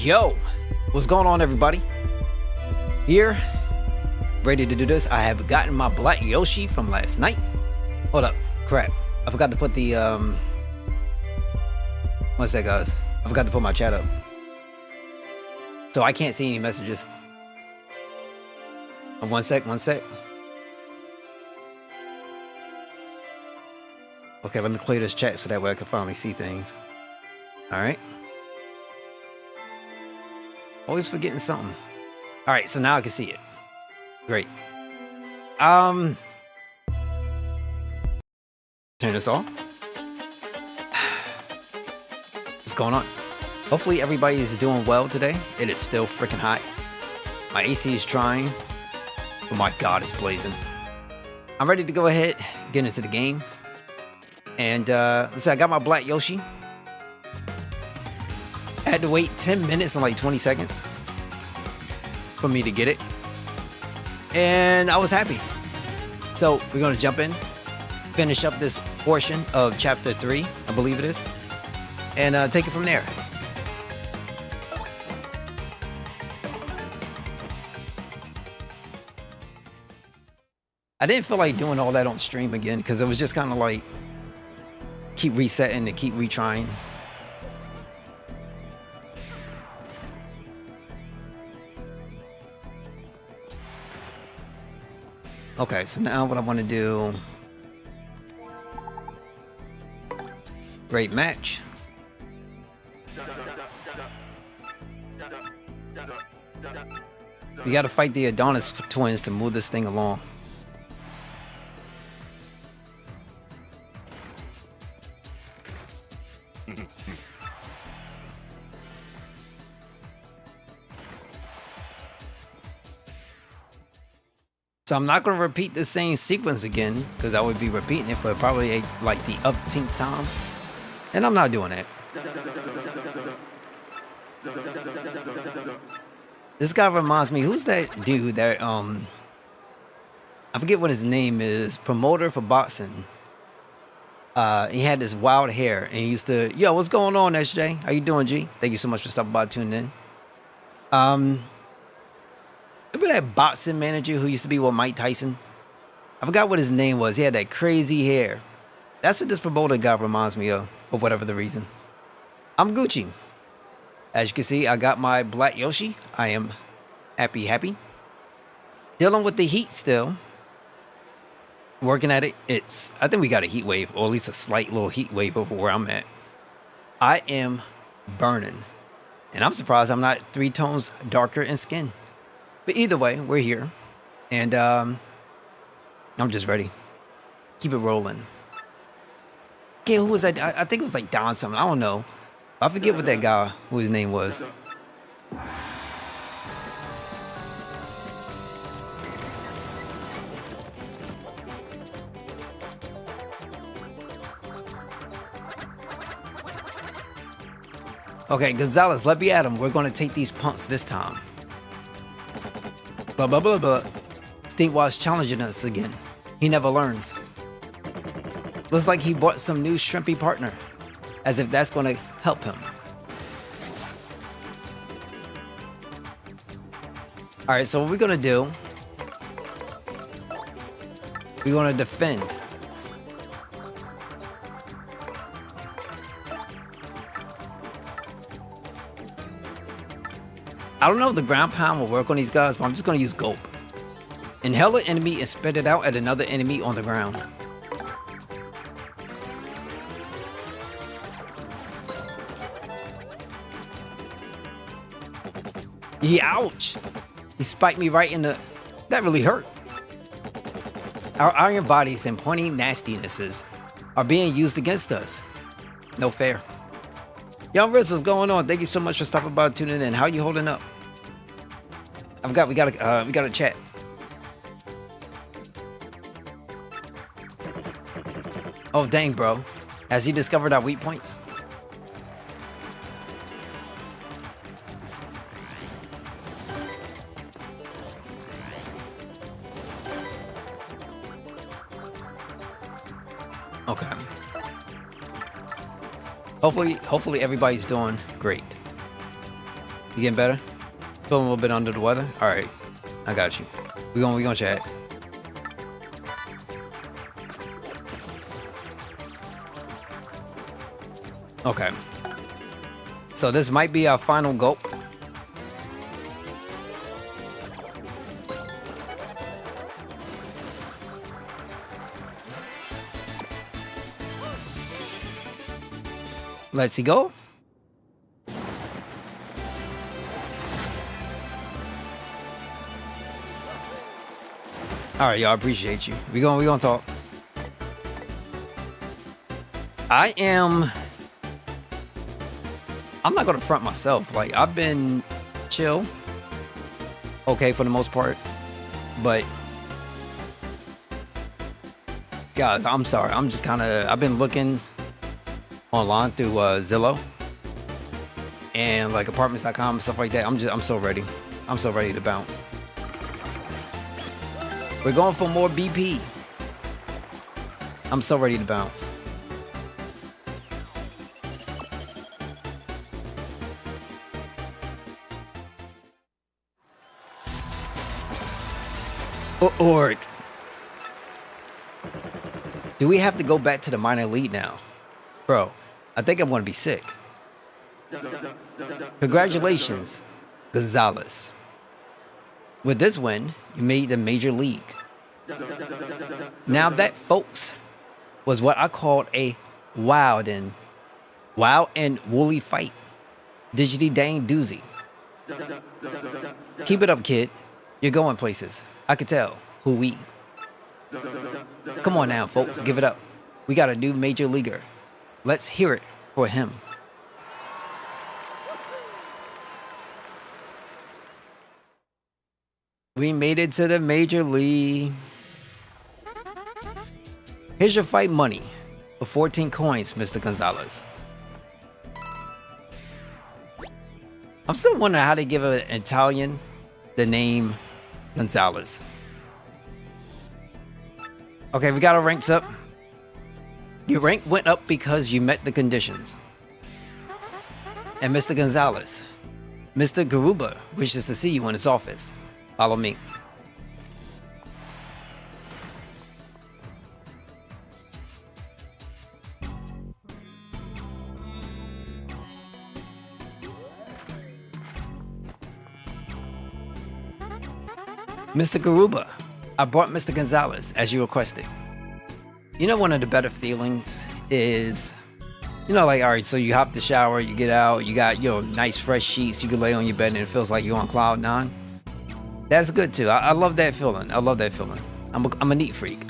Yo, what's going on, everybody? Here, ready to do this. I have gotten my Black Yoshi from last night. Hold up, crap. I forgot to put the, one sec, guys. I forgot to put my chat up. So I can't see any messages. One sec. Okay, let me clear this chat so that way I can finally see things. Alright. Always forgetting something. Alright, so now I can see it. Great. Turn this off. What's going on? Hopefully everybody is doing well today. It is still freaking hot. My AC is trying. Oh my god, it's blazing. I'm ready to go ahead, get into the game. And let's see, I got my Black Yoshi. I had to wait 10 minutes and like 20 seconds for me to get it. And I was happy. So we're gonna jump in, finish up this portion of chapter 3, I believe it is, and take it from there. I didn't feel like doing all that on stream again because it was just kind of like keep resetting and keep retrying. Okay, so now what I want to do, great match. We got to fight the Adonis twins to move this thing along. So I'm not going to repeat the same sequence again because I would be repeating it for probably like the umpteenth time, and I'm not doing that. This guy reminds me, who's that dude that I forget what his name is, promoter for boxing. He had this wild hair and he used to, yo, what's going on, SJ? How you doing, G? Thank you so much for stopping by, tuning in. Remember that boxing manager who used to be with Mike Tyson? I forgot what his name was. He had that crazy hair. That's what this promoter guy reminds me of, for whatever the reason. I'm Gucci. As you can see, I got my Black Yoshi. I am happy. Dealing with the heat still. Working at it. I think we got a heat wave, or at least a slight little heat wave over where I'm at. I am burning. And I'm surprised I'm not 3 tones darker in skin. But either way, we're here, and I'm just ready. Keep it rolling. Okay, who was that? I think it was like Don something. I don't know. I forget what that guy, who his name was. Okay, Gonzalez, let me at him. We're going to take these punts this time. Blah, blah, blah, blah. Stinkwash challenging us again. He never learns. Looks like he bought some new shrimpy partner. As if that's going to help him. Alright, so what we're going to do, we're going to defend. I don't know if the ground pound will work on these guys, but I'm just going to use Gulp. Inhale an enemy and spit it out at another enemy on the ground. Ouch! He spiked me right in the... That really hurt. Our iron bodies and pointing nastinesses are being used against us. No fair. Young Riz, what's going on? Thank you so much for stopping by, tuning in. How are you holding up? We got a chat. Oh dang, bro! Has he discovered our weak points? Okay. Hopefully everybody's doing great. You getting better? Feeling a little bit under the weather? All right, I got you. We gonna chat. Okay. So this might be our final gulp. Let's see go. All right, y'all, appreciate you. We gonna talk. I'm not gonna front myself. Like, I've been chill, okay, for the most part, but guys, I'm sorry. I'm just I've been looking online through Zillow and like apartments.com and stuff like that. I'm so ready. I'm so ready to bounce. We're going for more BP. I'm so ready to bounce. Org. Do we have to go back to the minor league now? Bro, I think I'm going to be sick. Congratulations, Gonzalez. With this win, you made the major league. Now that, folks, was what I called a wild and woolly fight. Digity dang doozy. Keep it up, kid. You're going places. I could tell. Who we? Come on now, folks. Give it up. We got a new major leaguer. Let's hear it for him. We made it to the major league. Here's your fight money for 14 coins, Mr. Gonzalez. I'm still wondering how they give an Italian the name Gonzalez. Okay, we got our ranks up. Your rank went up because you met the conditions. And Mr. Gonzalez, Mr. Garuba wishes to see you in his office. Follow me. Mr. Garuba, I brought Mr. Gonzalez as you requested. You know, one of the better feelings is, you know, like, all right, so you hop the shower, you get out, you got, nice fresh sheets, you can lay on your bed and it feels like you're on cloud nine. That's good too. I love that feeling. I love that feeling. I'm a neat freak.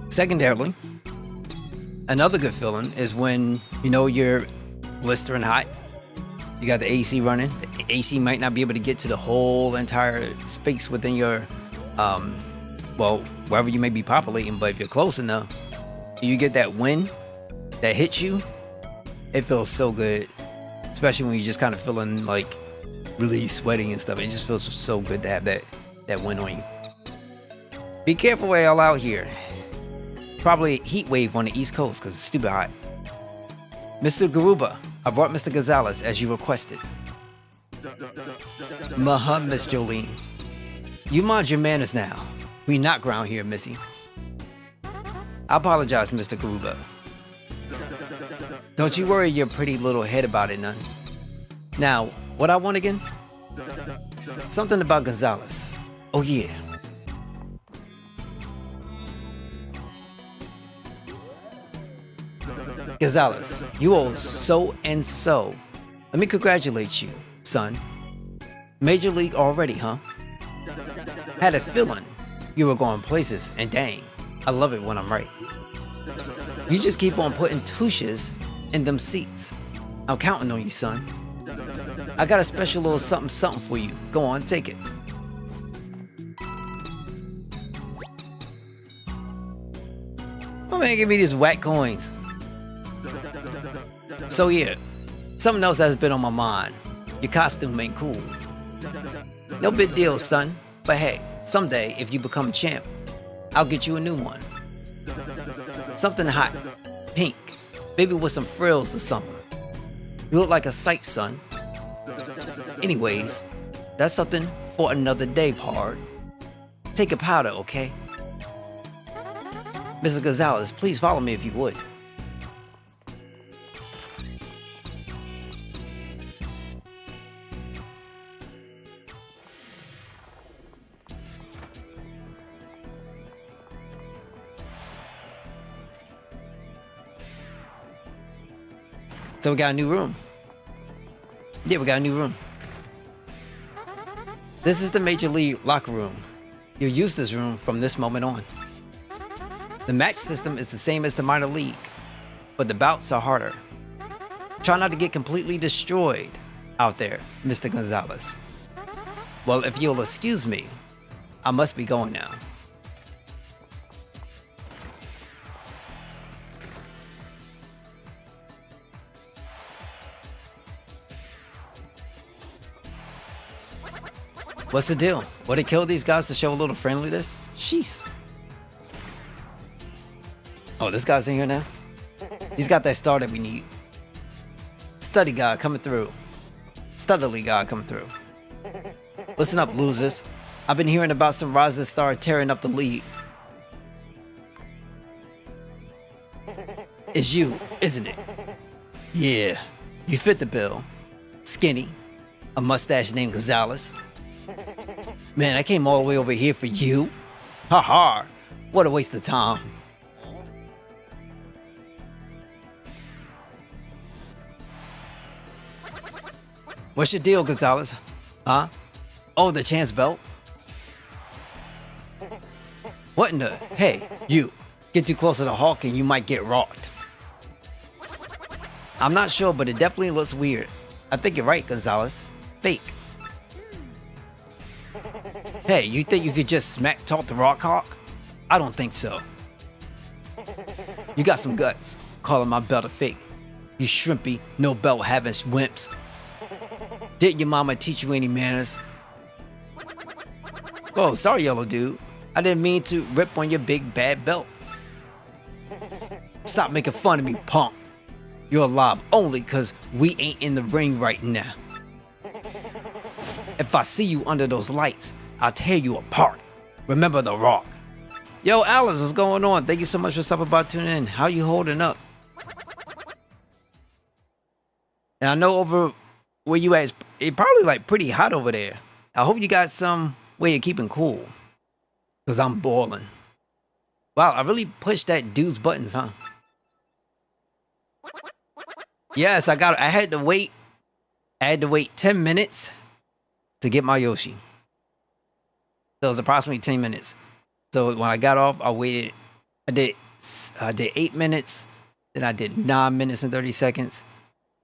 Secondarily, another good feeling is when, you're blistering hot. You got the AC running. The AC might not be able to get to the whole entire space within your, wherever you may be populating, but if you're close enough, you get that wind that hits you. It feels so good, especially when you're just kind of feeling like really sweating and stuff. It just feels so good to have that wind on you. Be careful while y'all out here. Probably a heat wave on the East Coast because it's stupid hot. Mr. Garuba, I brought Mr. Gonzalez as you requested. Miss Jolene. You mind your manners now. We not ground here, Missy. I apologize, Mr. Garuba. Don't you worry your pretty little head about it none. Now, what I want again? Something about Gonzalez. Oh yeah. Gonzalez, you owe so and so. Let me congratulate you, son. Major league already, huh? Had a feeling you were going places, and dang, I love it when I'm right. You just keep on putting touches in them seats. I'm counting on you, son. I got a special little something for you. Go on, take it. Oh man, give me these whack coins. So yeah, something else that's been on my mind. Your costume ain't cool. No big deal, son. But hey, someday if you become champ, I'll get you a new one. Something hot, pink, maybe with some frills or something. You look like a sight, son. Anyways, that's something for another day, Pard. Take a powder, okay? Mrs. Gonzalez, please follow me if you would. So we got a new room. Yeah, we got a new room. This is the Major League locker room. You'll use this room from this moment on. The match system is the same as the minor league, but the bouts are harder. Try not to get completely destroyed out there, Mr. Gonzalez. Well, if you'll excuse me, I must be going now. What's the deal? Would it kill these guys to show a little friendliness? Sheesh. Oh, this guy's in here now? He's got that star that we need. Study guy coming through. Studily guy coming through. Listen up, losers. I've been hearing about some rising star tearing up the league. It's you, isn't it? Yeah, you fit the bill. Skinny, a mustache named Gonzalez. Man, I came all the way over here for you. Ha ha, what a waste of time. What's your deal, Gonzalez? Huh? Oh, the chance belt? What in the... Hey, you. Get too close to the Hawk and you might get rocked. I'm not sure, but it definitely looks weird. I think you're right, Gonzalez. Fake. Hey, you think you could just smack talk the Rock Hawk? I don't think so. You got some guts, calling my belt a fake. You shrimpy, no belt having wimps. Didn't your mama teach you any manners? Oh, sorry, yellow dude. I didn't mean to rip on your big bad belt. Stop making fun of me, punk. You're alive only because we ain't in the ring right now. If I see you under those lights, I'll tear you apart. Remember the Rock. Yo, Alice, what's going on? Thank you so much for stopping by, tuning in. How you holding up? And I know over where you at, it's probably like pretty hot over there. I hope you got some way of keeping cool. Because I'm boiling. Wow, I really pushed that dude's buttons, huh? Yes, I had to wait. I had to wait 10 minutes to get my Yoshi. So it was approximately 10 minutes. So when I got off, I waited. I did 8 minutes. Then I did 9 minutes and 30 seconds.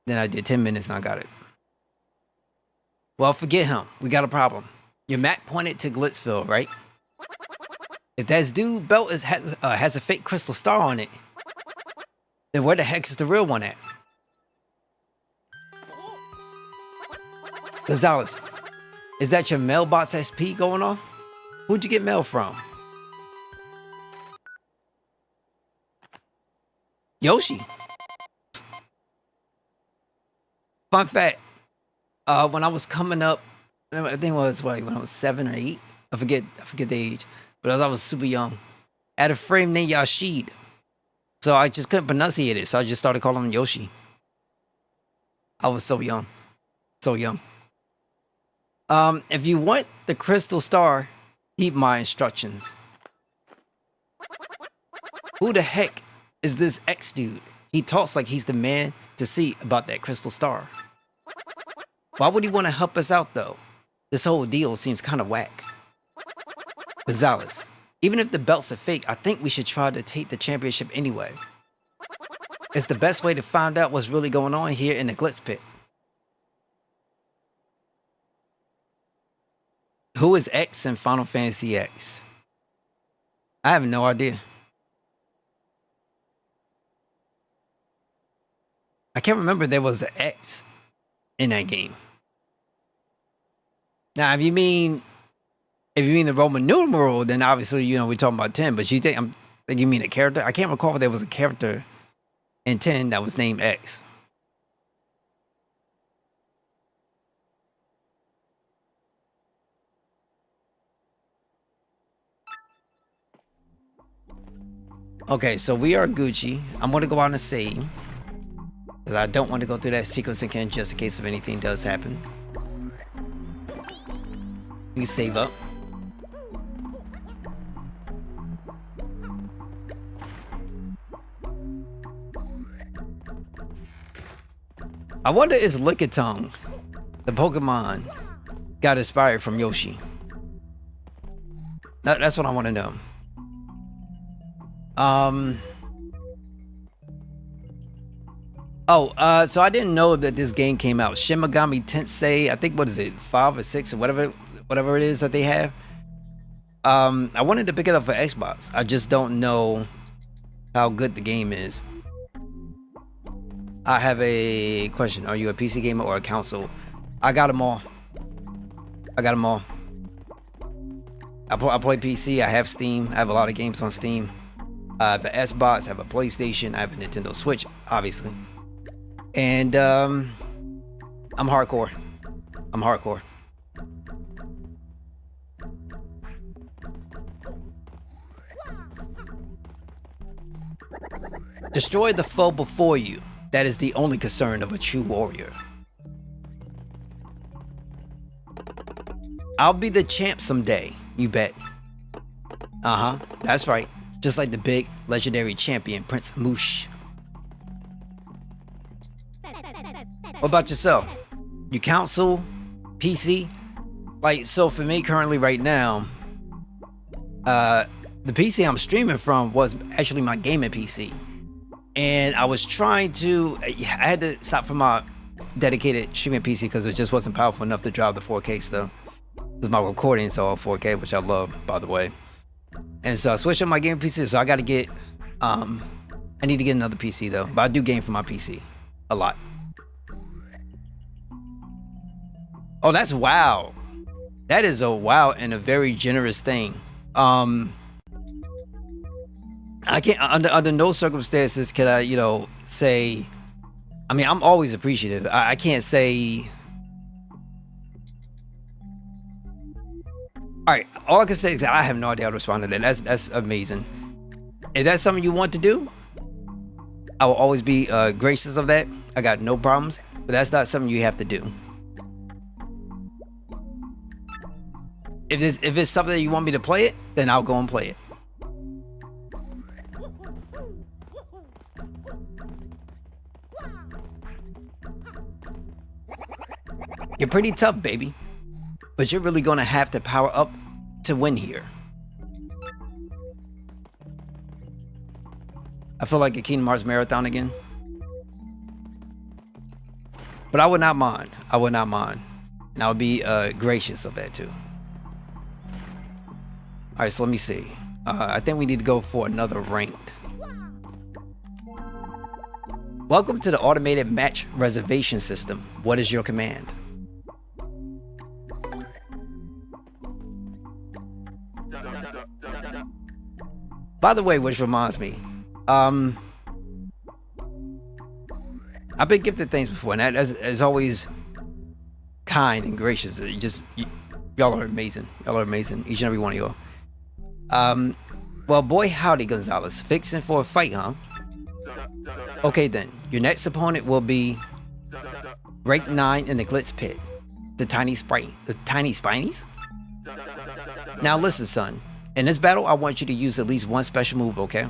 Then I did 10 minutes and I got it. Well, forget him. We got a problem. Your map pointed to Glitzville, right? If that dude belt has a fake crystal star on it, then where the heck is the real one at? Gonzalez, is that your mailbox SP going off? Who'd you get mail from? Yoshi. Fun fact, when I was coming up, I think it was when I was 7 or 8. I forget the age, but I was super young. I had a friend named Yashid, so I just couldn't pronunciate it, so I just started calling him Yoshi. I was so young, so young. If you want the crystal star, heed my instructions. Who the heck is this X dude? He talks like he's the man to see about that crystal star. Why would he want to help us out though? This whole deal seems kind of whack. Gonzalez, even if the belts are fake, I think we should try to take the championship anyway. It's the best way to find out what's really going on here in the Glitz Pit. Who is X in Final Fantasy X? I have no idea. I can't remember there was an X in that game. Now, if you mean the Roman numeral, then obviously, you know, we're talking about 10. But you think you mean a character? I can't recall if there was a character in 10 that was named X. Okay, so we are Gucci. I'm gonna go out and save, because I don't want to go through that sequence again just in case if anything does happen. We save up. I wonder is Lickitung, the Pokemon, got inspired from Yoshi? That's what I want to know. So I didn't know that this game came out. Shin Megami Tensei, I think, what is it, 5 or 6 or whatever it is that they have. I wanted to pick it up for Xbox. I just don't know how good the game is. I have a question. Are you a PC gamer or a console? I got them all. I play PC. I have Steam. I have a lot of games on Steam. I have the Xbox. I have a PlayStation. I have a Nintendo Switch, obviously. And I'm hardcore. Destroy the foe before you. That is the only concern of a true warrior. I'll be the champ someday, you bet. That's right. Just like the big legendary champion, Prince Moosh. What about yourself? You console? PC? Like, so for me currently right now, the PC I'm streaming from was actually my gaming PC. And I was trying to, I had to stop from my dedicated streaming PC because it just wasn't powerful enough to drive the 4K stuff. Because my recording's all 4K, which I love, by the way. And so I switched on my gaming PC, so I got to get, I need to get another PC though. But I do game for my PC a lot. Oh, that's WoW. That is a WoW and a very generous thing. I can't, under no circumstances can I, say, I mean, I'm always appreciative. I can't say, all right, all I can say is that I have no idea how to respond to that. That's amazing. If that's something you want to do, I will always be gracious of that. I got no problems, but that's not something you have to do. If it's something that you want me to play it, then I'll go and play it. You're pretty tough, baby. But you're really gonna have to power up to win here. I feel like a Kingdom Hearts marathon again. But I would not mind. And I would be gracious of that too. Alright, so let me see. I think we need to go for another ranked. Welcome to the automated match reservation system. What is your command? By the way, which reminds me, I've been gifted things before, and that is always kind and gracious. Y'all are amazing. Each and every one of y'all. Well, boy, howdy, Gonzalez. Fixing for a fight, huh? Okay, then. Your next opponent will be Rank 9 in the Glitz Pit. The tiny spinies? Now listen, son. In this battle, I want you to use at least one special move, okay?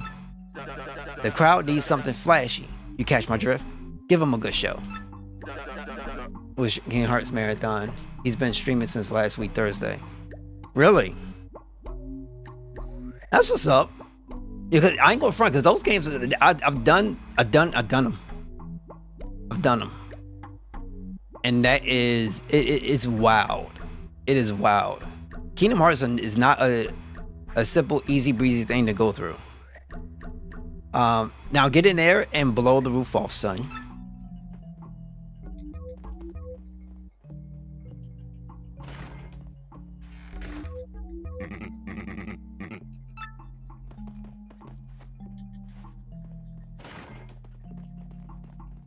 The crowd needs something flashy. You catch my drift? Give them a good show. With Kingdom Hearts Marathon. He's been streaming since last week, Thursday. Really? That's what's up. Because I ain't gonna front, because those games I've done them. And that is it's wild. It is wild. Kingdom Hearts is not a simple, easy breezy thing to go through. Now get in there and blow the roof off, son.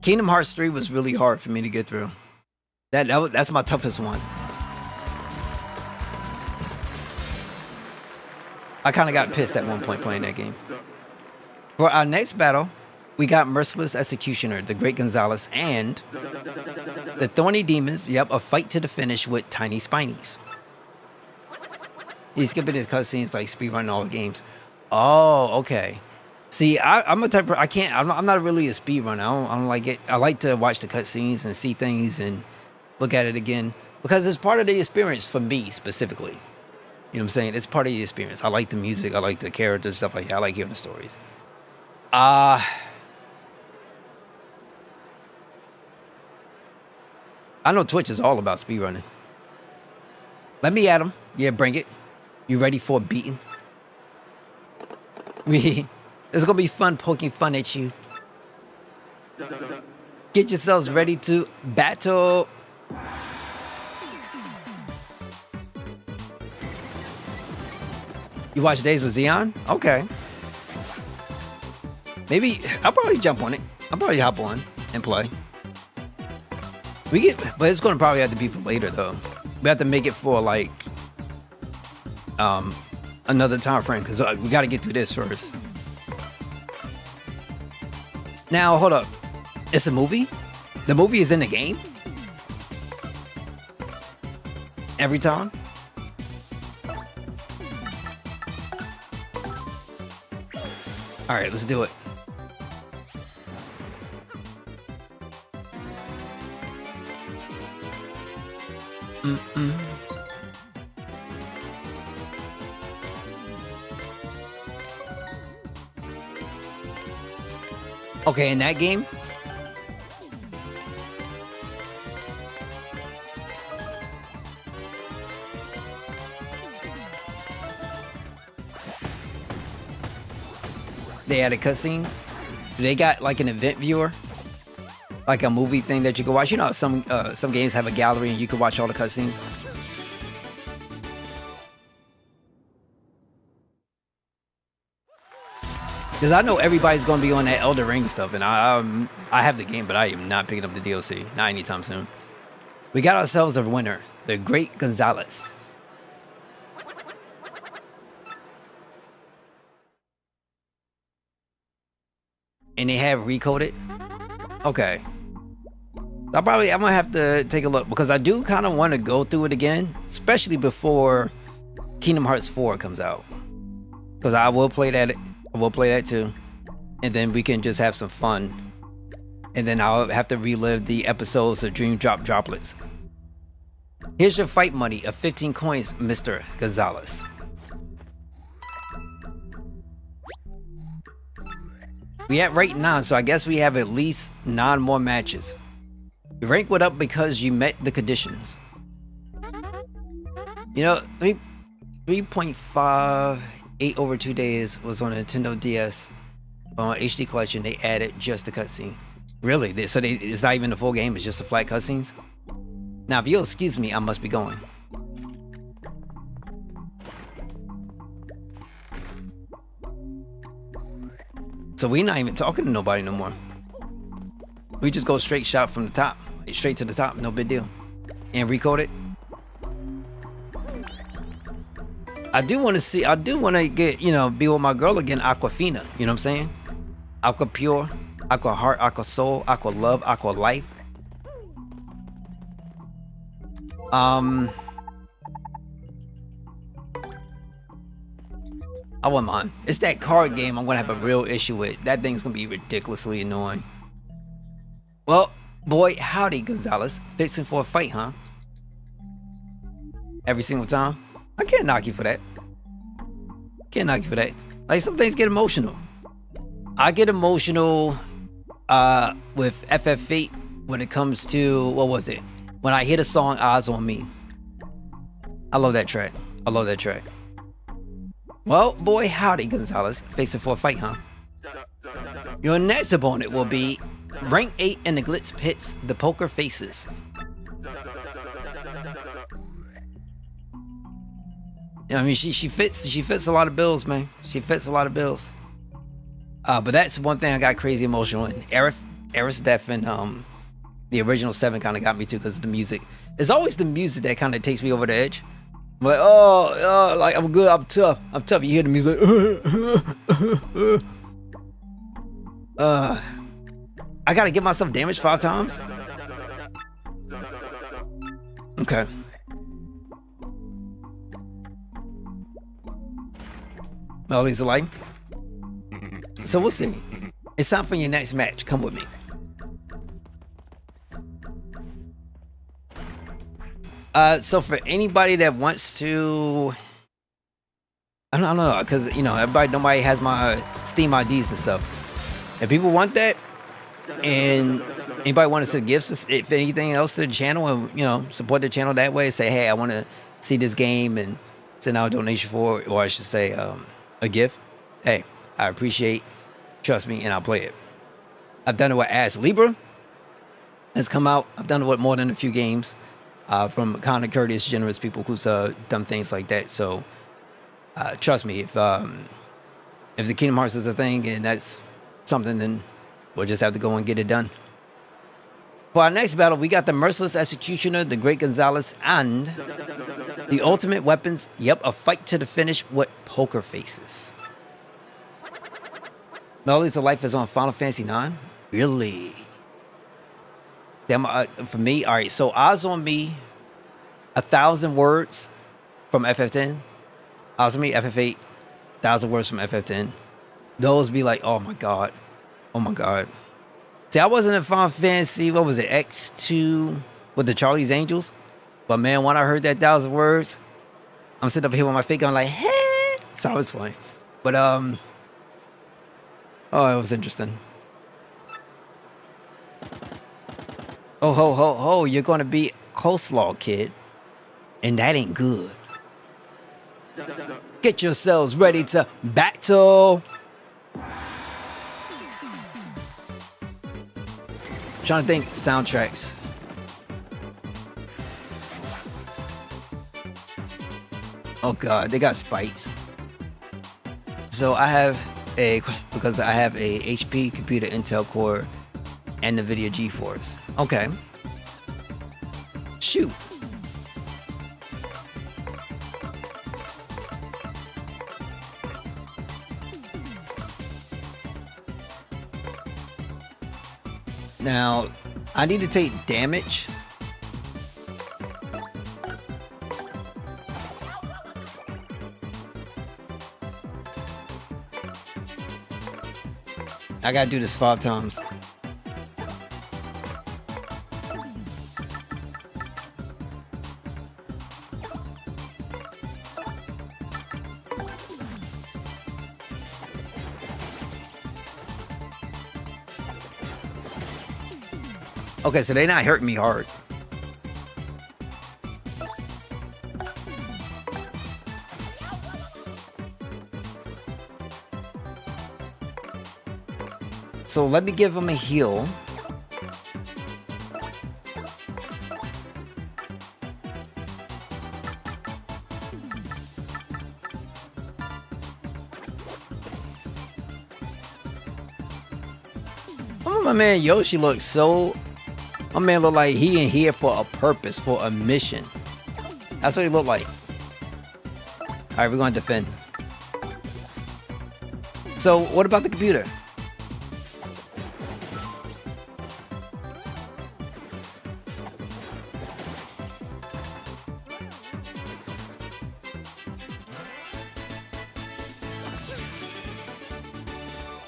Kingdom Hearts 3 was really hard for me to get through. That's my toughest one. I kind of got pissed at one point playing that game. For our next battle, we got Merciless Executioner, the Great Gonzalez, and the Thorny Demons. Yep, a fight to the finish with Tiny Spinies. He's skipping his cutscenes like speedrunning all the games. Oh, okay. See, I'm a type of, I can't, I'm not really a speedrunner. I don't like it. I like to watch the cutscenes and see things and look at it again because it's part of the experience for me specifically. You know what I'm saying? It's part of the experience. I like the music. I like the characters, stuff like that. I like hearing the stories. I know Twitch is all about speedrunning. Let me at him. Yeah, bring it. You ready for a beating? It's gonna be fun poking fun at you. Get yourselves ready to battle. You watch Days with Xeon? Okay. Maybe I'll probably jump on it. I'll probably hop on and play. But it's gonna probably have to be for later though. We have to make it for like another time frame because we got to get through this first. Now hold up, it's a movie. The movie is in the game every time. All right, let's do it. Okay, in that game, they added cutscenes. They got like an event viewer, like a movie thing that you can watch. You know, some games have a gallery and you can watch all the cutscenes. Because I know everybody's going to be on that Elden Ring stuff, and I have the game, but I am not picking up the DLC, not anytime soon. We got ourselves a winner, the Great Gonzalez. And they have recoded. Okay. I'm gonna have to take a look because I do kind of want to go through it again, especially before Kingdom Hearts 4 comes out. Because I will play that. I will play that too, and then we can just have some fun. And then I'll have to relive the episodes of Dream Drop Droplets. Here's your fight money of 15 coins, Mr. Gonzalez. We at rank 9, so I guess we have at least 9 more matches. Your rank went up because you met the conditions. You know, 3.58 over 2 days was on a Nintendo DS on HD Collection. They added just the cutscene. Really? It's not even the full game, it's just the flat cutscenes? Now, if you'll excuse me, I must be going. So we're not even talking to nobody no more. We just go straight shot from the top. Straight to the top, no big deal. And recode it. I do want to get, be with my girl again, Aquafina. You know what I'm saying? Aqua Pure, Aqua Heart, Aqua Soul, Aqua Love, Aqua Life. I wouldn't mind. It's that card game I'm gonna have a real issue with. That thing's gonna be ridiculously annoying. Well, boy, howdy, Gonzalez. Fixing for a fight, huh? Every single time? I can't knock you for that. Can't knock you for that. Like, some things get emotional. I get emotional with FF8 when it comes to, what was it? When I hear the song Eyes on Me. I love that track. I love that track. Well, boy, howdy, Gonzalez. Facing for a fight, huh? Your next opponent will be rank 8 in the Glitz Pits, the Poker Faces. I mean, she fits a lot of bills, man. She fits a lot of bills. But that's one thing I got crazy emotional in. Aerith's death and the original 7 kind of got me too because of the music. It's always the music that kind of takes me over the edge. I'm like, like I'm good, I'm tough. You hear the music. Uh, I gotta get myself damaged 5 times? Okay. Well, he's alive. So we'll see. It's time for your next match. Come with me. So for anybody that wants to, I don't know, because you know nobody has my Steam IDs and stuff. If people want that, and anybody want to send gifts, if anything else to the channel, and you know support the channel that way, say hey, I want to see this game and send out a donation for it, or I should say a gift. Hey, I appreciate, trust me, and I'll play it. I've done it with Ash Libra has come out. I've done it with more than a few games from kind of courteous, generous people who's done things like that. So trust me, if the Kingdom Hearts is a thing and that's something, then we'll just have to go and get it done. For our next battle, we got the Merciless Executioner, the Great Gonzalez, and the Ultimate Weapons. Yep, a fight to the finish with poker faces. Melodies of Life is on Final Fantasy IX? Really? Damn, for me, all right, so Eyes on Me, 1,000 words from FF10. Eyes on Me, FF8, 1,000 words from FF10. Those be like, oh my God. Oh my God. See, I wasn't in Final Fantasy, what was it, X2 with the Charlie's Angels? But man, when I heard that 1,000 words, I'm sitting up here with my feet going like, hey. So it was funny. But, oh, it was interesting. Oh, ho, ho, ho, you're going to be Coleslaw Kid. And that ain't good. Get yourselves ready to battle. Trying to think soundtracks. Oh God, they got spikes. So I have because I have a HP computer Intel Core and NVIDIA GeForce. Okay. Shoot. Now, I need to take damage. I gotta do this 5 times. Okay, so they're not hurting me hard. So let me give him a heal. Oh, my man Yoshi looks so... My man look like he in here for a purpose, for a mission. That's what he look like. Alright, we're gonna defend. So, what about the computer?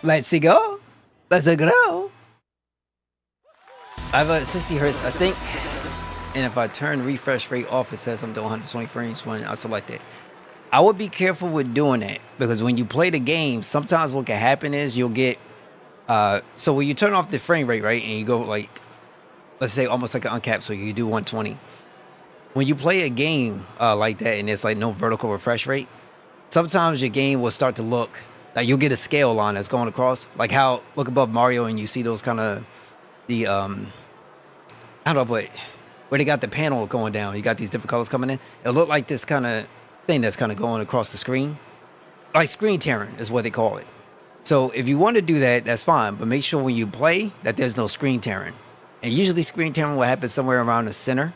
Let's go. Let's go. I have a 60 hertz, I think, and if I turn refresh rate off, it says I'm doing 120 frames when I select it. I would be careful with doing that because when you play the game, sometimes what can happen is you'll get, so when you turn off the frame rate, right, and you go like, let's say almost like an uncapped, so you do 120. When you play a game like that and it's like no vertical refresh rate, sometimes your game will start to look like you'll get a scale line that's going across, like how look above Mario and you see those kind of the I don't know, but where they got the panel going down, you got these different colors coming in. It'll look like this kind of thing that's kind of going across the screen, like screen tearing is what they call it. So if you want to do that, that's fine, but make sure when you play that there's no screen tearing. And usually screen tearing will happen somewhere around the center,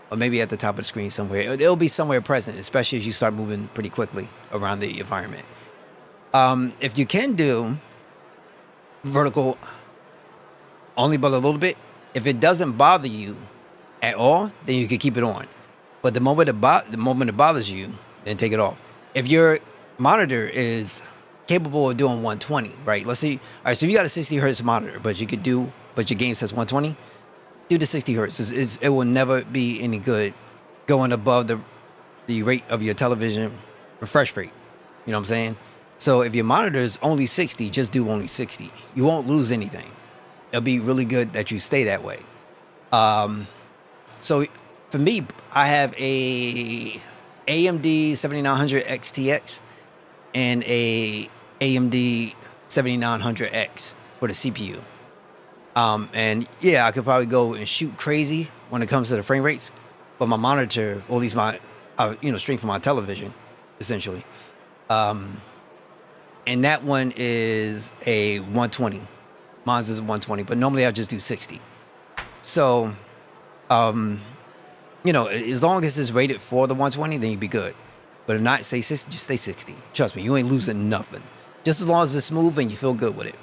or maybe at the top of the screen somewhere. It'll be somewhere present, especially as you start moving pretty quickly around the environment. If you can do, vertical only but a little bit. If it doesn't bother you at all, then you can keep it on. But the moment it bothers you, then take it off. If your monitor is capable of doing 120, right? Let's see. All right, so you got a 60 hertz monitor, but your game says 120. Do the 60 hertz. It will never be any good going above the rate of your television refresh rate. You know what I'm saying? So if your monitor is only 60, just do only 60. You won't lose anything. It'll be really good that you stay that way. So for me, I have a AMD 7900 XTX and a AMD 7900X for the CPU. And yeah, I could probably go and shoot crazy when it comes to the frame rates, but my monitor, or at least my, stream from my television, essentially. And that one is a 120. Mine's is 120, but normally I just do 60. So, as long as it's rated for the 120, then you'd be good. But if not, stay 60, just stay 60. Trust me, you ain't losing nothing. Just as long as it's smooth and you feel good with it.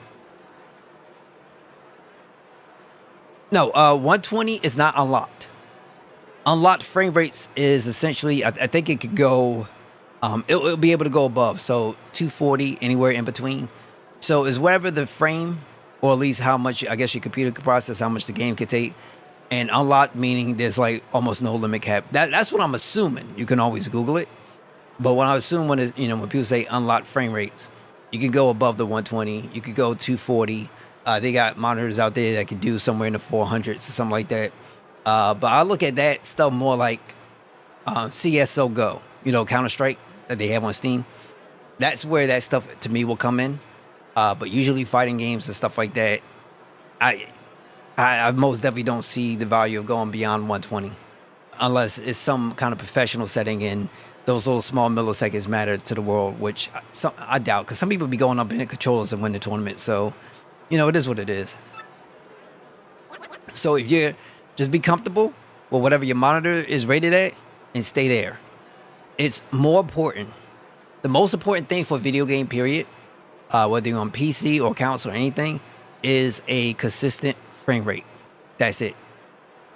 No, 120 is not unlocked. Unlocked frame rates is essentially, I think it could go, it'll be able to go above. So 240, anywhere in between. So it's whatever the frame, or at least how much, I guess, your computer could process, how much the game could take. And unlocked meaning there's like almost no limit cap. That's what I'm assuming. You can always Google it. But what I assume when people say unlocked frame rates, you can go above the 120. You could go 240. They got monitors out there that can do somewhere in the 400s or something like that. But I look at that stuff more like CS:GO Go, Counter-Strike that they have on Steam. That's where that stuff to me will come in. But usually fighting games and stuff like that, I most definitely don't see the value of going beyond 120 unless it's some kind of professional setting and those little small milliseconds matter to the world, which I doubt, because some people be going up in the controllers and win the tournament. So, it is what it is. So if you just be comfortable with whatever your monitor is rated at and stay there. It's more important. The most important thing for a video game, period, whether you're on PC or console or anything, is a consistent frame rate. That's it.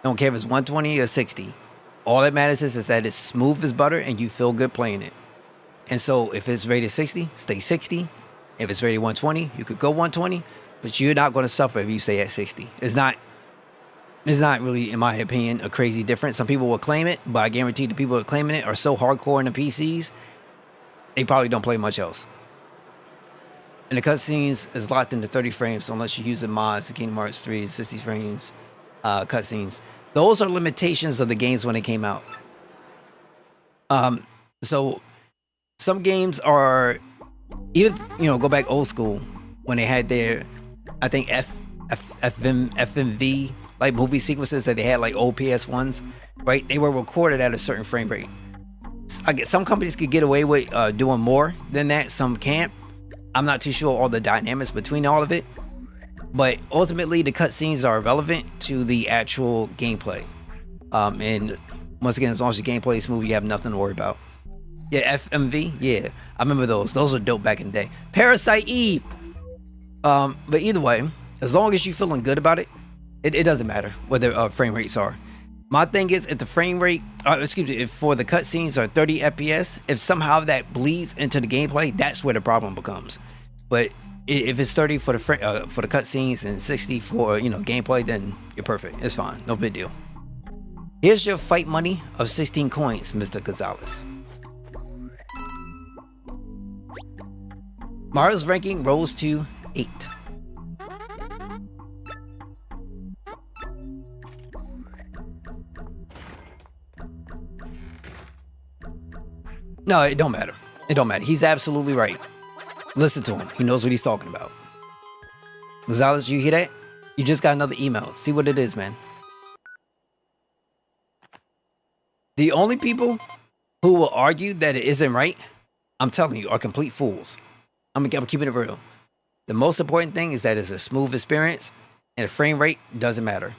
Don't care if it's 120 or 60. All that matters is that it's smooth as butter and you feel good playing it. And so if it's rated 60, stay 60. If it's rated 120, you could go 120, but you're not going to suffer if you stay at 60. It's not really, in my opinion, a crazy difference. Some people will claim it, but I guarantee the people that are claiming it are so hardcore in the PCs, they probably don't play much else. And the cutscenes is locked into 30 frames, so unless you're using mods, Kingdom Hearts 3, 60 frames, cutscenes. Those are limitations of the games when they came out. So some games are, even, go back old school, when they had their, I think, FMV, like movie sequences that they had, like old PS1s, right? They were recorded at a certain frame rate. I guess some companies could get away with doing more than that, some can't. I'm not too sure all the dynamics between all of it, but ultimately the cutscenes are relevant to the actual gameplay. And once again, as long as your gameplay is smooth, you have nothing to worry about. Yeah, FMV, yeah, I remember those. Those were dope back in the day. Parasite Eve. But either way, as long as you're feeling good about it, it doesn't matter whether frame rates are. My thing is, if the frame rate, if for the cutscenes are 30 FPS, if somehow that bleeds into the gameplay, that's where the problem becomes. But if it's 30 for the cutscenes and 60 for gameplay, then you're perfect. It's fine, no big deal. Here's your fight money of 16 coins, Mr. Gonzalez. Mario's ranking rose to 8. No, it don't matter. It don't matter. He's absolutely right. Listen to him. He knows what he's talking about. Gonzalez, you hear that? You just got another email. See what it is, man. The only people who will argue that it isn't right, I'm telling you, are complete fools. I'm keeping it real. The most important thing is that it's a smooth experience and the frame rate doesn't matter.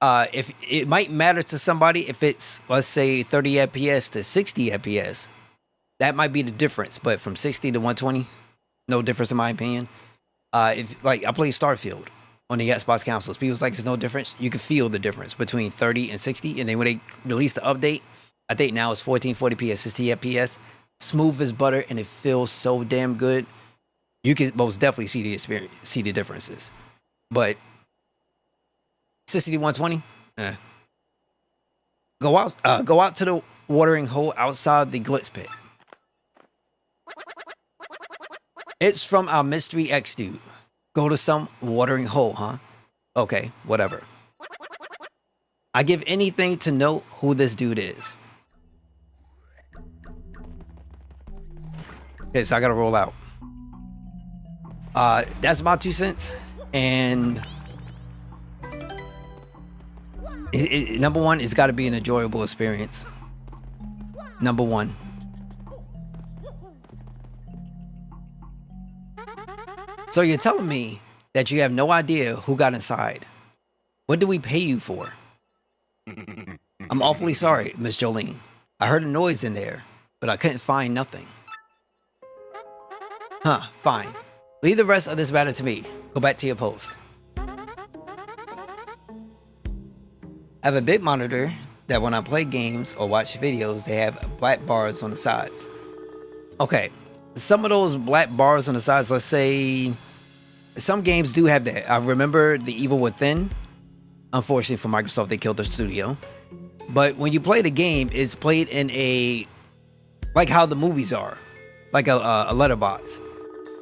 If it might matter to somebody if it's, let's say, 30 FPS to 60 FPS. That might be the difference, but from 60 to 120, no difference in my opinion. If like I play Starfield on the Xbox consoles, people's like there's no difference. You can feel the difference between 30 and 60. And then when they release the update, I think now it's 1440p at 60 FPS, smooth as butter, and it feels so damn good. You can most definitely see the experience, see the differences. But 60 to 120, go out to the watering hole outside the Glitz Pit. It's from our Mystery X dude. Go to some watering hole, huh? Okay, whatever. I give anything to know who this dude is. Okay, so I gotta roll out. That's my 2 cents. And number one, it's got to be an enjoyable experience. Number one. So you're telling me that you have no idea who got inside. What do we pay you for? I'm awfully sorry, Miss Jolene. I heard a noise in there, but I couldn't find nothing. Huh, fine. Leave the rest of this matter to me. Go back to your post. I have a big monitor that when I play games or watch videos, they have black bars on the sides. Okay, some of those black bars on the sides, let's say, some games do have that. I remember The Evil Within. Unfortunately for Microsoft, they killed the studio. But when you play the game, it's played in a, like how the movies are, like a letterbox.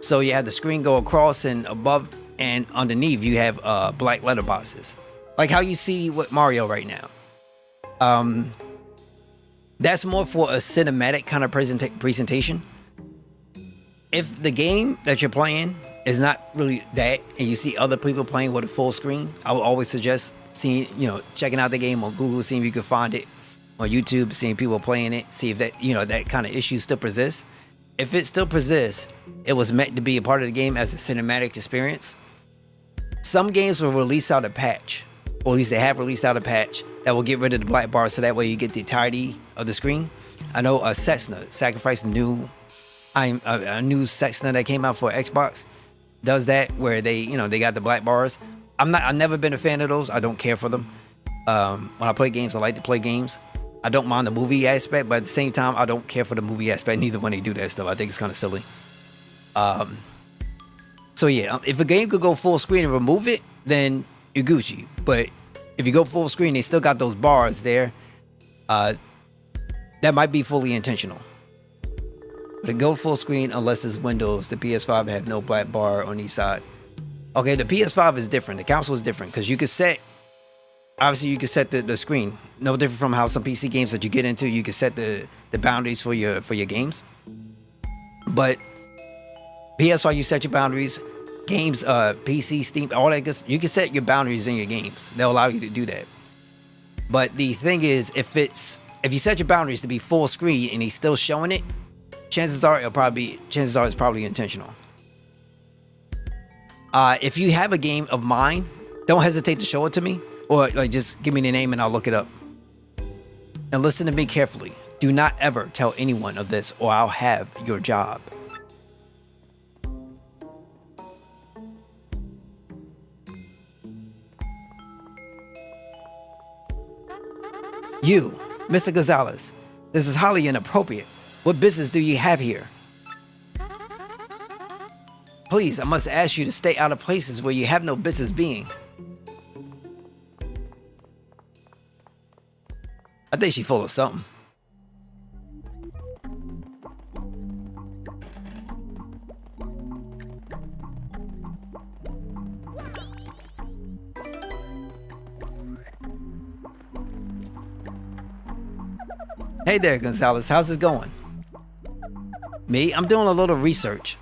So you have the screen go across, and above and underneath you have black letterboxes, like how you see with Mario right now. That's more for a cinematic kind of presentation. If the game that you're playing is not really that, and you see other people playing with a full screen, I would always suggest seeing, checking out the game on Google, seeing if you can find it on YouTube, seeing people playing it, see if that, that kind of issue still persists. If it still persists, it was meant to be a part of the game as a cinematic experience. Some games will release out a patch, or at least they have released out a patch that will get rid of the black bar, so that way you get the entirety of the screen. I know Setsuna, Sacrifice, a new Setsuna that came out for Xbox, does that, where they got the black bars. I've never been a fan of those. I don't care for them. When I play games, I like to play games. I don't mind the movie aspect, but at the same time, I don't care for the movie aspect neither when they do that stuff. I think it's kind of silly. So yeah, if a game could go full screen and remove it, then you're Gucci. But if you go full screen, they still got those bars there. That might be fully intentional. But to go full screen, unless it's Windows, the PS5 have no black bar on each side. Okay, the PS5 is different. The console is different because you could set, obviously you can set the screen. No different from how some PC games that you get into, you can set the boundaries for your games. But PS5, you set your boundaries. Games, PC, Steam, all that, you can set your boundaries in your games. They'll allow you to do that. But the thing is, if you set your boundaries to be full screen and he's still showing it, chances are it's probably intentional. If you have a game of mine, don't hesitate to show it to me, or just give me the name and I'll look it up. And listen to me carefully. Do not ever tell anyone of this, or I'll have your job. You, Mr. Gonzalez, this is highly inappropriate. What business do you have here? Please, I must ask you to stay out of places where you have no business being. I think she's full of something. Hey there, Gonzalez. How's it going? Me? I'm doing a little research.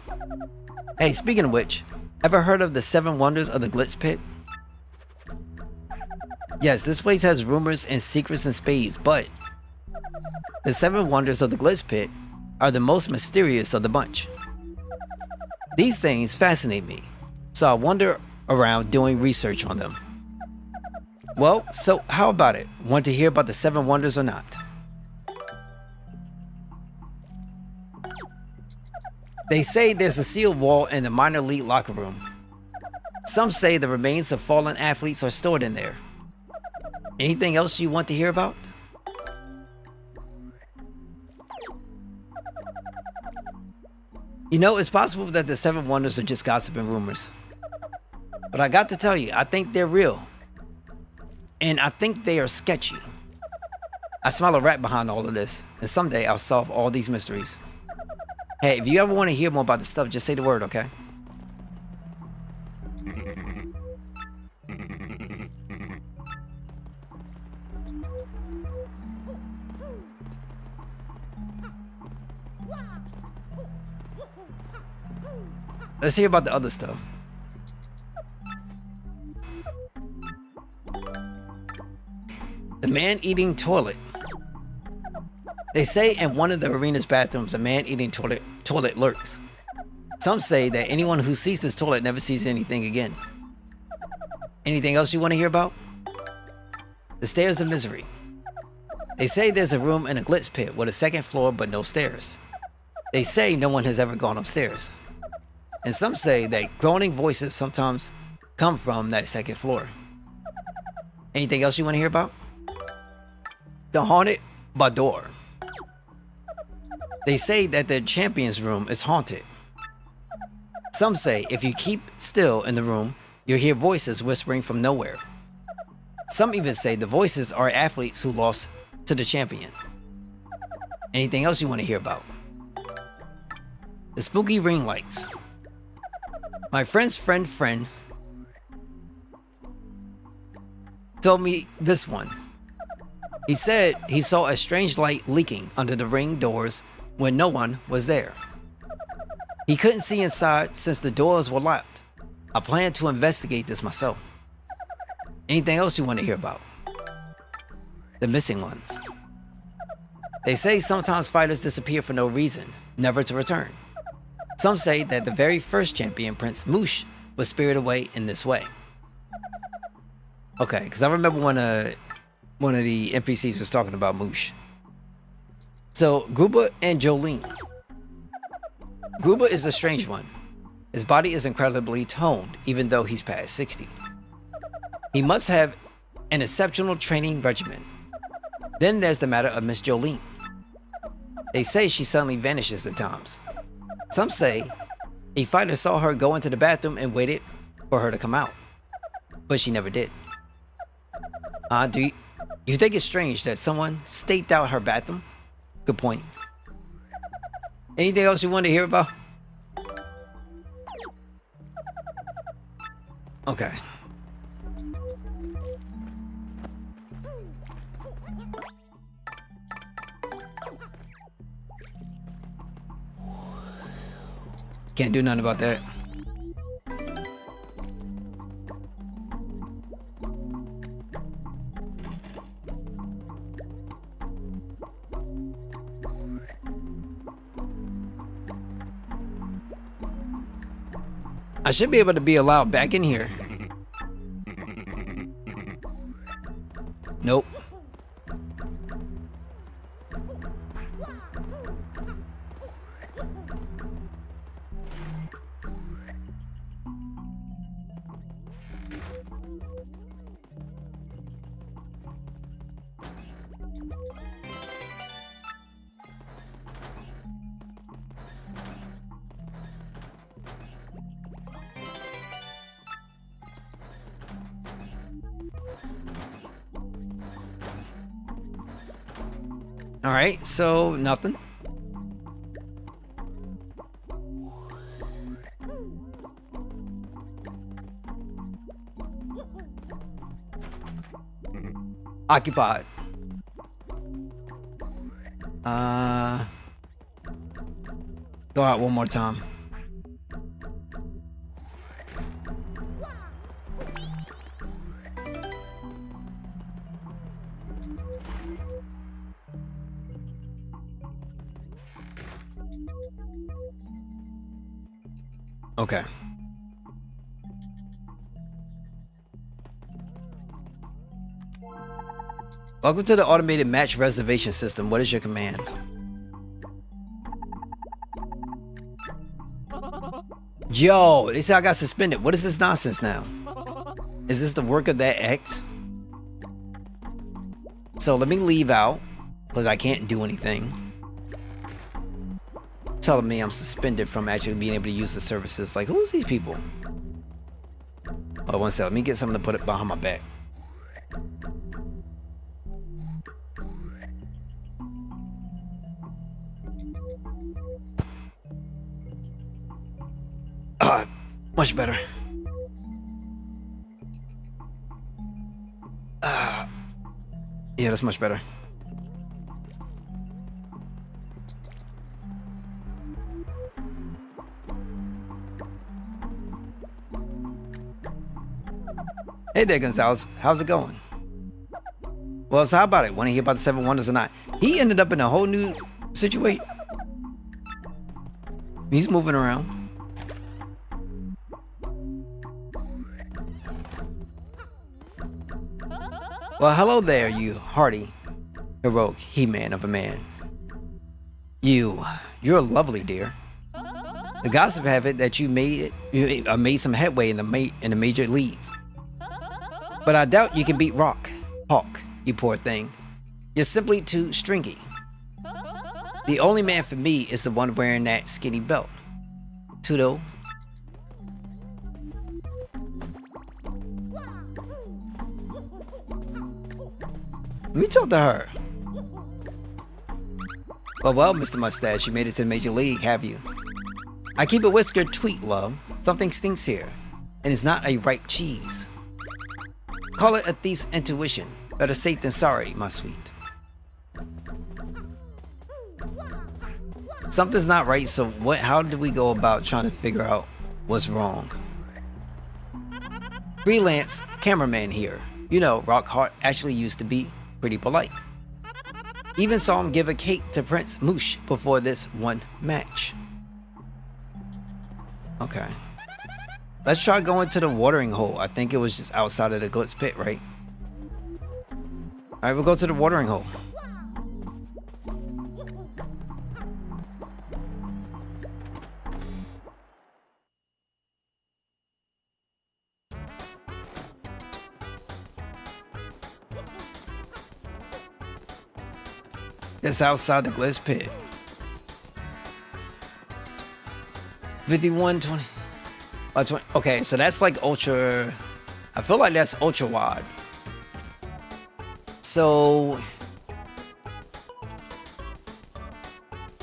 Hey, speaking of which, ever heard of the 7 Wonders of the Glitz Pit? Yes, this place has rumors and secrets in spades, but the 7 Wonders of the Glitz Pit are the most mysterious of the bunch. These things fascinate me, so I wander around doing research on them. Well, so how about it? Want to hear about the 7 Wonders or not? They say there's a sealed wall in the minor league locker room. Some say the remains of fallen athletes are stored in there. Anything else you want to hear about? You know, it's possible that the Seven Wonders are just gossip and rumors. But I got to tell you, I think they're real. And I think they are sketchy. I smell a rat behind all of this, and someday I'll solve all these mysteries. Hey, if you ever want to hear more about this stuff, just say the word, okay? Let's hear about the other stuff. The man-eating toilet. They say in one of the arena's bathrooms, a man-eating toilet lurks. Some say that anyone who sees this toilet never sees anything again. Anything else you want to hear about? The stairs of misery. They say there's a room in a glitz pit with a second floor but no stairs. They say no one has ever gone upstairs. And some say that groaning voices sometimes come from that second floor. Anything else you want to hear about? The haunted Bador. They say that the champion's room is haunted. Some say if you keep still in the room, you'll hear voices whispering from nowhere. Some even say the voices are athletes who lost to the champion. Anything else you want to hear about? The spooky ring lights. My friend's friend told me this one. He said he saw a strange light leaking under the ring doors when no one was there. He couldn't see inside since the doors were locked. I plan to investigate this myself. Anything else you want to hear about? The missing ones. They say sometimes fighters disappear for no reason, never to return. Some say that the very first champion, Prince Moosh, was spirited away in this way. Okay, because I remember when one of the NPCs was talking about Moosh. So, Gruba and Jolene. Gruba is a strange one. His body is incredibly toned, even though he's past 60. He must have an exceptional training regimen. Then there's the matter of Miss Jolene. They say she suddenly vanishes at times. Some say a fighter saw her go into the bathroom and waited for her to come out, but she never did. Do you think it's strange that someone staked out her bathroom? Good point. Anything else you want to hear about? Okay. Can't do nothing about that. I should be able to be allowed back in here. Nope. All right, so nothing. Occupied. Go out one more time. Okay. Welcome to the automated match reservation system. What is your command? Yo, they said I got suspended. What is this nonsense now? Is this the work of that X? So let me leave out, because I can't do anything. Telling me I'm suspended from actually being able to use the services. Like, who's these people? Oh, one second. Let me get something to put it behind my back. Much better. Yeah, that's much better. Hey there, Gonzalez. How's it going? Well, so how about it? Want to hear about the 7 wonders or not? He ended up in a whole new situation. He's moving around. Well, hello there, you hardy, heroic he-man of a man. You're lovely, dear. The gossip have it that you made some headway in the major leagues. But I doubt you can beat Hawk, you poor thing. You're simply too stringy. The only man for me is the one wearing that skinny belt. Tudo. Let me talk to her. Well, Mr. Mustache, you made it to the Major League, have you? I keep a whiskered tweet, love. Something stinks here, and it's not a ripe cheese. Call it a thief's intuition. Better safe than sorry, my sweet. Something's not right, so how do we go about trying to figure out what's wrong? Freelance cameraman here. You know, Rockhart actually used to be pretty polite. Even saw him give a cake to Prince Moosh before this one match. Okay. Let's try going to the watering hole. I think it was just outside of the Glitz pit, right? Alright, we'll go to the watering hole. It's outside the Glitz pit. 5120. 20. Okay, so that's like ultra. I feel like that's ultra wide. So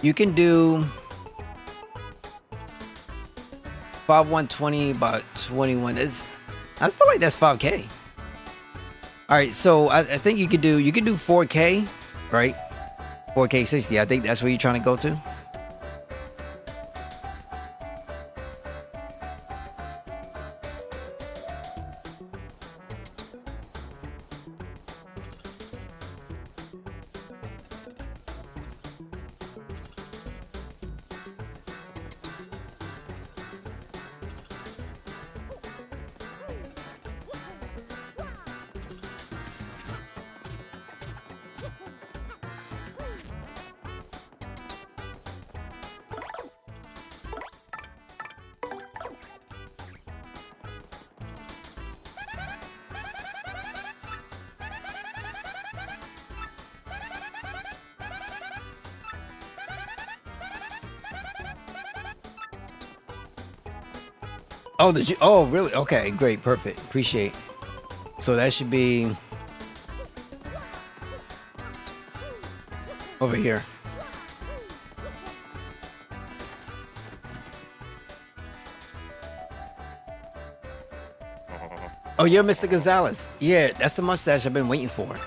you can do 5120 by 21. I feel like that's 5K. All right, so I think you could do 4K, right? 4K 60. I think that's where you're trying to go to. Oh, oh, really? Okay, great, perfect. Appreciate. So that should be over here. Oh, you're Mr. Gonzalez. Yeah, that's the mustache I've been waiting for.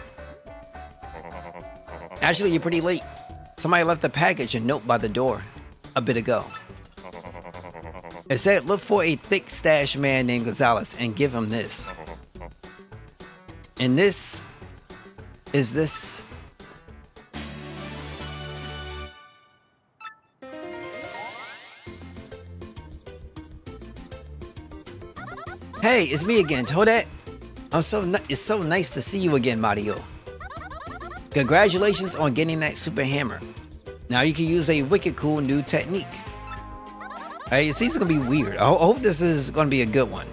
Actually, you're pretty late. Somebody left a package and note by the door a bit ago. It said, look for a thick stash man named Gonzalez and give him this. And this is this. Hey, it's me again, Toadette. It's so nice to see you again, Mario. Congratulations on getting that super hammer. Now you can use a wicked cool new technique. Hey, it seems gonna be weird. I hope this is gonna be a good one.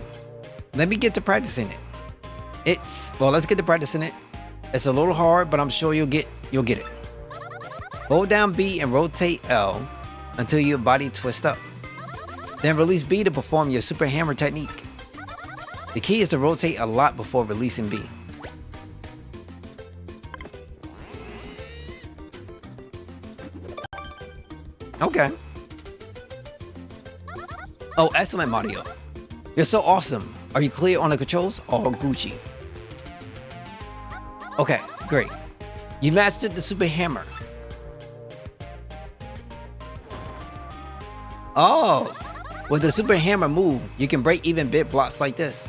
Let me get to practicing it. Let's get to practicing it. It's a little hard, but I'm sure you'll get it. Hold down B and rotate L until your body twists up. Then release B to perform your super hammer technique. The key is to rotate a lot before releasing B. Okay. Oh, excellent, Mario. You're so awesome. Are you clear on the controls? All Gucci. Okay, great. You mastered the super hammer. Oh, with the super hammer move, you can break even big blocks like this.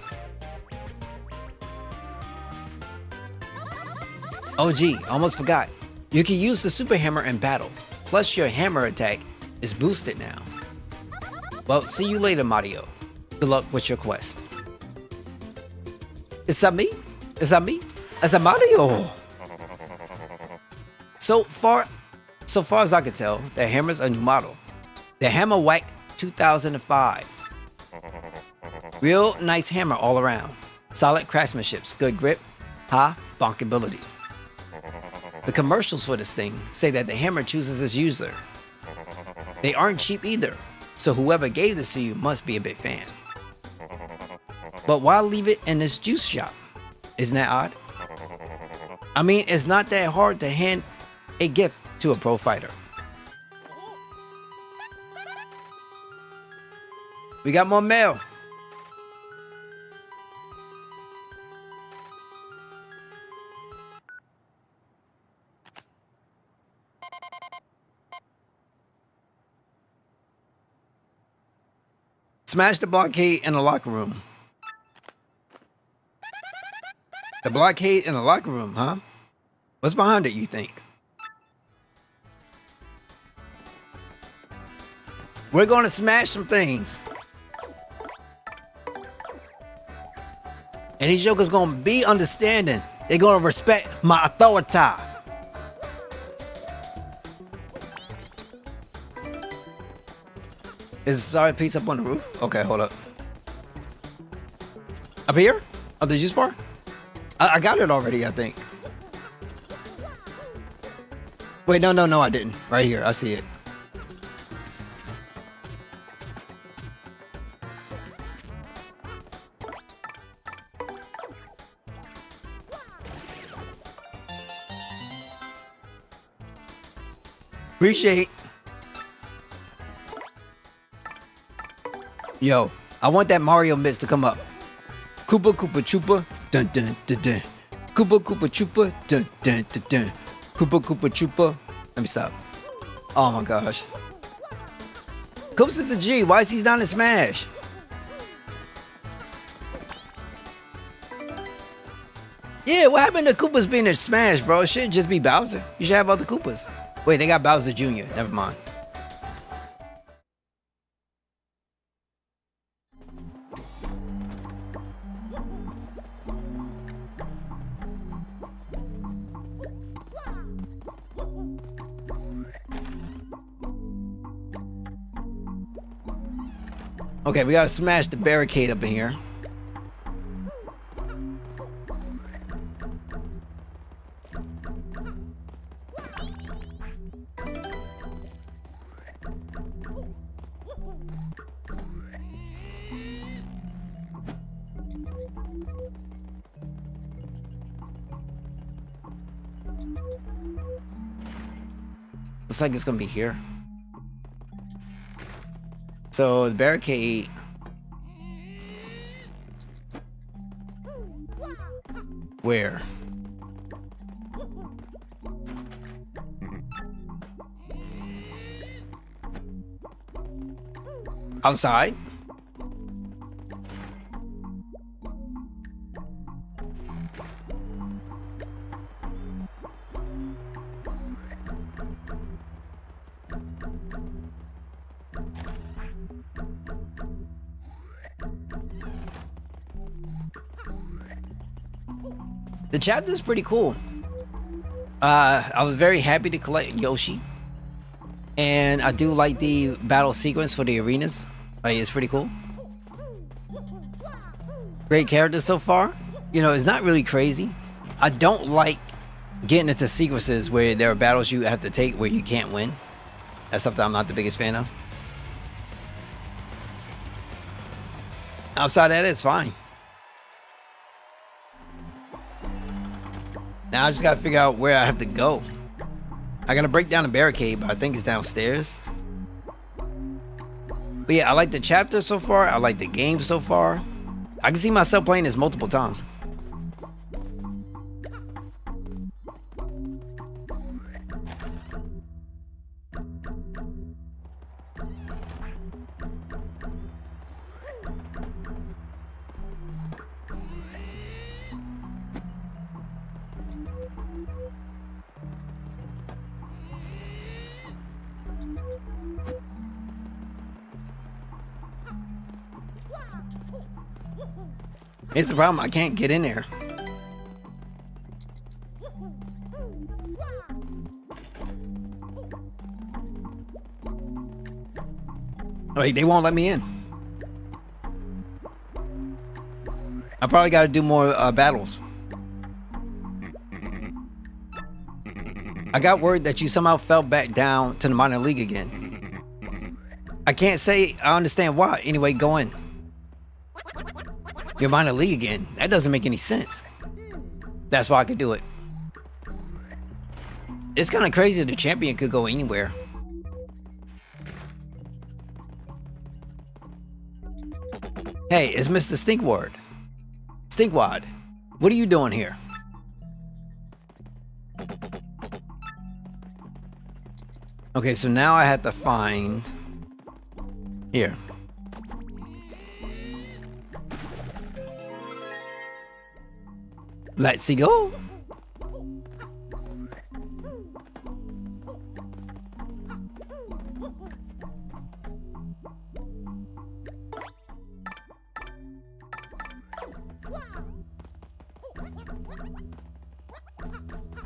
Oh gee, almost forgot. You can use the super hammer in battle. Plus your hammer attack is boosted now. Well, see you later, Mario. Good luck with your quest. Is that me? Is that me? Is that Mario? So far as I can tell, the hammer's a new model. The Hammer Whack 2005. Real nice hammer all around. Solid craftsmanship, good grip, high bonkability. The commercials for this thing say that the hammer chooses its user. They aren't cheap either, so whoever gave this to you must be a big fan. But why leave it in this juice shop? Isn't that odd? I mean, it's not that hard to hand a gift to a pro fighter. We got more mail. Smash the blockade in the locker room. The blockade in the locker room, huh? What's behind it, you think? We're gonna smash some things. And these jokers gonna be understanding. They're gonna respect my authority. Is the sorry piece up on the roof? Okay, hold up. Up here? Up the juice bar? I got it already, I think. Wait, no, I didn't. Right here, I see it. Appreciate. Yo, I want that Mario mix to come up. Koopa Koopa Troopa, dun dun dun dun. Koopa Koopa Troopa, dun dun dun dun. Koopa Koopa Troopa. Let me stop. Oh my gosh. Koops is a G. Why is he not in Smash? Yeah, what happened to Koopas being in Smash, bro? It shouldn't just be Bowser. You should have other Koopas. Wait, they got Bowser Jr. Never mind. Okay, we gotta smash the barricade up in here. Looks like it's gonna be here. So the barricade. Where? Outside? The chapter is pretty cool. I was very happy to collect Yoshi. And I do like the battle sequence for the arenas. Like, it's pretty cool. Great character so far. You know, it's not really crazy. I don't like getting into sequences where there are battles you have to take where you can't win. That's something I'm not the biggest fan of. Outside of that, it's fine. Now I just gotta figure out where I have to go. I gotta break down a barricade, but I think it's downstairs. But yeah, I like the chapter so far. I like the game so far. I can see myself playing this multiple times. Here's the problem, I can't get in there. Like, they won't let me in. I probably got to do more battles. I got word that you somehow fell back down to the minor league again. I can't say I understand why. Anyway, go in. You're minor league again. That doesn't make any sense. That's why I could do it. It's kind of crazy the champion could go anywhere. Hey, it's Mr. Stinkwad. Stinkwad, what are you doing here? Okay, so now I have to find... Here. Let's go.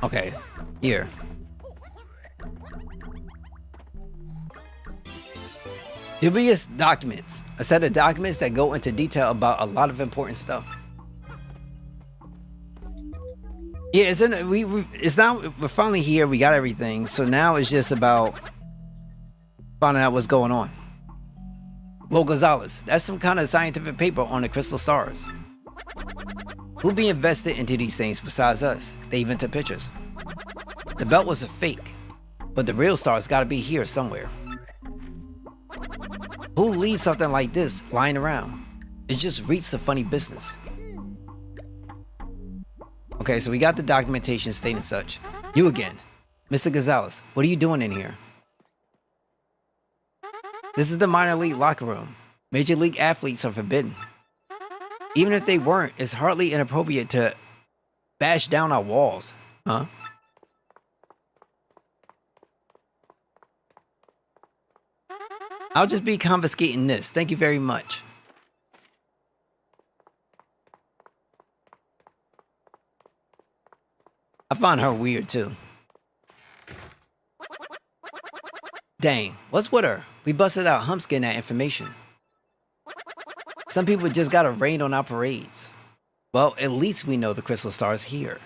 Okay, here. Dubious documents. A set of documents that go into detail about a lot of important stuff. Yeah, it's now we're finally here. We got everything, so now it's just about finding out what's going on. Well, Gonzalez, that's some kind of scientific paper on the crystal stars. Who'll be invested into these things besides us? They even took pictures. The belt was a fake, but the real stars got to be here somewhere. Who leaves something like this lying around? It just reeks of funny business. Okay, so we got the documentation stating such. You again. Mr. Gonzalez, what are you doing in here? This is the minor league locker room. Major league athletes are forbidden. Even if they weren't, it's hardly inappropriate to bash down our walls. Huh? I'll just be confiscating this. Thank you very much. I find her weird too. Dang, what's with her? We busted out humps getting that information. Some people just gotta rain on our parades. Well, at least we know the crystal star's here.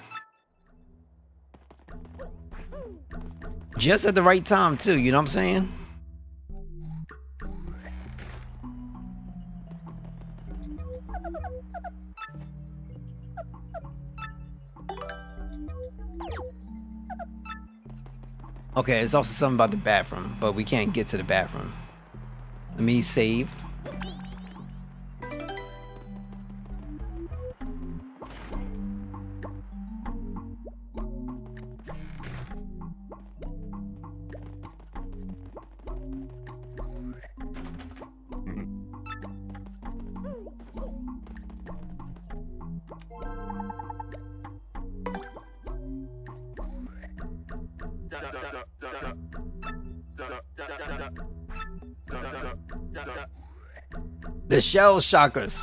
Just at the right time too, you know what I'm saying? Okay, it's also something about the bathroom, but we can't get to the bathroom. Let me save. The Shell Shockers.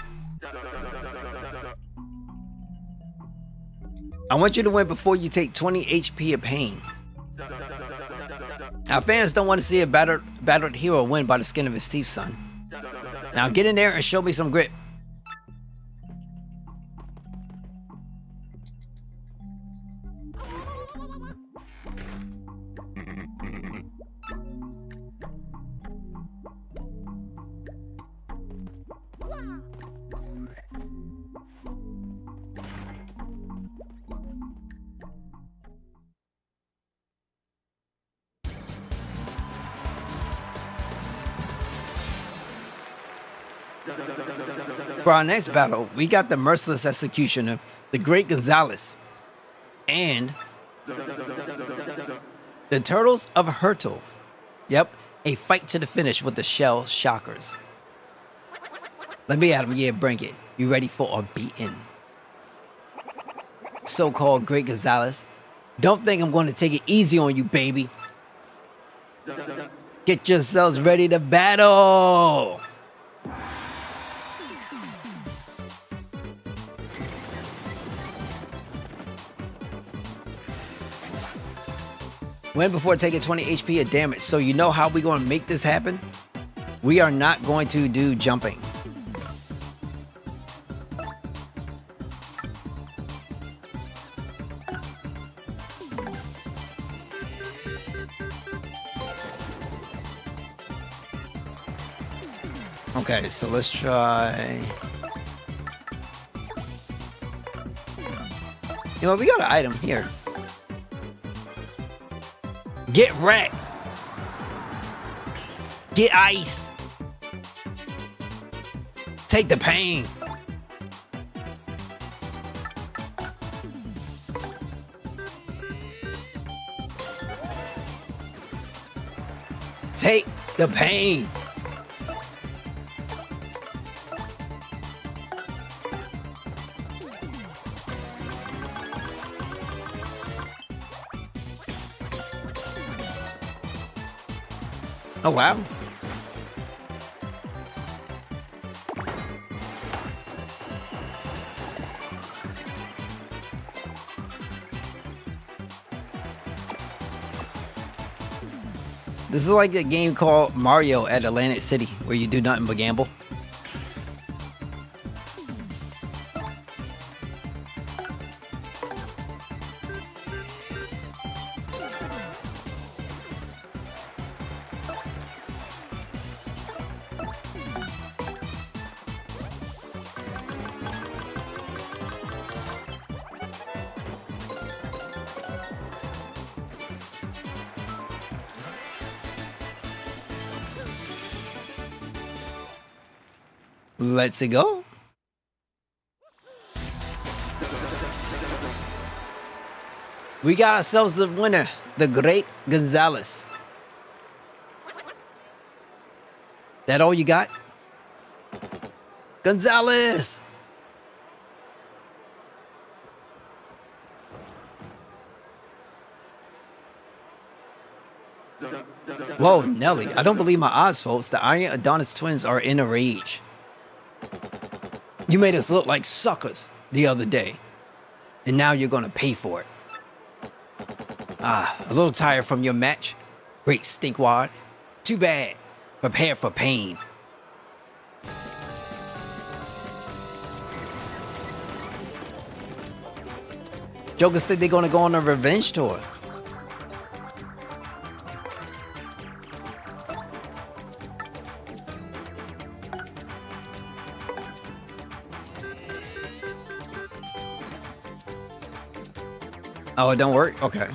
I want you to win before you take 20 HP of pain. Our fans don't want to see a battered hero win by the skin of his teeth, son. Now get in there and show me some grit. For our next battle, we got the Merciless Executioner, the Great Gonzalez, and the Turtles of Hurtle. Yep, a fight to the finish with the Shell Shockers. Let me at him, yeah, bring it. You ready for a beating? So-called Great Gonzalez, don't think I'm going to take it easy on you, baby. Get yourselves ready to battle! Win before taking 20 HP of damage. So you know how we're going to make this happen? We are not going to do jumping. Okay, so let's try... You know, we got an item here. Get wrecked. Get iced. Take the pain. Take the pain. Oh, wow. This is like a game called Mario at Atlantic City, where you do nothing but gamble. Let's go. We got ourselves a winner, the Great Gonzalez. That all you got? Gonzalez! Whoa, Nelly, I don't believe my eyes, folks. The Iron Adonis twins are in a rage. You made us look like suckers the other day, and now you're gonna pay for it. Ah, a little tired from your match? Great stinkwad. Too bad. Prepare for pain. Jokers think they're gonna go on a revenge tour. Oh, it don't work? Okay.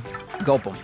Gulp them.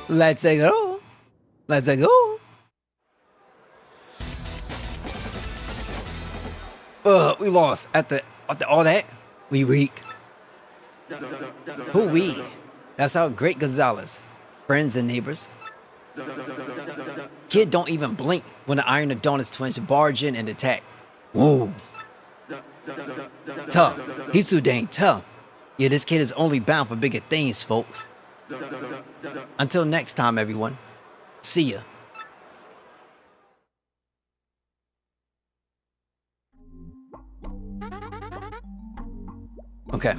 Let's go. Let's go. We lost after all that. We weak. Who we? That's our great Gonzalez. Friends and neighbors. Kid don't even blink when the Iron Adonis twins barge in and attack. Whoa. Tough. He's too dang tough. Yeah, this kid is only bound for bigger things, folks. Until next time, everyone. See ya. Okay.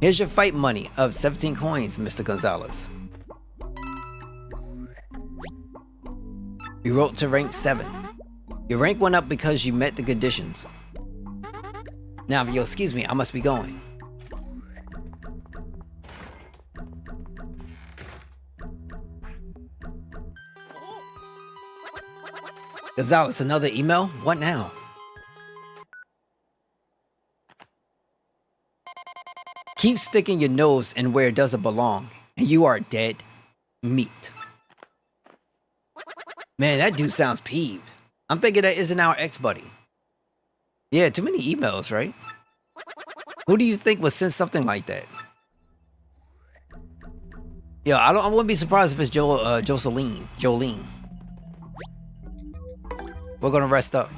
Here's your fight money of 17 coins, Mr. Gonzalez. You wrote to rank 7. Your rank went up because you met the conditions. Now, if you'll excuse me, I must be going. Gonzalez, another email? What now? Keep sticking your nose in where it doesn't belong, and you are dead meat. Man, that dude sounds peeved. I'm thinking that isn't our ex-buddy. Yeah, too many emails, right? Who do you think would send something like that? Yeah, I wouldn't be surprised if it's Jolene. We're gonna rest up.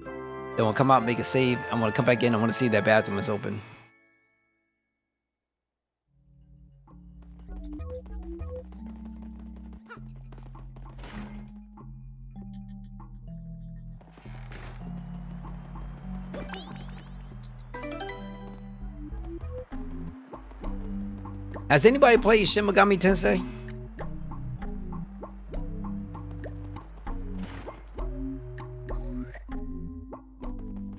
Then we'll come out and make a save. I'm gonna come back in. I want to see if that bathroom is open. Has anybody played Shin Megami Tensei?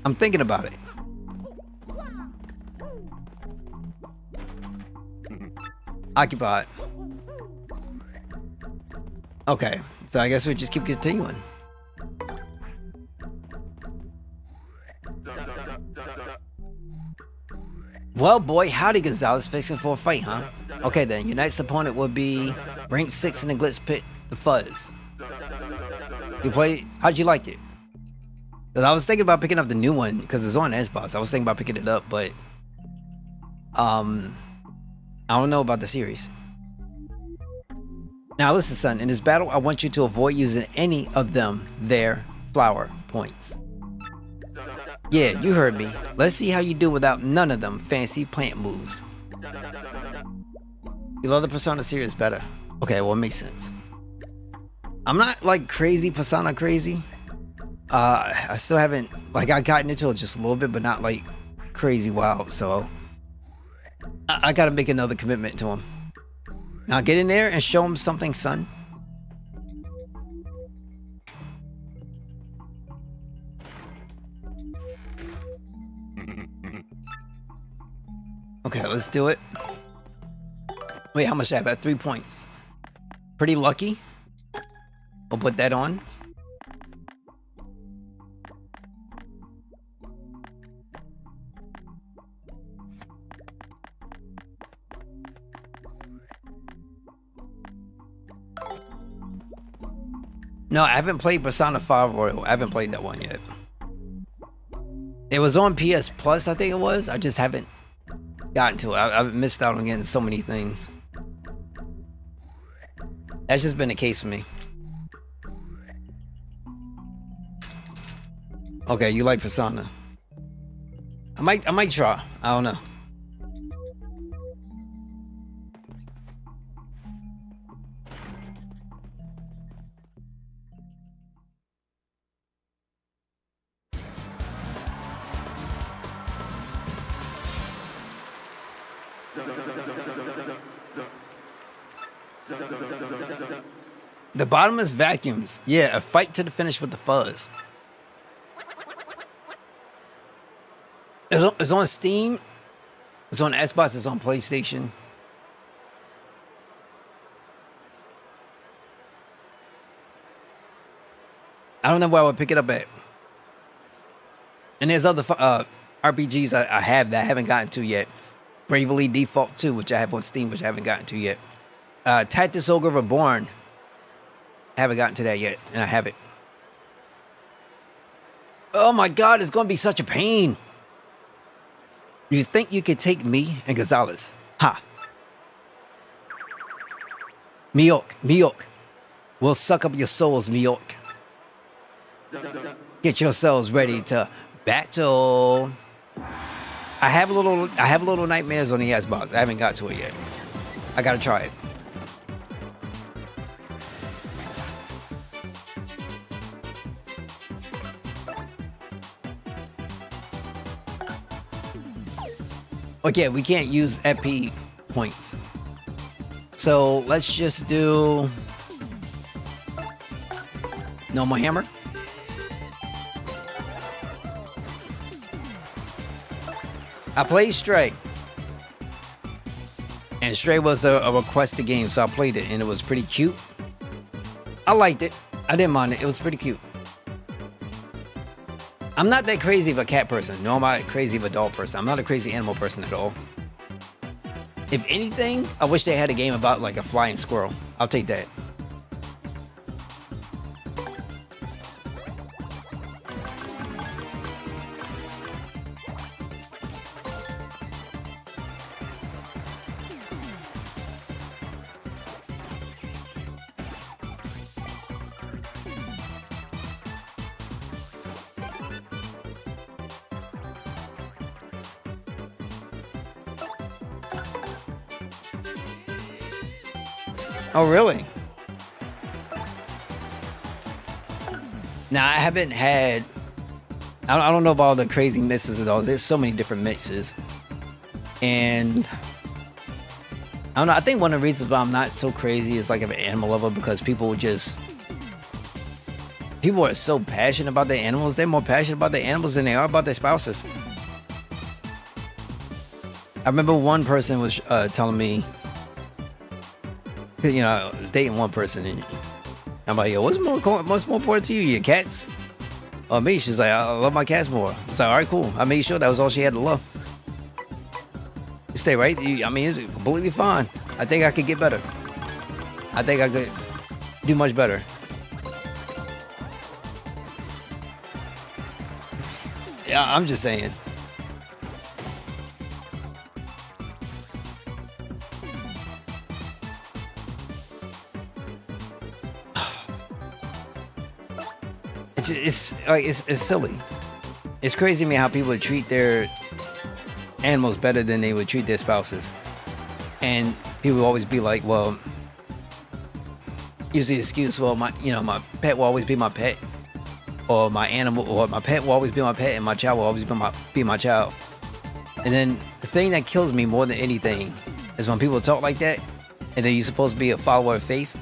I'm thinking about it. Occupied. Okay, so I guess we just keep continuing. Well, boy, howdy, Gonzalez, fixing for a fight, huh? Okay, then, your next opponent will be rank 6 in the Glitz Pit, the Fuzz. You play? How'd you like it? Because I was thinking about picking up the new one because it's on Xbox. I was thinking about picking it up, but I don't know about the series. Now, listen, son. In this battle, I want you to avoid using any of their flower points. Yeah, you heard me. Let's see how you do without none of them fancy plant moves. You love the Persona series better. Okay, well, it makes sense. I'm not like crazy Persona crazy. I still haven't, like, I gotten into it just a little bit, but not like crazy wild. So I gotta make another commitment to him. Now get in there and show him something, son. Okay, let's do it. Wait, how much I have? At 3 points. Pretty lucky. We'll put that on. No, I haven't played Persona 5 Royal. I haven't played that one yet. It was on PS Plus, I think it was. I just haven't gotten to it. I've missed out on getting so many things. That's just been the case for me. Okay, you like Persona. I might try. I don't know. The bottomless vacuums. Yeah, a fight to the finish with the Fuzz. It's on Steam. It's on Xbox. It's on PlayStation. I don't know where I would pick it up at. And there's other RPGs I have that I haven't gotten to yet. Bravely Default 2, which I have on Steam, which I haven't gotten to yet. Tactics Ogre Reborn. I haven't gotten to that yet, and I have it. Oh my God, it's gonna be such a pain. You think you could take me and Gonzalez? Ha. Miok. We'll suck up your souls, Miok. Get yourselves ready to battle. I have a little nightmares on the Xbox. I haven't got to it yet. I gotta try it. Okay, we can't use FP points. So let's just do normal hammer. I played Stray. And Stray was a requested game, so I played it and it was pretty cute. I liked it. I didn't mind it. It was pretty cute. I'm not that crazy of a cat person. No, I'm not crazy of a dog person. I'm not a crazy animal person at all. If anything, I wish they had a game about like a flying squirrel. I'll take that. Oh, really? Now, I haven't had... I don't know about all the crazy mixes at all. There's so many different mixes. And... I don't know. I think one of the reasons why I'm not so crazy is like an animal lover, because people are so passionate about their animals. They're more passionate about their animals than they are about their spouses. I remember one person was telling me, you know, I was dating one person, and I'm like, yo, what's more important to you, your cats or me? She's like, I love my cats more. It's like, all right, cool. I made sure that was all she had to love. You stay right. I mean, it's completely fine. I think I could get better. I think I could do much better. Yeah, I'm just saying. It's like it's silly. It's crazy to me how people treat their animals better than they would treat their spouses. And people will always be like, well, use the excuse, well, my pet will always be my pet, or my animal, or my pet will always be my pet, and my child will always be my child. And then the thing that kills me more than anything is when people talk like that, and then you're supposed to be a follower of faith.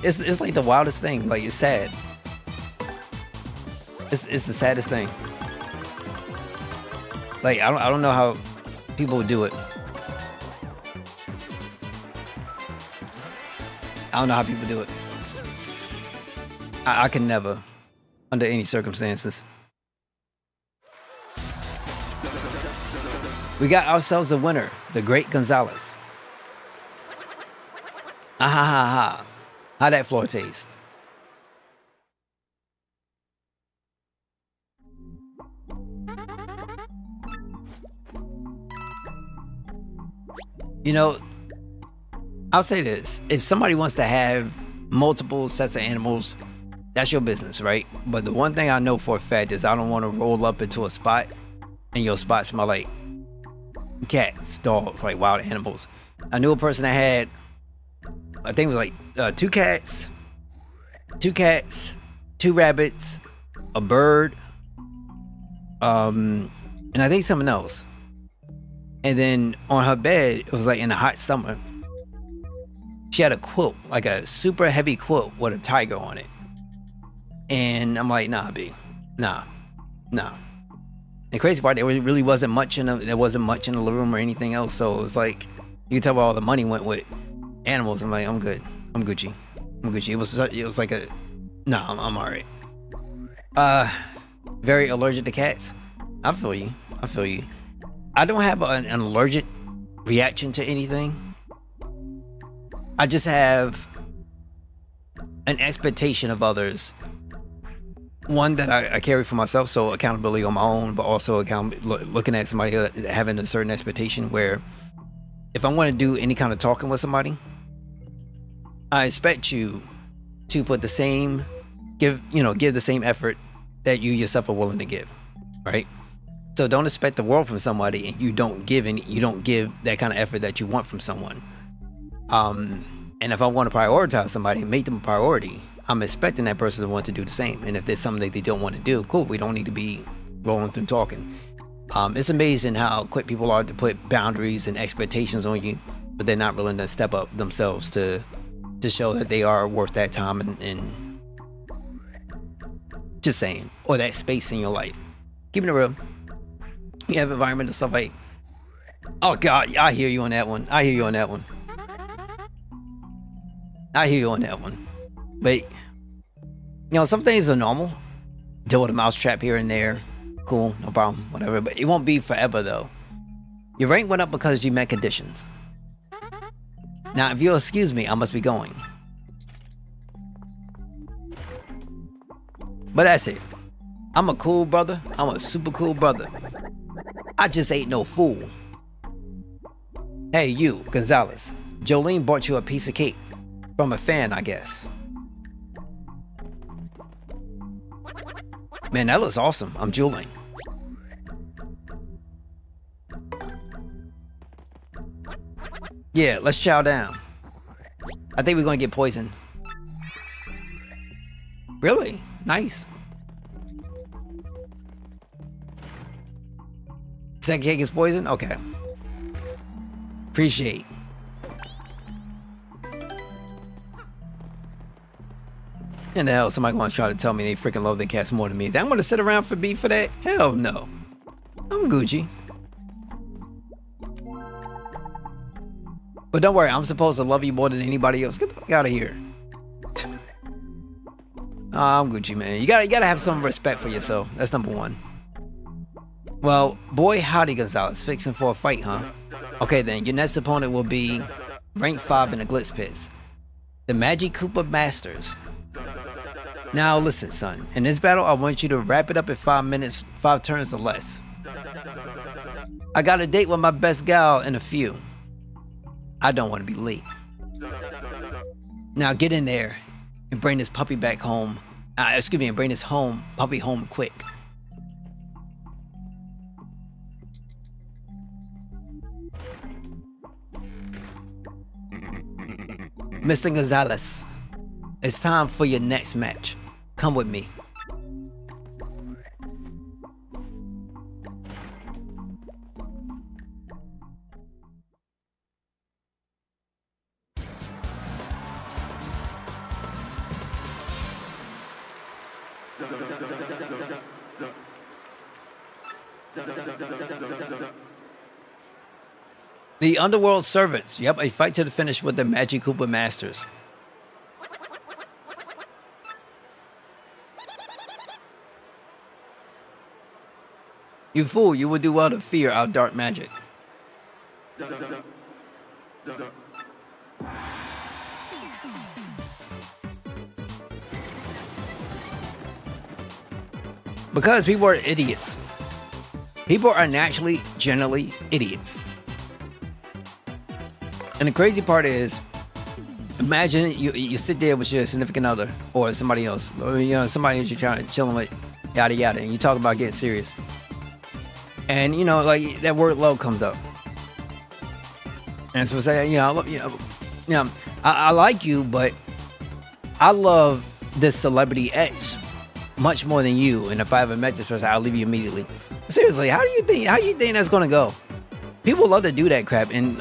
It's like the wildest thing. Like, it's sad. It's the saddest thing. Like, I don't know how people would do it. I don't know how people do it. I can never, under any circumstances. We got ourselves a winner, the Great Gonzalez. Ah ha ha ha. How that floor taste? You know, I'll say this. If somebody wants to have multiple sets of animals, that's your business, right? But the one thing I know for a fact is I don't want to roll up into a spot and your spot smell like cats, dogs, like wild animals. I knew a person that had, I think it was like two cats, two rabbits, a bird, and I think something else. And then on her bed, it was like in the hot summer, she had a quilt, like a super heavy quilt with a tiger on it. And I'm like, nah, B, nah. The crazy part, there really wasn't much in the living room or anything else. So it was like, you can tell where all the money went with animals. I'm like, I'm good. I'm Gucci. It was like a, nah, I'm all right. Very allergic to cats. I feel you. I don't have an allergic reaction to anything. I just have an expectation of others one that I carry for myself, so accountability on my own, but also looking at somebody having a certain expectation where if I want to do any kind of talking with somebody, I expect you to put the same, give the same effort that you yourself are willing to give, right? So don't expect the world from somebody and you don't give that kind of effort that you want from someone. And if I want to prioritize somebody and make them a priority, I'm expecting that person to want to do the same. And if there's something that they don't want to do, cool, we don't need to be rolling through talking. It's amazing how quick people are to put boundaries and expectations on you, but they're not willing to step up themselves to show that they are worth that time and just saying, or that space in your life. Keeping it real. You have environmental stuff like, oh God, I hear you on that one. But some things are normal. Deal with a mouse trap here and there. Cool, no problem, whatever. But it won't be forever though. Your rank went up because you met conditions. Now, if you'll excuse me, I must be going. But that's it. I'm a cool brother. I'm a super cool brother. I just ain't no fool. Hey, you, Gonzalez. Jolene bought you a piece of cake. From a fan, I guess. Man, that looks awesome. I'm drooling. Yeah, let's chow down. I think we're gonna get poisoned. Really? Nice. Second cake is poison? Okay. Appreciate. In the hell, somebody gonna try to tell me they freaking love their cats more than me. I'm gonna sit around for beef for that? Hell no. I'm Gucci. But don't worry, I'm supposed to love you more than anybody else. Get the fuck out of here. I'm Gucci, man. You gotta have some respect for yourself. That's number one. Well, boy howdy, Gonzalez. Fixing for a fight, huh? Okay then, your next opponent will be rank 5 in the Glitz Pits. The Magic Koopa Masters. Now listen, son. In this battle, I want you to wrap it up in 5 minutes, 5 turns or less. I got a date with my best gal in a few. I don't want to be late. Now get in there and bring this puppy back home. And bring this puppy home quick. Mr. Gonzalez, it's time for your next match. Come with me. The Underworld Servants. Yep, a fight to the finish with the Magic Koopa Masters. You fool, you would do well to fear our dark magic. Because people are idiots. People are naturally, generally idiots. And the crazy part is, imagine you sit there with your significant other or somebody else, or, somebody that you're trying to chill with, yada yada, and you talk about getting serious. And like that word "love" comes up, and so say, I love I like you, but I love this celebrity X much more than you. And if I ever met this person, I'll leave you immediately. Seriously, how do you think that's gonna go? People love to do that crap and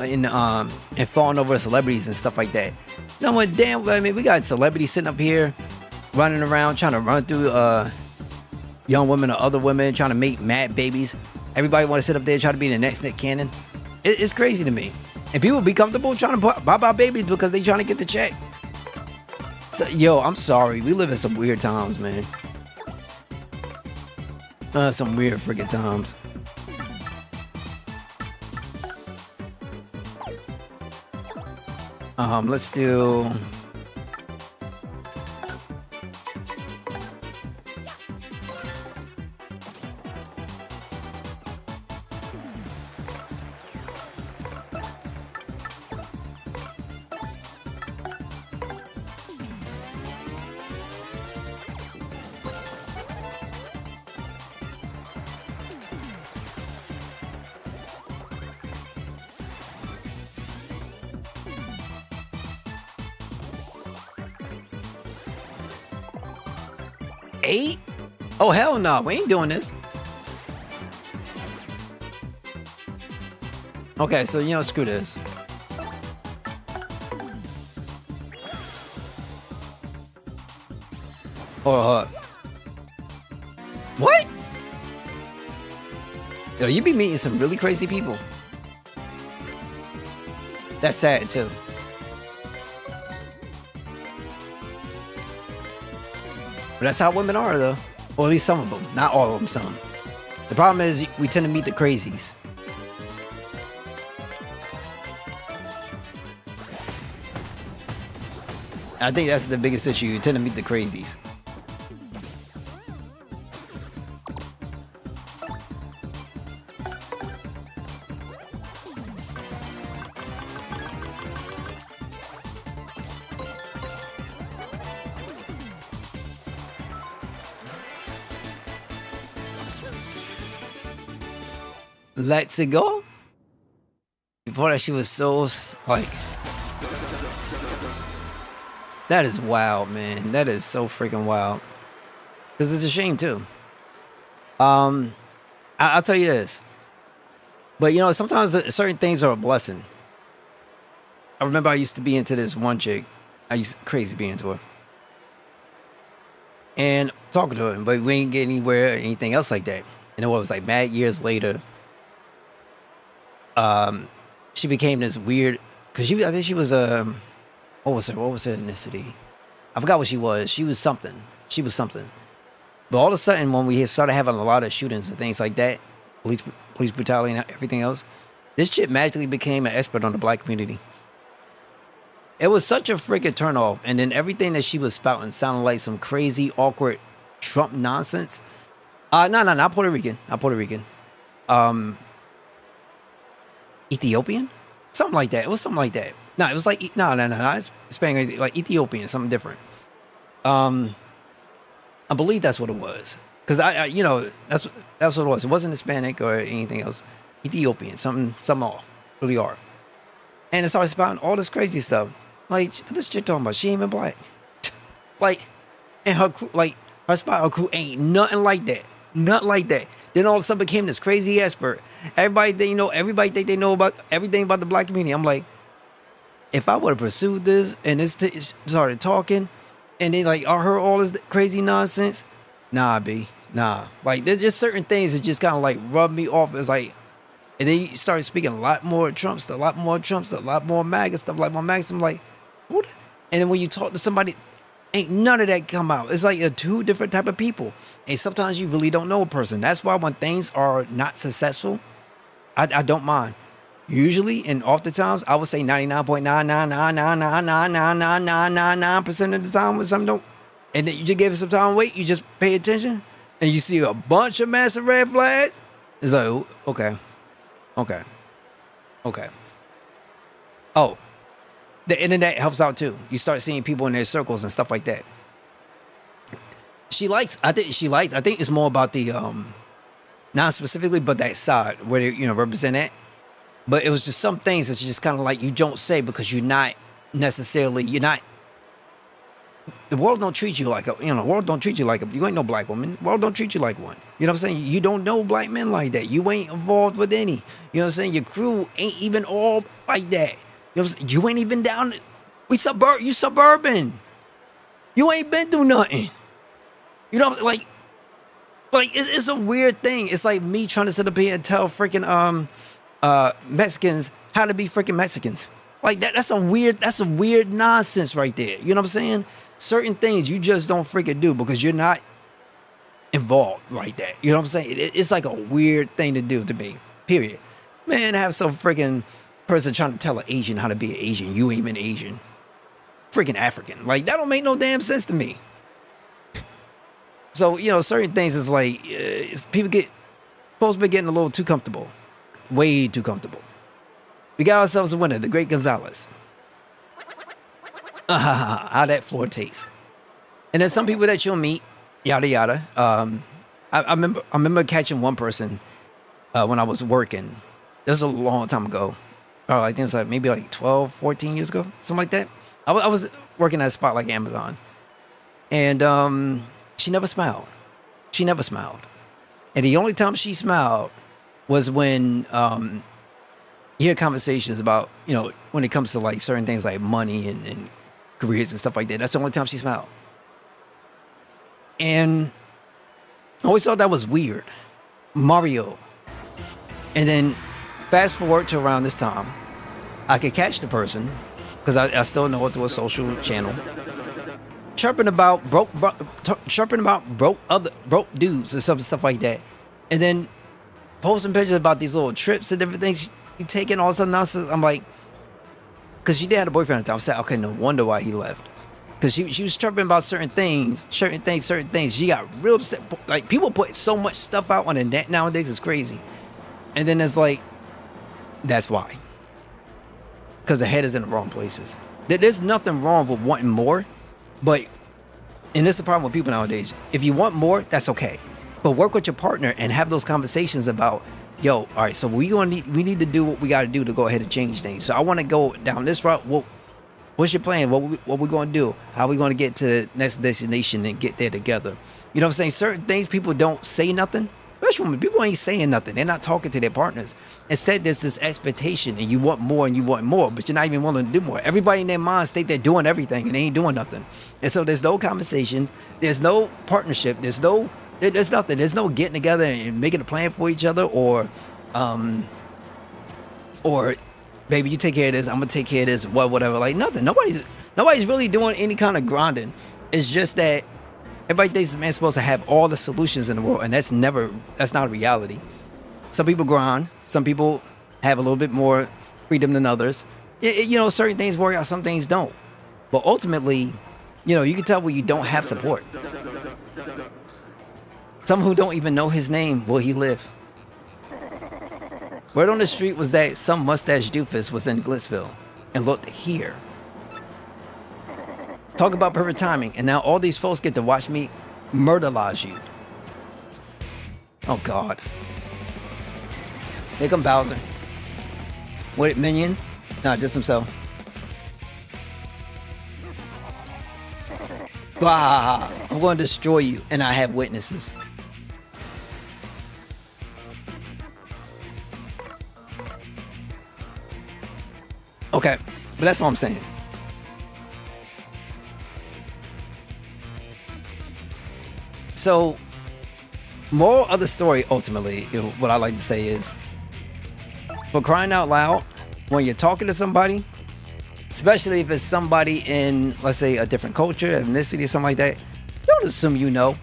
falling over celebrities and stuff like that. You know what? Damn, I mean, we got celebrities sitting up here running around trying to run through young women or other women trying to make mad babies. Everybody want to sit up there and try to be the next Nick Cannon. It's crazy to me. And people be comfortable trying to buy out babies because they trying to get the check. So, yo, I'm sorry. We live in some weird times, man. Some weird freaking times. Let's do... 8? Oh, hell no. We ain't doing this. Okay, so, you know, screw this. Hold up. What? Yo, you be meeting some really crazy people. That's sad, too. But that's how women are, though. Or at least some of them. Not all of them, some. The problem is we tend to meet the crazies. I think that's the biggest issue. You tend to meet the crazies. Let's go. Before that, she was so like. That is wild, man. That is so freaking wild. Because it's a shame too. I'll tell you this. But you know, sometimes certain things are a blessing. I remember I used to be into this one chick. I used to crazy be into her. And talking to her, but we ain't get anywhere or anything else like that. And it was like mad years later. She became this weird, cause I think she was what was her ethnicity? I forgot what she was. She was something. But all of a sudden, when we started having a lot of shootings and things like that, police brutality and everything else, this chick magically became an expert on the black community. It was such a freaking turnoff, and then everything that she was spouting sounded like some crazy, awkward Trump nonsense. No, not Puerto Rican. Ethiopian? Something like that. It was something like that. No, it was like, no, it's Spanish, like Ethiopian, something different. I believe that's what it was. Because I you know, that's what it was. It wasn't Hispanic or anything else. Ethiopian, something off, really off. And it started spouting all this crazy stuff. Like, what this chick talking about? She ain't even black. Like, and her crew, like, her spot, her crew ain't nothing like that. Nothing like that. Then all of a sudden became this crazy expert. Everybody think they know about everything about the black community. I'm like, if I would have pursued this and this started talking, and then like I heard all this crazy nonsense, nah, nah. Like there's just certain things that just kind of like rub me off. It's like, and then you start speaking a lot more Trump stuff, a lot more MAGA stuff, like more MAGA. I'm like, what? And then when you talk to somebody, ain't none of that come out. It's like a two different type of people. And sometimes you really don't know a person. That's why when things are not successful, I don't mind. Usually and oftentimes, I would say 99.999999999% of the time when something don't, and then you just give it some time to wait, you just pay attention, and you see a bunch of massive red flags. It's like, okay. Oh, the internet helps out too. You start seeing people in their circles and stuff like that. I think it's more about the not specifically, but that side where they, you know, represent it. But it was just some things that's just kind of like you don't say because the world don't treat you like you ain't no black woman. The world don't treat you like one. You know what I'm saying? You don't know black men like that. You ain't involved with any. You know what I'm saying? Your crew ain't even all like that. You know what I'm saying? You ain't even down. You suburban. You ain't been through nothing. You know what I'm saying? Like it's a weird thing. It's like me trying to sit up here and tell freaking Mexicans how to be freaking Mexicans. Like that's a weird nonsense right there. You know what I'm saying? Certain things you just don't freaking do because you're not involved like that. You know what I'm saying? It's like a weird thing to do to me. Period. Man, have some freaking person trying to tell an Asian how to be an Asian. You ain't even Asian. Freaking African. Like that don't make no damn sense to me. So, you know, certain things is like, people supposed to be getting a little too comfortable. Way too comfortable. We got ourselves a winner, the great Gonzalez. How that floor taste. And then some people that you'll meet, yada yada. I remember catching one person when I was working. This was a long time ago. I think it was like maybe like 12, 14 years ago, something like that. I was working at a spot like Amazon. And she never smiled. She never smiled. And the only time she smiled was when you hear conversations about, when it comes to like certain things like money and careers and stuff like that. That's the only time she smiled. And I always thought that was weird. Mario. And then fast forward to around this time, I could catch the person, because I still know it through a social channel, chirping about broke dudes and stuff like that, and then posting pictures about these little trips and different things you taking, all this other nonsense. I'm like, because she did have a boyfriend at the time. I said, okay, no wonder why he left, because she was chirping about certain things. She got real upset. Like, people put so much stuff out on the net nowadays, it's crazy. And then it's like, that's why. Because the head is in the wrong places. There's nothing wrong with wanting more, but, and this is the problem with people nowadays. If you want more, that's okay. But work with your partner and have those conversations about, yo, all right, so we need to do what we got to do to go ahead and change things. So I want to go down this route. What's your plan? What we going to do? How are we going to get to the next destination and get there together? You know what I'm saying? Certain things people don't say nothing. Especially when people ain't saying nothing. They're not talking to their partners. Instead, there's this expectation, and you want more, but you're not even willing to do more. Everybody in their mind think they're doing everything, and they ain't doing nothing. And so there's no conversations. There's no partnership. There's nothing. There's no getting together and making a plan for each other, or baby, you take care of this, I'm gonna take care of this, whatever. Like, nothing. Nobody's really doing any kind of grinding. It's just that everybody thinks the man's supposed to have all the solutions in the world, and that's not a reality. Some people grind. Some people have a little bit more freedom than others. Certain things work out, some things don't. But ultimately, you can tell when you don't have support. Some who don't even know his name, will he live? Word on the street was that some mustache doofus was in Glitzville and looked here. Talk about perfect timing, and now all these folks get to watch me murderize you. Oh, God. Here come Bowser. What, minions? Nah, just himself. Blah! I'm going to destroy you, and I have witnesses. Okay, but that's all I'm saying. So, moral of the story, ultimately, what I like to say is, for crying out loud, when you're talking to somebody, especially if it's somebody in, let's say, a different culture, ethnicity, or something like that, don't assume you know.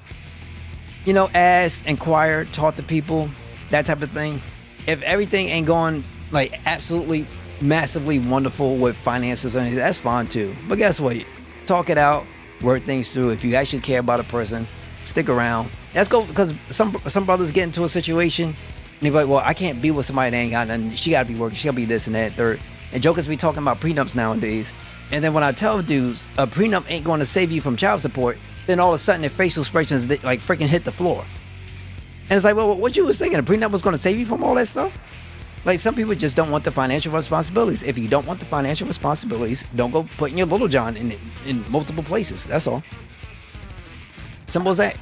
Ask, inquire, talk to people, that type of thing. If everything ain't going, like, absolutely massively wonderful with finances or anything, that's fine too. But guess what? Talk it out, work things through. If you actually care about a person, stick around. Let's go, because some brothers get into a situation and they're like, well, I can't be with somebody that ain't got nothing. She got to be working. She got to be this and that, third. And jokers be talking about prenups nowadays. And then when I tell dudes a prenup ain't going to save you from child support, then all of a sudden their facial expressions like freaking hit the floor. And it's like, well, what you was thinking? A prenup was going to save you from all that stuff? Like, some people just don't want the financial responsibilities. If you don't want the financial responsibilities, don't go putting your little John in multiple places. That's all. Simple as that.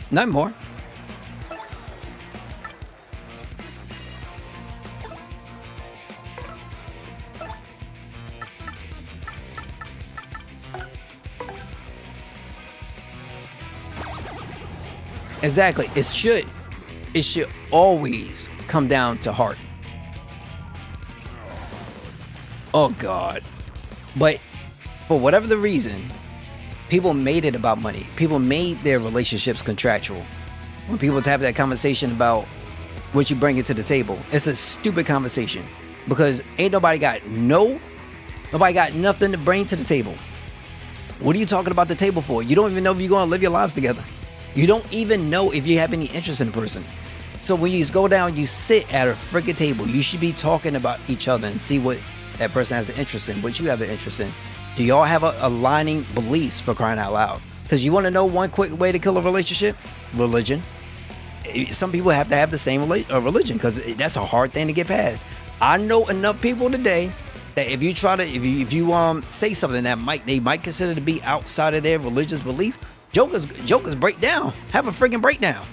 Nothing more. Exactly. It should always come down to heart. Oh, God. But for whatever the reason, people made it about money. People made their relationships contractual. When people have that conversation about what you bring it to the table, it's a stupid conversation, because ain't nobody got nothing to bring to the table. What are you talking about the table for? You don't even know if you're going to live your lives together. You don't even know if you have any interest in a person. So when you go down, you sit at a freaking table. You should be talking about each other and see what that person has an interest in, what you have an interest in. Do y'all have aligning beliefs, for crying out loud? Because you want to know one quick way to kill a relationship? Religion. Some people have to have the same religion, because that's a hard thing to get past. I know enough people today that if you try to if you say something that they might consider to be outside of their religious beliefs, jokers break down, have a freaking breakdown.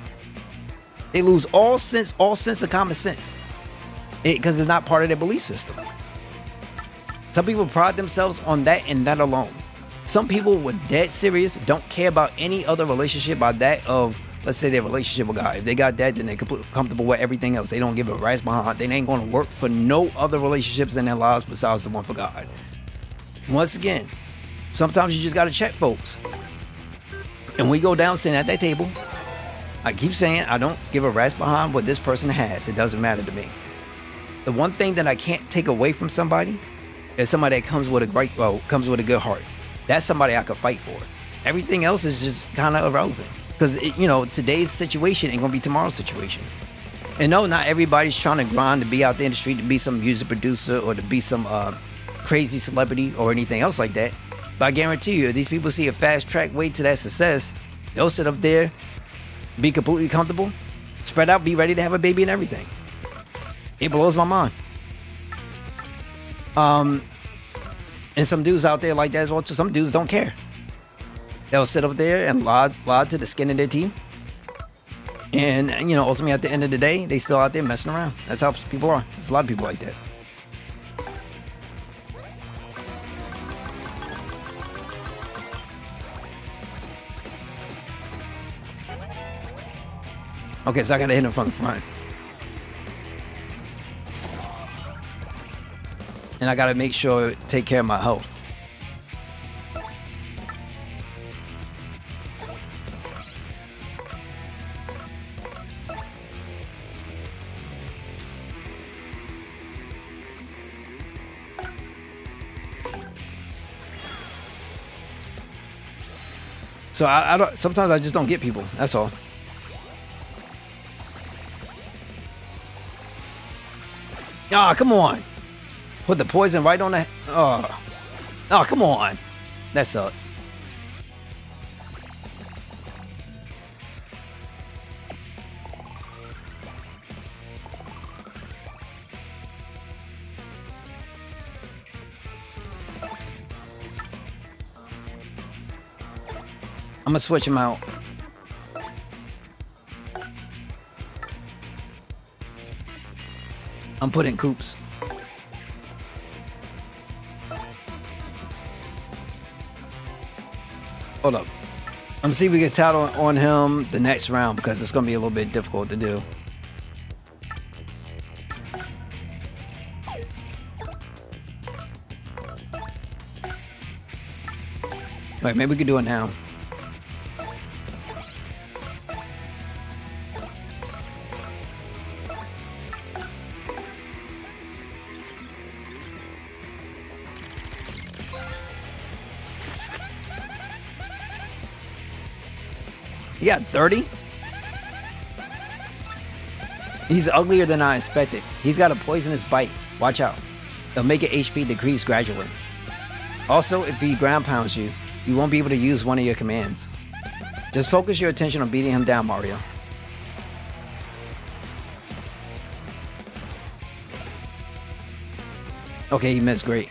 They lose all sense of common sense because it's not part of their belief system. Some people pride themselves on that and that alone. Some people were dead serious, don't care about any other relationship by that of, let's say, their relationship with God. If they got that, then they're completely comfortable with everything else. They don't give a rat's behind. They ain't going to work for no other relationships in their lives besides the one for God. Once again, sometimes you just got to check folks. And we go down sitting at that table. I keep saying I don't give a rat's behind what this person has. It doesn't matter to me. The one thing that I can't take away from somebody is somebody that comes with a good heart. That's somebody I could fight for. Everything else is just kind of irrelevant because today's situation ain't gonna be tomorrow's situation. And no, not everybody's trying to grind to be out there in the street to be some music producer or to be some crazy celebrity or anything else like that. But I guarantee you, if these people see a fast track way to that success, they'll sit up there, be completely comfortable, spread out, be ready to have a baby and everything. It blows my mind. And some dudes out there like that as well. So some dudes don't care. They'll sit up there and lie to the skin of their teeth. And ultimately at the end of the day, they still out there messing around. That's how people are. There's a lot of people like that. Okay, so I gotta hit him from the front. And I gotta make sure take care of my health. So I don't. Sometimes I just don't get people. That's all. Ah, come on. Put the poison right on the... Oh, come on. That sucked. I'm gonna switch him out. I'm putting Coops. Hold up. I'm gonna see if we get title on him the next round because it's gonna be a little bit difficult to do. Wait, maybe we can do it now. He got 30? He's uglier than I expected. He's got a poisonous bite. Watch out. It'll make your HP decrease gradually. Also, if he ground pounds you, you won't be able to use one of your commands. Just focus your attention on beating him down, Mario. Okay, he missed. Great.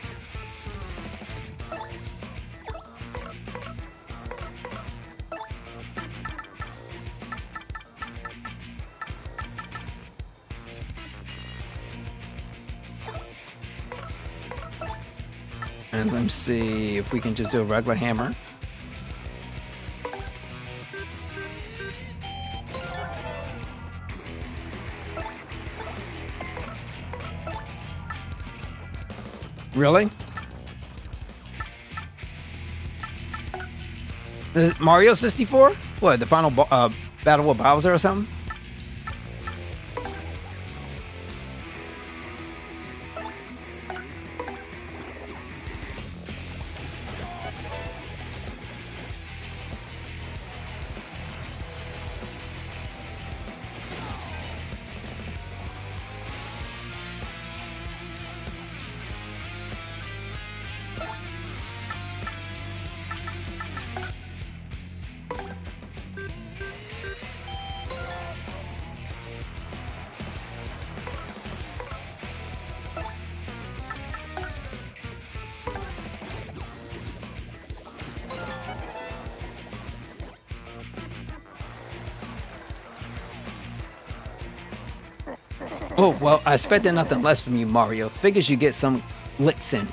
And let me see if we can just do a regular hammer. Really? Is Mario 64? What, the final battle with Bowser or something? Oh, well, I expected nothing less from you, Mario. Figures you get some licks in.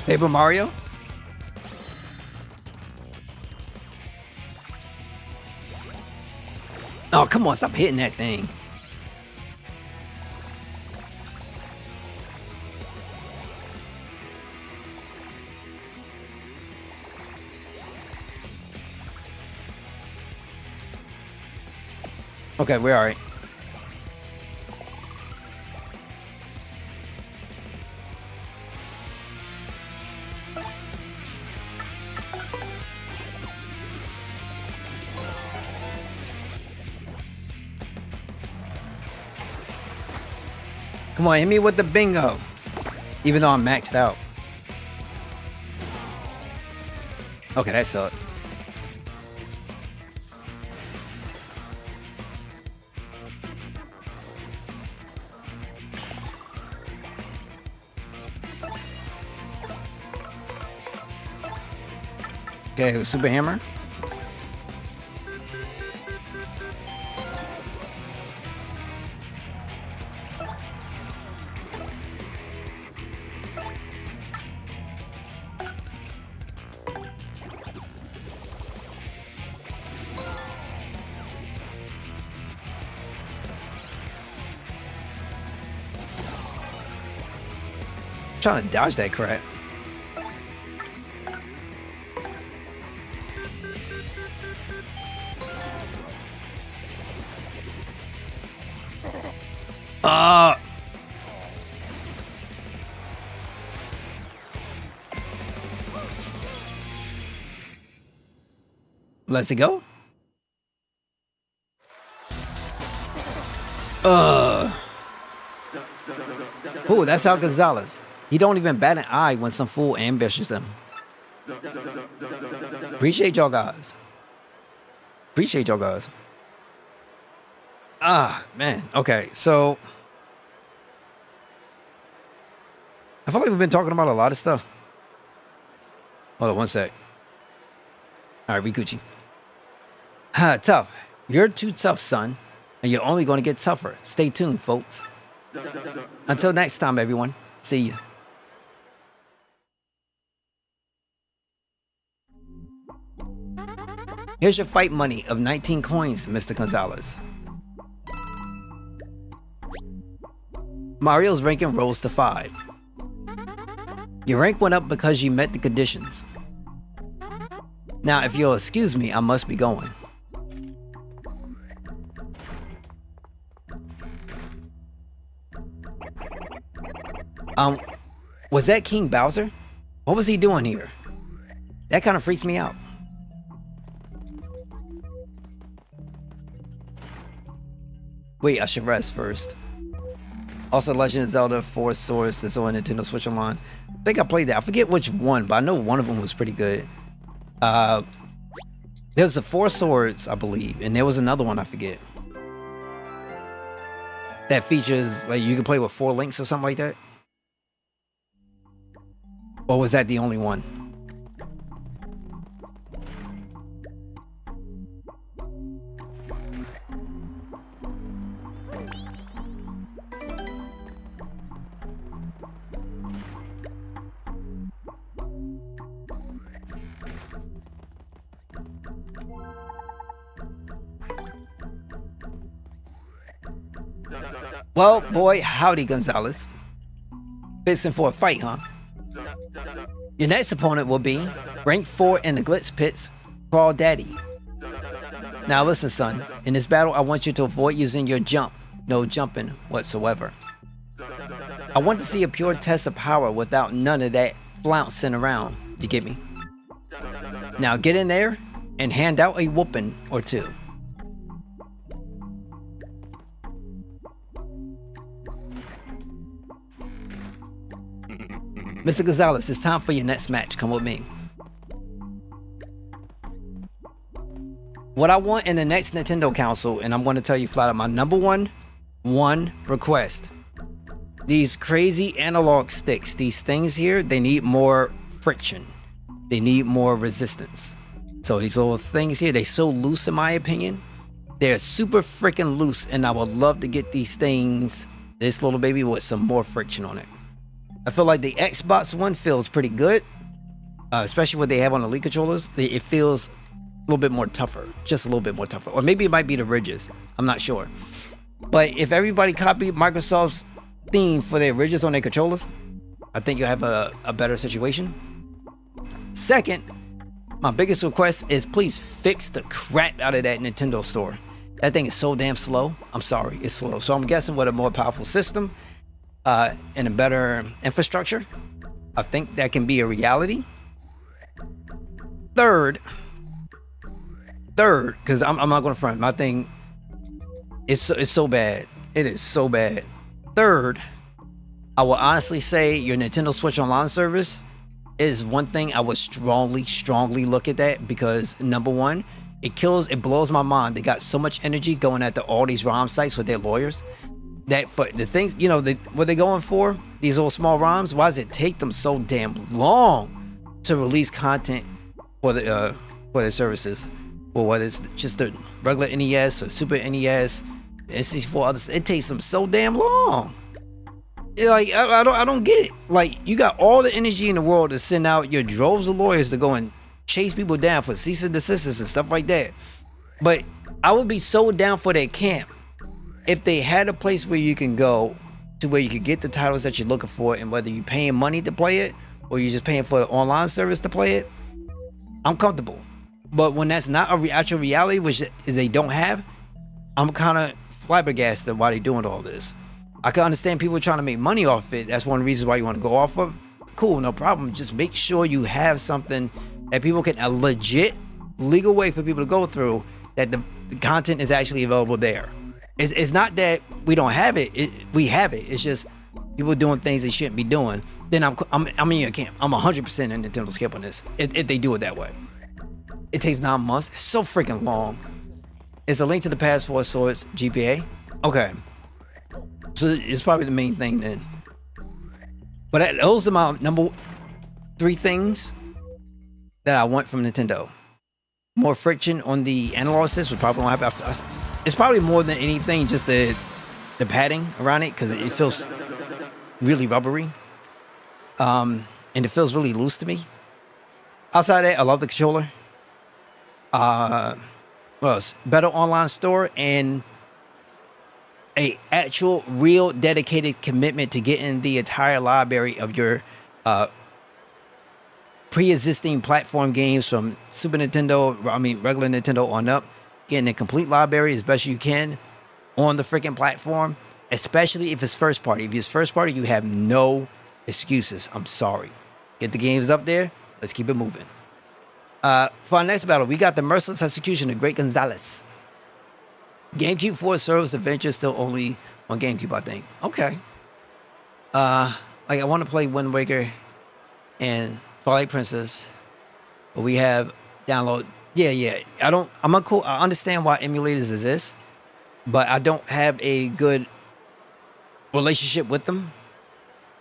Paper Mario? Oh, come on, stop hitting that thing. Okay, we're all right. Come on, hit me with the bingo. Even though I'm maxed out. Okay, that sucked. Okay, Super Hammer. Trying to dodge that crap. Let's it go. Oh, that's Al Gonzalez. He don't even bat an eye when some fool ambushes him. Appreciate y'all guys. Appreciate y'all guys. Ah, man. Okay, so I feel like we've been talking about a lot of stuff. Hold on one sec. All right, Rikuchi. Tough. You're too tough, son. And you're only going to get tougher. Stay tuned, folks. Until next time, everyone. See you. Here's your fight money of 19 coins, Mr. Gonzalez. Mario's ranking rose to 5. Your rank went up because you met the conditions. Now, if you'll excuse me, I must be going. Was that King Bowser? What was he doing here? That kind of freaks me out. Wait, I should rest first. Also, Legend of Zelda 4 Swords is on Nintendo Switch Online. I think I played that. I forget which one, but I know one of them was pretty good. There's the 4 Swords, I believe, and there was another one I forget. That features, like, you can play with 4 links or something like that. Or was that the only one? Well, boy, howdy, Gonzalez. Fixing for a fight, huh? Your next opponent will be rank 4 in the Glitz Pits, Crawl Daddy. Now listen, son. In this battle, I want you to avoid using your jump. No jumping whatsoever. I want to see a pure test of power without none of that flouncing around. You get me? Now get in there and hand out a whooping or two. Mr. Gonzalez, it's time for your next match. Come with me. What I want in the next Nintendo console, and I'm going to tell you flat out, my number one request These crazy analog sticks, these things here, they need more friction. They need more resistance. So these little things here, they're so loose in my opinion. They're super freaking loose, and I would love to get these things, this little baby, with some more friction on it. I feel like the Xbox One feels pretty good, especially what they have on the Elite controllers. It feels a little bit more tougher, just a little bit more tougher. Or maybe it might be the ridges. I'm not sure. But if everybody copied Microsoft's theme for their ridges on their controllers, I think you'll have a better situation. Second, my biggest request is please fix the crap out of that Nintendo store. That thing is so damn slow. I'm sorry, it's slow. So I'm guessing with a more powerful system and a better infrastructure, I think that can be a reality. Third, because I'm not going to front. My thing is so bad. It is so bad. Third, I will honestly say your Nintendo Switch Online service is one thing I would strongly look at that, because number one, it blows my mind. They got so much energy going at all these ROM sites with their lawyers. That for the things, you know, what they're going for, these little small ROMs, why does it take them so damn long to release content for their services? Or whether it's just the regular NES or Super NES, N64, others, it takes them so damn long. Like, I don't get it. Like, you got all the energy in the world to send out your droves of lawyers to go and chase people down for cease and desist and stuff like that. But I would be so down for that camp if they had a place where you can go to where you could get the titles that you're looking for, and whether you're paying money to play it or you're just paying for the online service to play it, I'm comfortable. But when that's not a actual reality, which is they don't have, I'm kind of flabbergasted why they're doing all this. I can understand people trying to make money off it. That's one of the reasons why you want to go off of. Cool, no problem. Just make sure you have something that people can, a legit legal way for people to go through, that the content is actually available there. It's not that we don't have it. We have it. It's just people doing things they shouldn't be doing. Then I'm in your camp. I'm 100% in Nintendo's camp on this. If they do it that way, it takes 9 months. It's so freaking long. It's A Link to the Past 4 Swords GPA. Okay, so it's probably the main thing then. But those are my number 3 things that I want from Nintendo. More friction on the analog sticks would probably happen. It's probably more than anything just the padding around it, because it feels really rubbery. And it feels really loose to me. Outside of that, I love the controller. What else? Better online store and a actual real dedicated commitment to getting the entire library of your pre-existing platform games from Super Nintendo, regular Nintendo on up, getting a complete library as best you can on the freaking platform, especially if it's first party. If it's first party, you have no excuses. I'm sorry. Get the games up there. Let's keep it moving. For our next battle, we got the merciless execution of Great Gonzalez. GameCube 4 Service Adventure still only on GameCube, I think. Okay. Like, I want to play Wind Waker and Twilight Princess, but we have download. Yeah. I understand why emulators exist, but I don't have a good relationship with them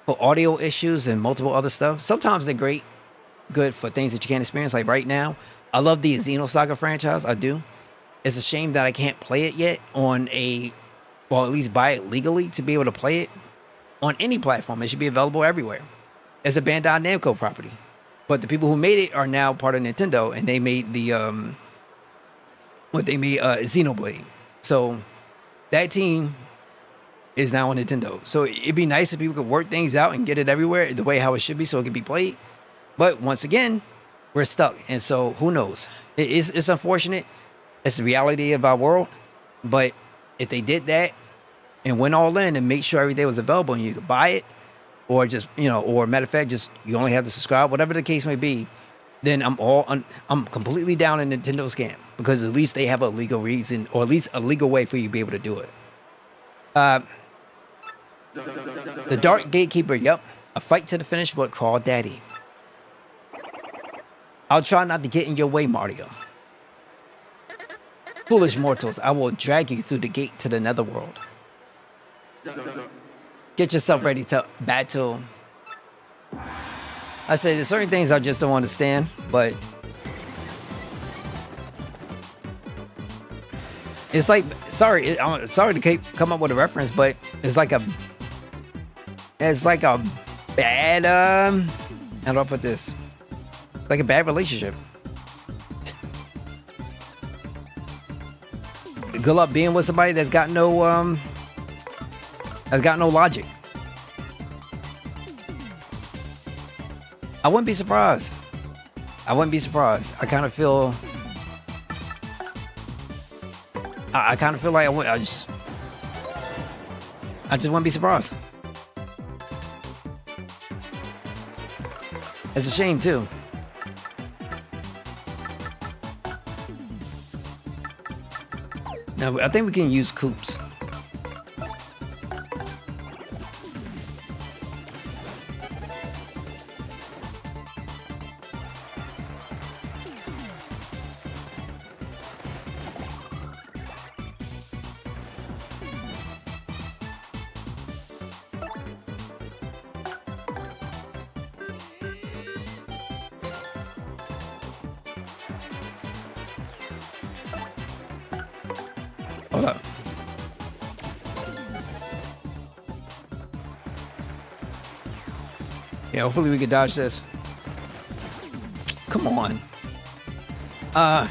for audio issues and multiple other stuff. Sometimes they're good for things that you can't experience. Like right now, I love the Xenosaga franchise. I do. It's a shame that I can't play it yet on at least buy it legally to be able to play it on any platform. It should be available everywhere. It's a Bandai Namco property, but the people who made it are now part of Nintendo, and they made the Xenoblade. So that team is now on Nintendo. So it'd be nice if people could work things out and get it everywhere the way how it should be, so it can be played. But once again, we're stuck, and so who knows? It's unfortunate. It's the reality of our world. But if they did that and went all in and made sure everything was available and you could buy it, or just, or matter of fact, just you only have to subscribe, whatever the case may be, then I'm completely down in Nintendo's camp, because at least they have a legal reason, or at least a legal way for you to be able to do it. The Dark Gatekeeper, yep. A fight to the finish with Crawl Daddy. I'll try not to get in your way, Mario. Foolish mortals, I will drag you through the gate to the netherworld. Get yourself ready to battle. I say there's certain things I just don't understand, but it's like, sorry, I'm sorry to come up with a reference, but it's like a bad, how do I put this? Like a bad relationship. Good luck being with somebody that's got no logic. I wouldn't be surprised. I kind of feel like I just wouldn't be surprised. It's a shame too. Now I think we can use coops. Hold up. Yeah, hopefully we can dodge this. Come on. I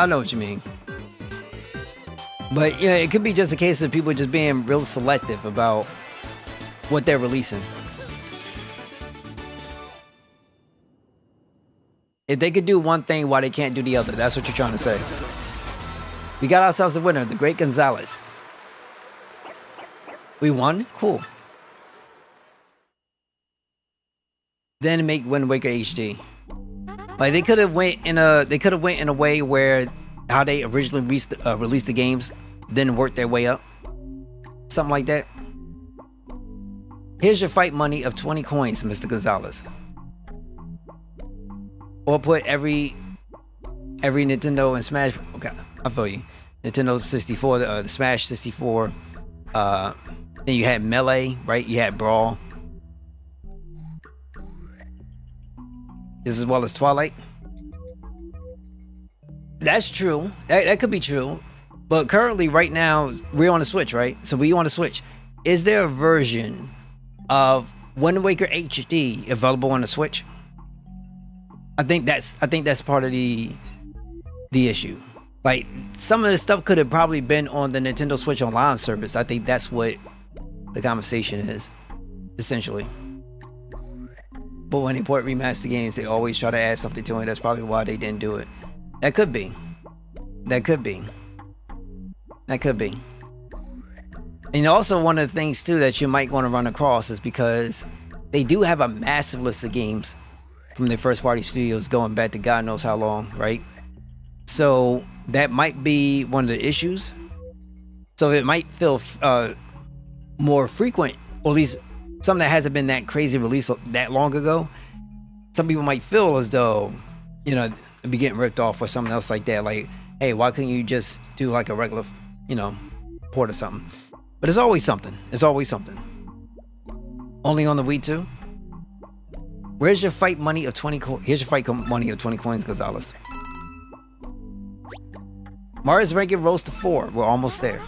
know what you mean. But yeah, it could be just a case of people just being real selective about what they're releasing. If they could do one thing, why they can't do the other? That's what you're trying to say. We got ourselves a winner, the Great Gonzalez. We won? Cool. Then make Wind Waker HD. Like they could have went in a way where how they originally released the games, then worked their way up. Something like that. Here's your fight money of 20 coins, Mr. Gonzalez. Or put every Nintendo and Smash. Okay, I feel you. Nintendo 64, the Smash 64. Then you had Melee, right? You had Brawl. This as well as Twilight. That's true. That could be true. But currently, right now, we're on the Switch, right? So we on the Switch. Is there a version of Wind Waker HD available on the Switch? I think that's part of the issue. Like some of the stuff could have probably been on the Nintendo Switch Online service. I think that's what the conversation is, essentially. But when they port remaster games, they always try to add something to it. That's probably why they didn't do it. That could be. And also one of the things too that you might want to run across is because they do have a massive list of games from their first party studios going back to God knows how long, right? So that might be one of the issues. So it might feel more frequent, or at least something that hasn't been that crazy released that long ago. Some people might feel as though, you know, be getting ripped off or something else like that. Like, hey, why couldn't you just do like a regular, you know, port or something? But it's always something. Only on the Wii too. Where's your fight money of 20 coins? Here's your fight money of 20 coins, Gonzalez. Mario's ranking rose to 4. We're almost there.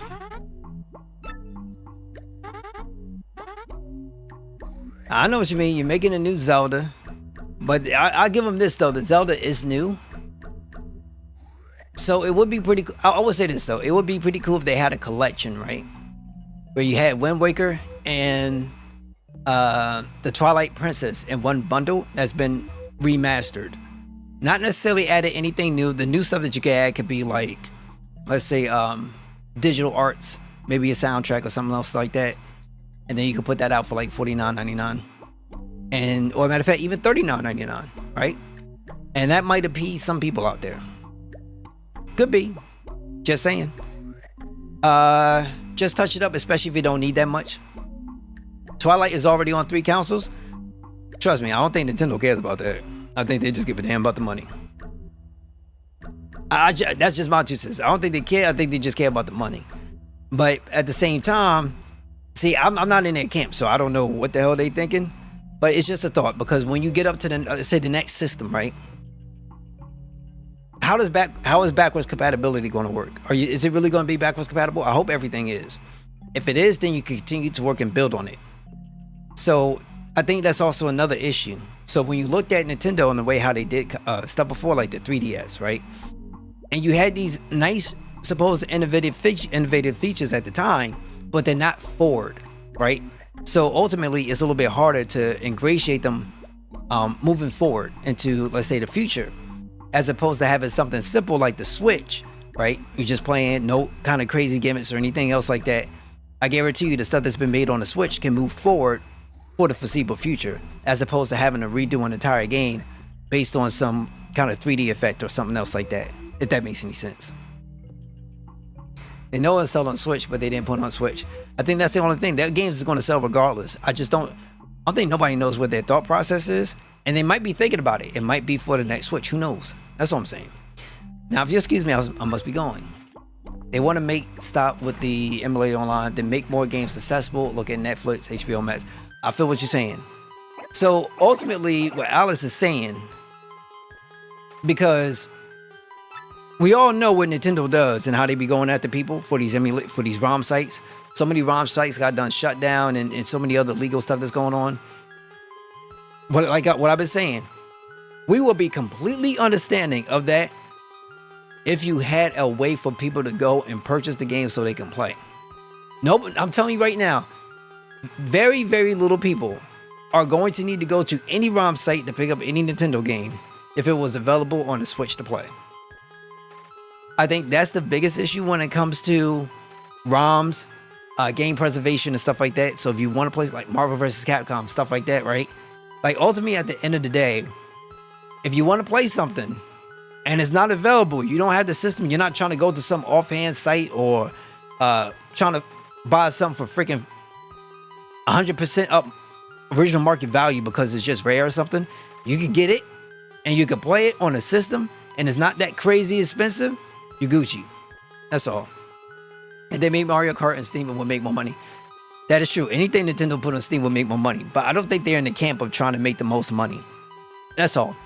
I know what you mean. You're making a new Zelda. But I'll give them this, though. The Zelda is new. So it would be pretty cool. I would say this, though. It would be pretty cool if they had a collection, right? Where you had Wind Waker and the Twilight Princess in one bundle that's been remastered. Not necessarily added anything new. The new stuff that you can add could be like, let's say, digital arts, maybe a soundtrack or something else like that. And then you can put that out for like $49.99. And, or matter of fact, even $39.99, right? And that might appease some people out there. Could be. Just saying. Just touch it up, especially if you don't need that much. Twilight is already on 3 consoles. Trust me, I don't think Nintendo cares about that. I think they just give a damn about the money. That's just my 2 cents. I don't think they care. I think they just care about the money. But at the same time, see, I'm not in that camp, so I don't know what the hell they thinking. But it's just a thought, because when you get up to the, let's say, the next system, right? How is backwards compatibility going to work? Is it really going to be backwards compatible? I hope everything is. If it is, then you can continue to work and build on it. So I think that's also another issue. So when you looked at Nintendo and the way how they did stuff before, like the 3DS, right? And you had these nice, supposed innovative features at the time, but they're not forward, right? So ultimately, it's a little bit harder to ingratiate them moving forward into, let's say, the future, as opposed to having something simple like the Switch, right? You're just playing, no kind of crazy gimmicks or anything else like that. I guarantee you the stuff that's been made on the Switch can move forward for the foreseeable future, as opposed to having to redo an entire game based on some kind of 3D effect or something else like that, if that makes any sense. They know it's sold on Switch, but they didn't put it on Switch. I think that's the only thing. That games is going to sell regardless. I don't think nobody knows what their thought process is, and they might be thinking about it. It might be for the next Switch. Who knows? That's what I'm saying. Now, if you excuse me, I must be going. They want to stop with the emulator online, then make more games accessible. Look at Netflix, HBO Max. I feel what you're saying. So ultimately, what Alice is saying, because we all know what Nintendo does and how they be going after people for these ROM sites. So many ROM sites got done shut down, and so many other legal stuff that's going on. But like what I've been saying, we will be completely understanding of that if you had a way for people to go and purchase the game so they can play. Nope, I'm telling you right now, very, very little people are going to need to go to any ROM site to pick up any Nintendo game if it was available on the Switch to play. I think that's the biggest issue when it comes to ROMs, game preservation and stuff like that. So if you want to play like Marvel vs. Capcom, stuff like that, right? Like ultimately at the end of the day, if you want to play something and it's not available, you don't have the system, you're not trying to go to some offhand site or trying to buy something for freaking 100% up original market value because it's just rare or something, you can get it and you can play it on a system and it's not that crazy expensive, you Gucci. That's all. And they made Mario Kart and Steam and would make more money. That is true. Anything Nintendo put on Steam would make more money. But I don't think they're in the camp of trying to make the most money. That's all.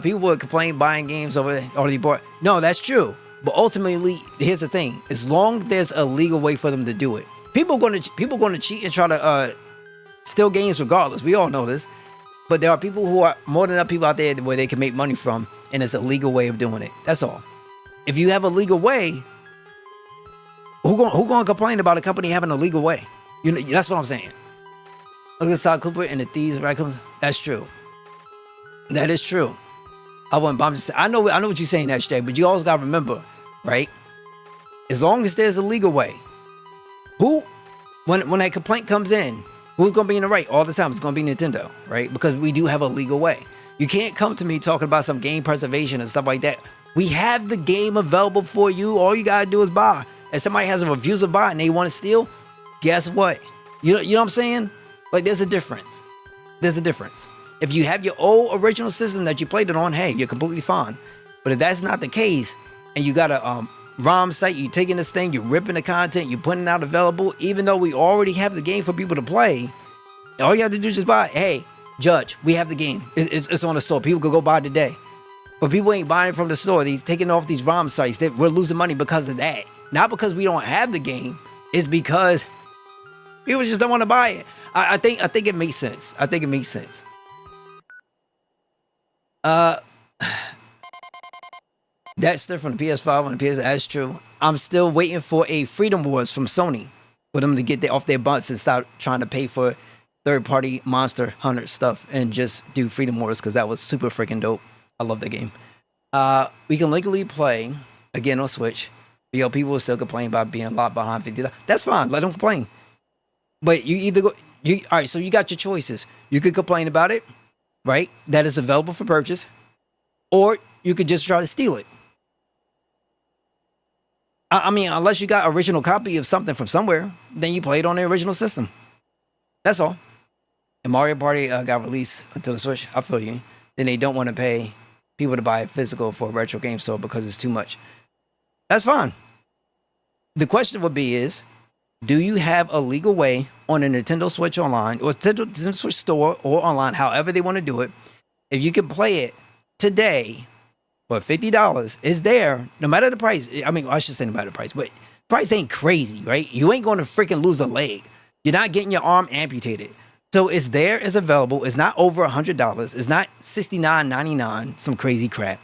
People would complain buying games already bought. No, that's true. But ultimately, here's the thing. As long as there's a legal way for them to do it. People going to cheat and try to steal games regardless. We all know this. But there are people who are more than enough people out there where they can make money from. And it's a legal way of doing it. That's all. If you have a legal way, who going to complain about a company having a legal way? You know, that's what I'm saying. Look at Sal Cooper and the Thieves Raccoons. That's true. That is true. I'm just saying, I know what you're saying, SJ, but you always got to remember, right? As long as there's a legal way, when that complaint comes in, who's going to be in the right all the time? It's going to be Nintendo, right? Because we do have a legal way. You can't come to me talking about some game preservation and stuff like that. We have the game available for you. All you got to do is buy. If somebody has a refusal buy and they want to steal, guess what? You know what I'm saying? Like, there's a difference. There's a difference. If you have your old original system that you played it on, hey, you're completely fine. But if that's not the case, and you got a ROM site, you're taking this thing, you're ripping the content, you're putting it out available, even though we already have the game for people to play, all you have to do is just buy it. Hey, Judge, we have the game. It's on the store. People could go buy it today. But people ain't buying it from the store. They're taking off these ROM sites. We're losing money because of that. Not because we don't have the game. It's because people just don't want to buy it. I think it makes sense. I think it makes sense. That's different from the PS5 and the PS5. That's true. I'm still waiting for a Freedom Wars from Sony for them to get off their butts and stop trying to pay for third-party Monster Hunter stuff and just do Freedom Wars, because that was super freaking dope. I love that game. We can legally play again on Switch. Yo, people will still complain about being locked behind $50. That's fine. Let them complain. But you either go. All right. So you got your choices. You could complain about it, right? That is available for purchase, or you could just try to steal it. I mean, unless you got original copy of something from somewhere, then you play it on the original system. That's all. The Mario Party got released until the Switch. I feel you. Then they don't want to pay people to buy physical for a retro game store because it's too much. That's fine. The question would be is, do you have a legal way on a Nintendo Switch online or Nintendo Switch store or online, however they want to do it, if you can play it today for $50, it's there, no matter the price. I mean, I should say no matter the price, but price ain't crazy, right? You ain't going to freaking lose a leg. You're not getting your arm amputated. So it's there, it's available. It's not over $100. It's not $69.99, some crazy crap.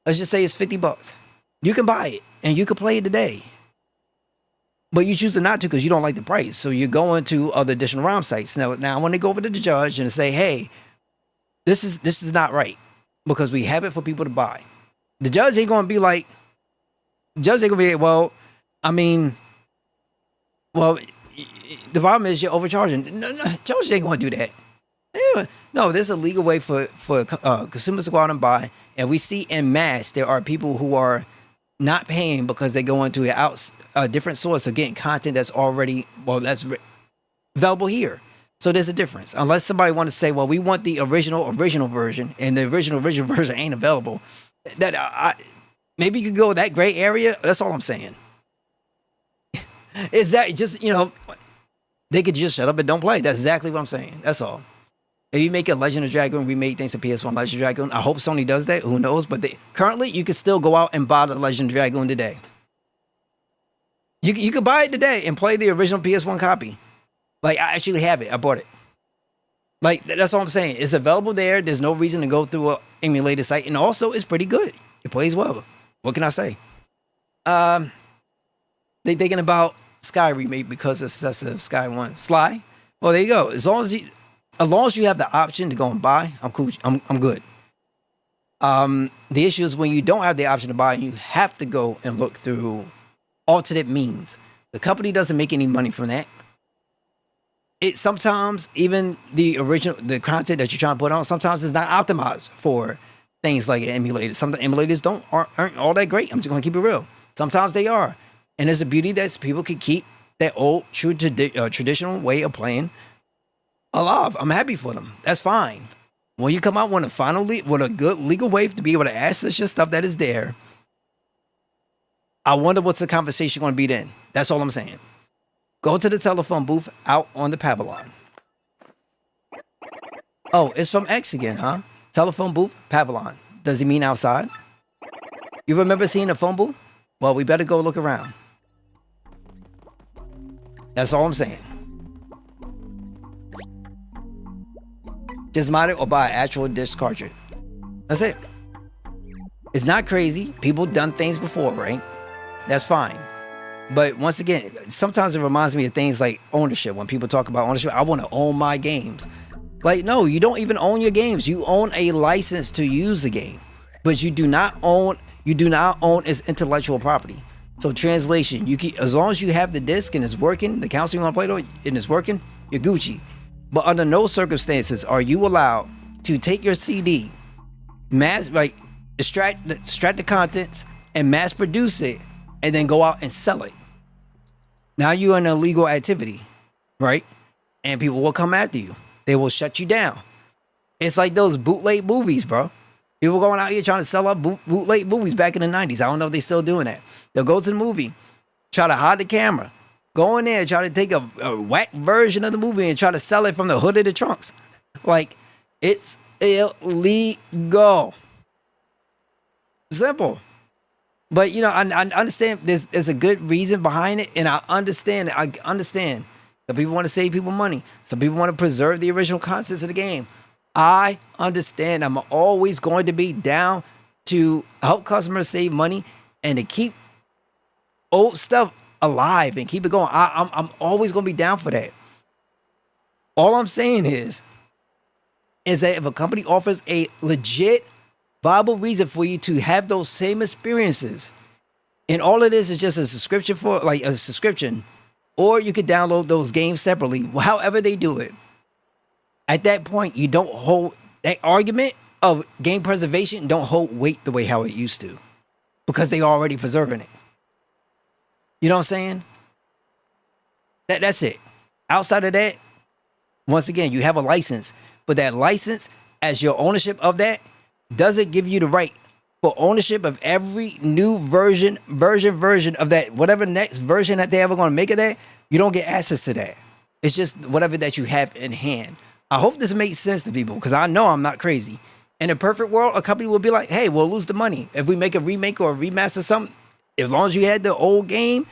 Let's just say it's $50. You can buy it and you can play it today. But you choose not to because you don't like the price. So you're going to other additional ROM sites. Now when they go over to the judge and say, hey, this is not right because we have it for people to buy. The judge ain't going to be like, well, I mean, well, the problem is you're overcharging. No, judge ain't going to do that. No, there's a legal way for consumers to go out and buy. And we see en masse, there are people who are not paying because they go into a different source of getting content that's already, that's available here. So there's a difference. Unless somebody wants to say, well, we want the original version, and the original version ain't available. Maybe you could go that gray area. That's all I'm saying. Is that just, they could just shut up and don't play. That's exactly what I'm saying. That's all. If you make a Legend of Dragoon remake thanks to PS1 Legend of Dragoon, I hope Sony does that. Who knows? But currently, you can still go out and buy the Legend of Dragoon today. You can buy it today and play the original PS1 copy. Like, I actually have it. I bought it. Like, that's all I'm saying. It's available there. There's no reason to go through an emulated site. And also, it's pretty good. It plays well. What can I say? They thinking about Sky remake because of successive Sky 1. Sly? Well, there you go. As long as you have the option to go and buy, I'm cool. I'm good. The issue is when you don't have the option to buy, you have to go and look through alternate means. The company doesn't make any money from that. It sometimes, even the content that you're trying to put on, sometimes it's not optimized for things like emulators. Some of the emulators aren't all that great. I'm just going to keep it real. Sometimes they are. And there's a beauty that people can keep that old, true traditional way of playing alive. I'm happy for them. That's fine. When you come out with a good legal way to be able to access your stuff that is there, I wonder what's the conversation going to be then. That's all I'm saying. Go to the telephone booth out on the Pavilion. Oh, it's from X again, huh? Telephone booth, Pavilion. Does he mean outside? You remember seeing a phone booth? Well, we better go look around. That's all I'm saying. Just mod it or buy an actual disc cartridge. That's it. It's not crazy. People done things before, right? That's fine. But once again, sometimes it reminds me of things like ownership. When people talk about ownership, I want to own my games. Like, no, you don't even own your games. You own a license to use the game, but you do not own its intellectual property. So translation, as long as you have the disc and it's working, the console you want to play on and it's working, you're Gucci. But under no circumstances are you allowed to take your CD, extract the contents and mass produce it, and then go out and sell it. Now you're in an illegal activity, right? And people will come after you. They will shut you down. It's like those bootleg movies, bro. People going out here trying to sell up bootleg movies back in the 90s. I don't know if they're still doing that. They'll go to the movie, try to hide the camera, go in there, try to take a whack version of the movie and try to sell it from the hood of the trunks. Like, it's illegal. Simple. But, I understand there's a good reason behind it, and I understand it. I understand that people want to save people money. Some people want to preserve the original concepts of the game. I understand. I'm always going to be down to help customers save money and to keep old stuff alive and keep it going. I'm always going to be down for that. All I'm saying is that if a company offers a legit viable reason for you to have those same experiences, and all it is just a subscription, or you could download those games separately, however they do it. At that point, you don't hold that argument of game preservation, don't hold weight the way how it used to, because they already preserving it. You know what I'm saying? That's it. Outside of that, Once again, you have a license, but that license, as your ownership of that, doesn't give you the right for ownership of every new version of that, whatever next version that they ever going to make of that. You don't get access to that. It's just whatever that you have in hand. I hope this makes sense to people, because I know I'm not crazy. In a perfect world, a company will be like, hey, we'll lose the money if we make a remake or a remaster something. As long as you had the old game,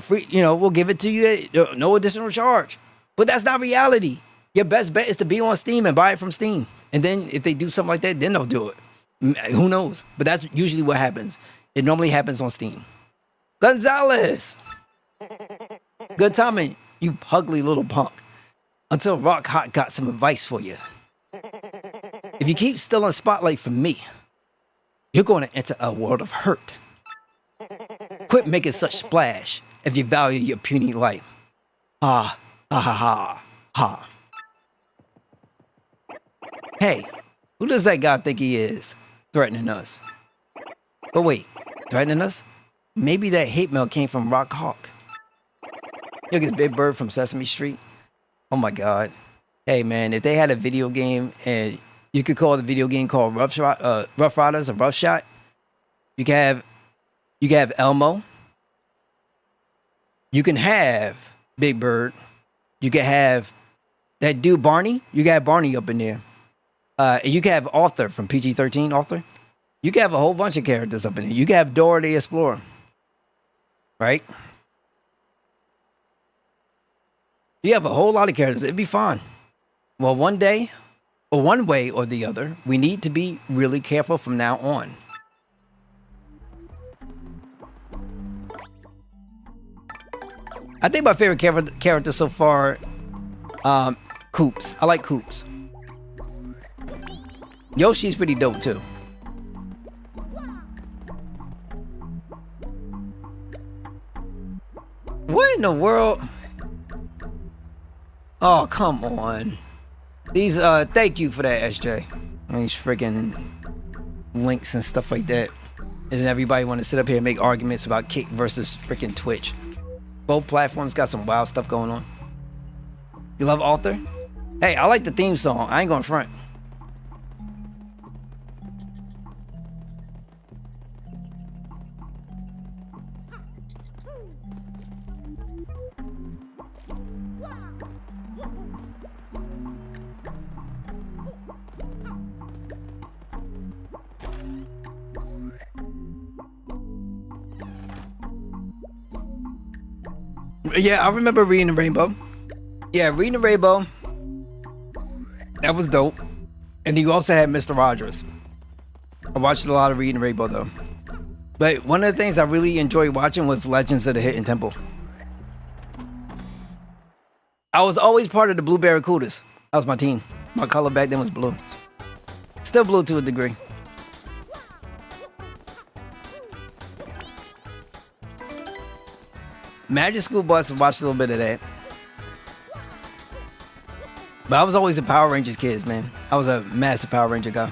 free, we'll give it to you at no additional charge. But that's not reality. Your best bet is to be on Steam and buy it from Steam. And then if they do something like that, then they'll do it. Who knows? But that's usually what happens. It normally happens on Steam. Gonzalez! Good timing, you ugly little punk. Until Rock Hot got some advice for you. If you keep stealing the spotlight from me, you're going to enter a world of hurt. Quit making such splash if you value your puny life. Ha, ha, ha, ha, ha. Hey, who does that guy think he is, threatening us? But wait, threatening us? Maybe that hate mail came from Rock Hawk. Look at Big Bird from Sesame Street. Oh my God. Hey man, if they had a video game and you could call the video game called Rough Riders or Rough Shot, you can have Elmo. You can have Big Bird. You can have that dude Barney. You can have Barney up in there. And you can have Arthur from PG-13, Arthur. You can have a whole bunch of characters up in there. You can have Dora the Explorer. Right? You have a whole lot of characters. It'd be fun. Well, one day, or one way or the other, we need to be really careful from now on. I think my favorite character so far, Koops. I like Koops. Yoshi's pretty dope too. What in the world? Oh, come on. These, thank you for that, SJ. These freaking links and stuff like that. And then everybody want to sit up here and make arguments about Kick versus freaking Twitch. Both platforms got some wild stuff going on. You love Arthur? Hey, I like the theme song. I ain't going front. Yeah, I remember Reading the Rainbow. Yeah, Reading the Rainbow. That was dope. And you also had Mr. Rogers. I watched a lot of Reading the Rainbow though. But one of the things I really enjoyed watching was Legends of the Hidden Temple. I was always part of the Blue Barracudas. That was my team. My color back then was blue. Still blue to a degree. Magic School Bus, watched a little bit of that. But I was always a Power Rangers kid, man. I was a massive Power Ranger guy.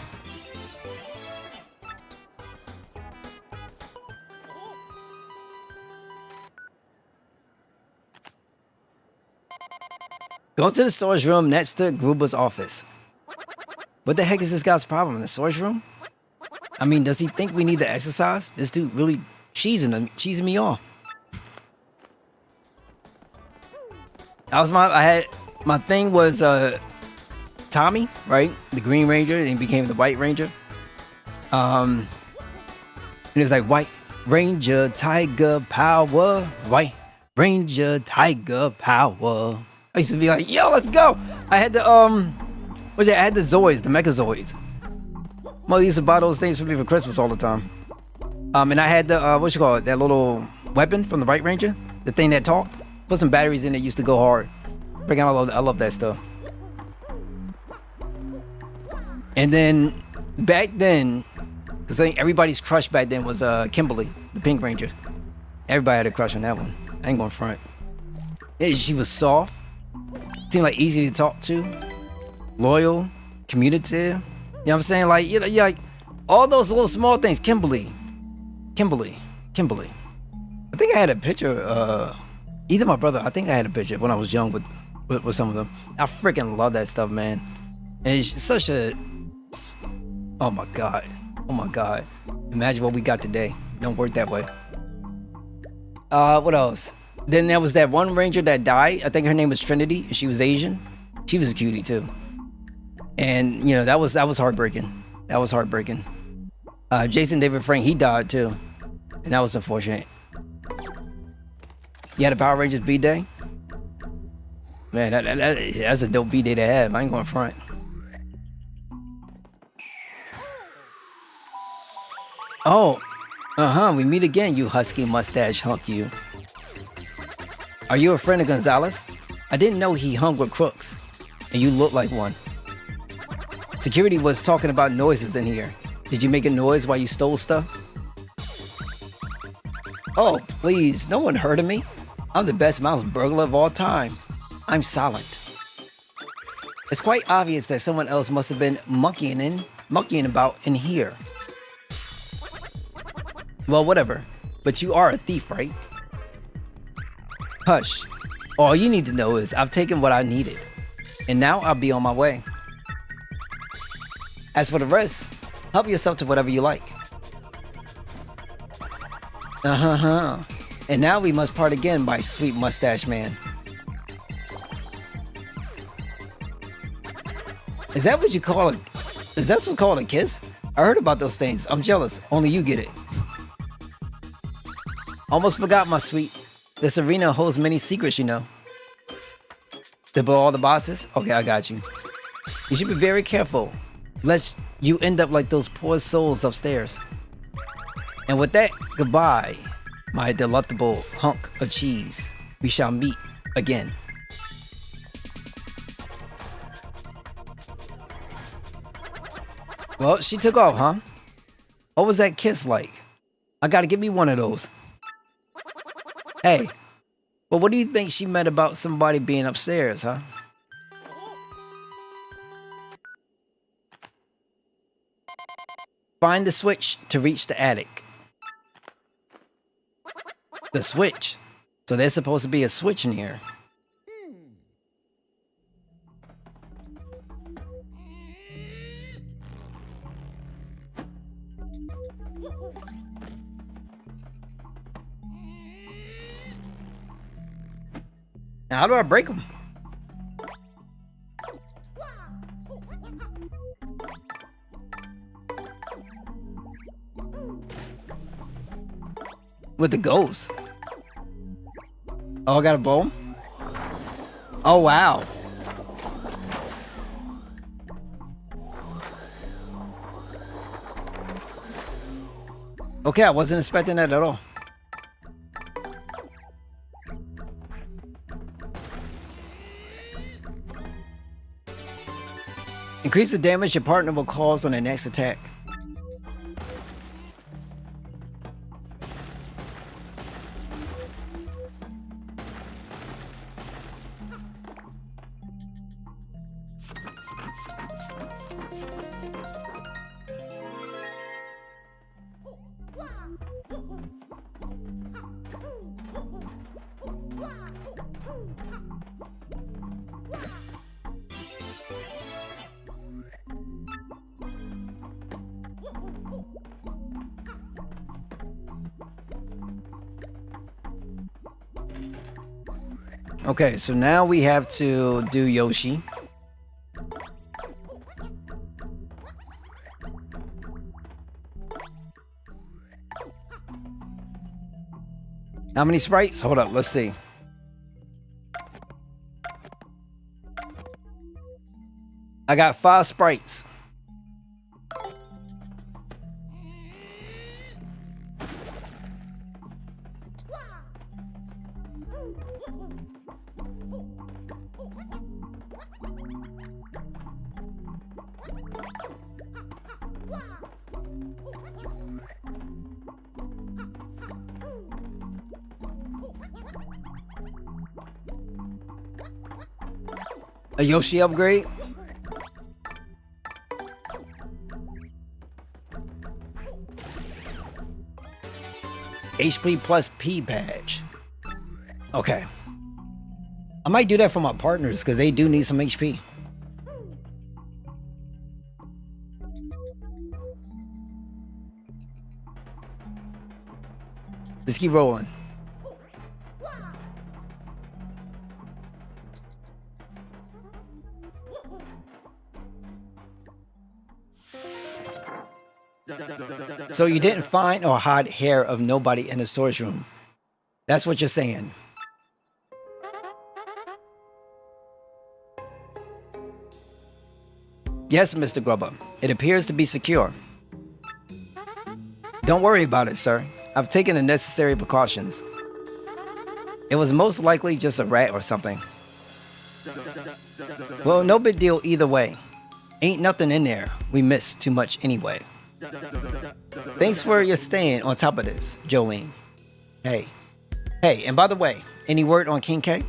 Go to the storage room next to Gruber's office. What the heck is this guy's problem in the storage room? I mean, does he think we need to exercise? This dude really cheesing me off. That was my thing was Tommy, right? The Green Ranger, and he became the White Ranger. And it was like White Ranger, Tiger Power, White Ranger, Tiger Power. I used to be like, yo, let's go. I had the I had the Zoids, the Mechazoids. Mother used to buy those things for me for Christmas all the time. And I had the that little weapon from the White Ranger, the thing that talked. Put some batteries in it, used to go hard. Freaking I love that stuff. And then back then, because I think everybody's crush back then was Kimberly, the Pink Ranger. Everybody had a crush on that one. I ain't going front. Yeah, she was soft, seemed like easy to talk to, loyal, communicative. You know what I'm saying? Like, you know, like all those little small things. Kimberly. I think I had a picture. Either my brother, I think I had a picture when I was young with with some of them. I freaking love that stuff, man. And it's such a, oh my god, oh my god. Imagine what we got today. Don't work that way. What else? Then there was that one ranger that died. I think her name was Trinity. She was Asian. She was a cutie too. And you know, that was heartbreaking. That was heartbreaking. Jason David Frank, he died too. And that was unfortunate. You had a Power Rangers B-Day? Man, that's a dope B-Day to have. I ain't going front. Oh, we meet again, you husky mustache hunk you. Are you a friend of Gonzalez? I didn't know he hung with crooks. And you look like one. Security was talking about noises in here. Did you make a noise while you stole stuff? Oh, please, no one heard of me. I'm the best mouse burglar of all time. I'm silent. It's quite obvious that someone else must have been monkeying about in here. Well, whatever. But you are a thief, right? Hush. All you need to know is I've taken what I needed. And now I'll be on my way. As for the rest, help yourself to whatever you like. And now we must part again, my sweet mustache man. Is that what you call is that what's called a kiss? I heard about those things. I'm jealous. Only you get it. Almost forgot, my sweet. This arena holds many secrets, you know. To blow all the bosses? Okay, I got you. You should be very careful, lest you end up like those poor souls upstairs. And with that, goodbye, my delectable hunk of cheese. We shall meet again. Well, she took off, huh? What was that kiss like? I gotta give me one of those. Hey, well, what do you think she meant about somebody being upstairs, huh? Find the switch to reach the attic. The switch? So there's supposed to be a switch in here. Now, how do I break them? With the ghost. Oh, I got a bow? Oh, wow. Okay, I wasn't expecting that at all. Increase the damage your partner will cause on the next attack. Okay, so now we have to do Yoshi. How many sprites? Hold up, let's see. I got 5 sprites. A Yoshi upgrade? HP plus P badge. Okay. I might do that for my partners because they do need some HP. Let's keep rolling. So you didn't find or hide hair of nobody in the storage room. That's what you're saying. Yes, Mr. Grubba. It appears to be secure. Don't worry about it, sir. I've taken the necessary precautions. It was most likely just a rat or something. Well, no big deal either way. Ain't nothing in there. We missed too much anyway. Thanks for your staying on top of this, Jolene. Hey. Hey, and by the way, any word on King K?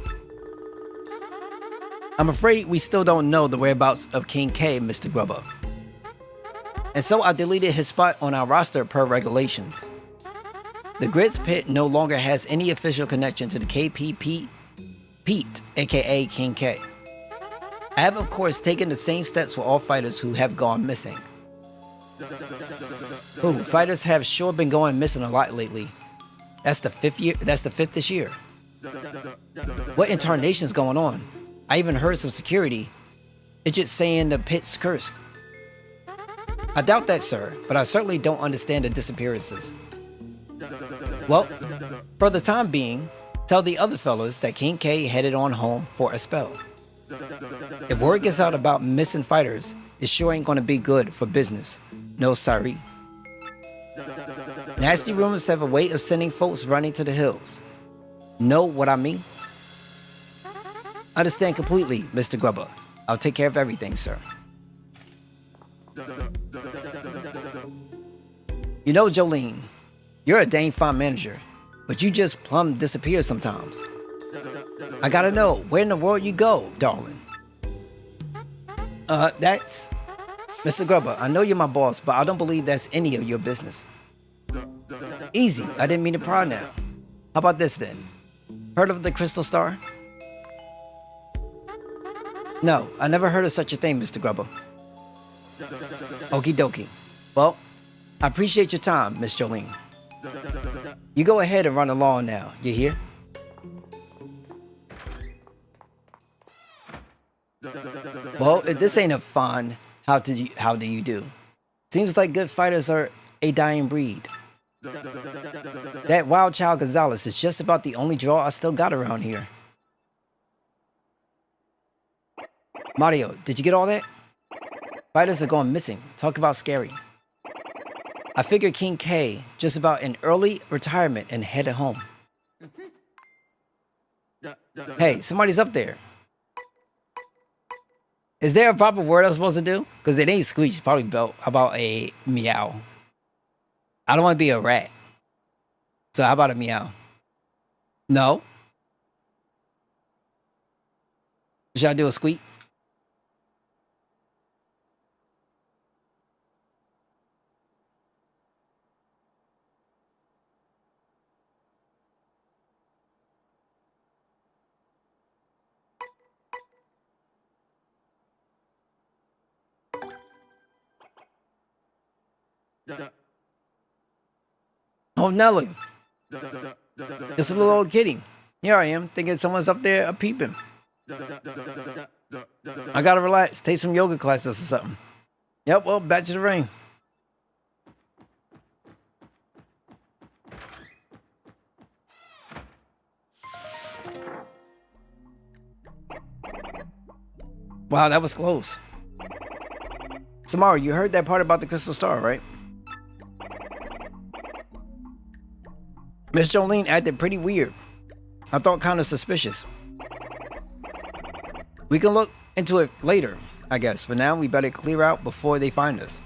I'm afraid we still don't know the whereabouts of King K, Mr. Grubba. And so I deleted his spot on our roster per regulations. The Grits Pit no longer has any official connection to the KPP Pete, aka King K. I have of course taken the same steps for all fighters who have gone missing. Ooh, fighters have sure been going missing a lot lately. That's the fifth this year. What in tarnation's going on? I even heard some security. It's just saying the pit's cursed. I doubt that, sir, but I certainly don't understand the disappearances. Well, for the time being, tell the other fellas that King K headed on home for a spell. If word gets out about missing fighters, it sure ain't gonna be good for business. No sorry. Nasty rumors have a way of sending folks running to the hills. Know what I mean? Understand completely, Mr. Grubba. I'll take care of everything, sir. You know, Jolene, you're a dang fine manager, but you just plumb disappear sometimes. I gotta know, where in the world you go, darling? That's... Mr. Grubba, I know you're my boss, but I don't believe that's any of your business. Easy, I didn't mean to pry now. How about this then? Heard of the Crystal Star? No, I never heard of such a thing, Mr. Grubba. Okie dokie. Well, I appreciate your time, Miss Jolene. You go ahead and run along now, you hear? Well, if this ain't a fun, how do you do? Seems like good fighters are a dying breed. That Wild Child Gonzalez is just about the only draw I still got around here. Mario, did you get all that? Fighters are going missing. Talk about scary. I figured King K just about an early retirement and headed home. Hey, somebody's up there. Is there a proper word I'm supposed to do? Because it ain't squeak, it's probably about a meow. I don't want to be a rat. So how about a meow? No? Should I do a squeak? Oh, Nelly. It's a little old kitty. Here I am, thinking someone's up there a-peeping. I gotta relax, take some yoga classes or something. Yep, well, back to the ring. Wow, that was close. Samara, you heard that part about the Crystal Star, right? Miss Jolene acted pretty weird. I thought kind of suspicious. We can look into it later, I guess. For now, we better clear out before they find us.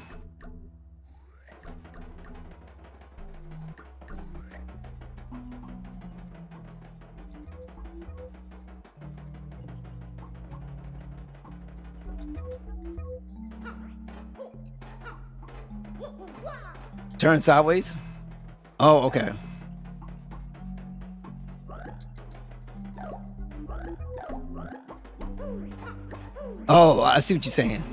Turn sideways? Oh, okay. Oh, I see what you're saying.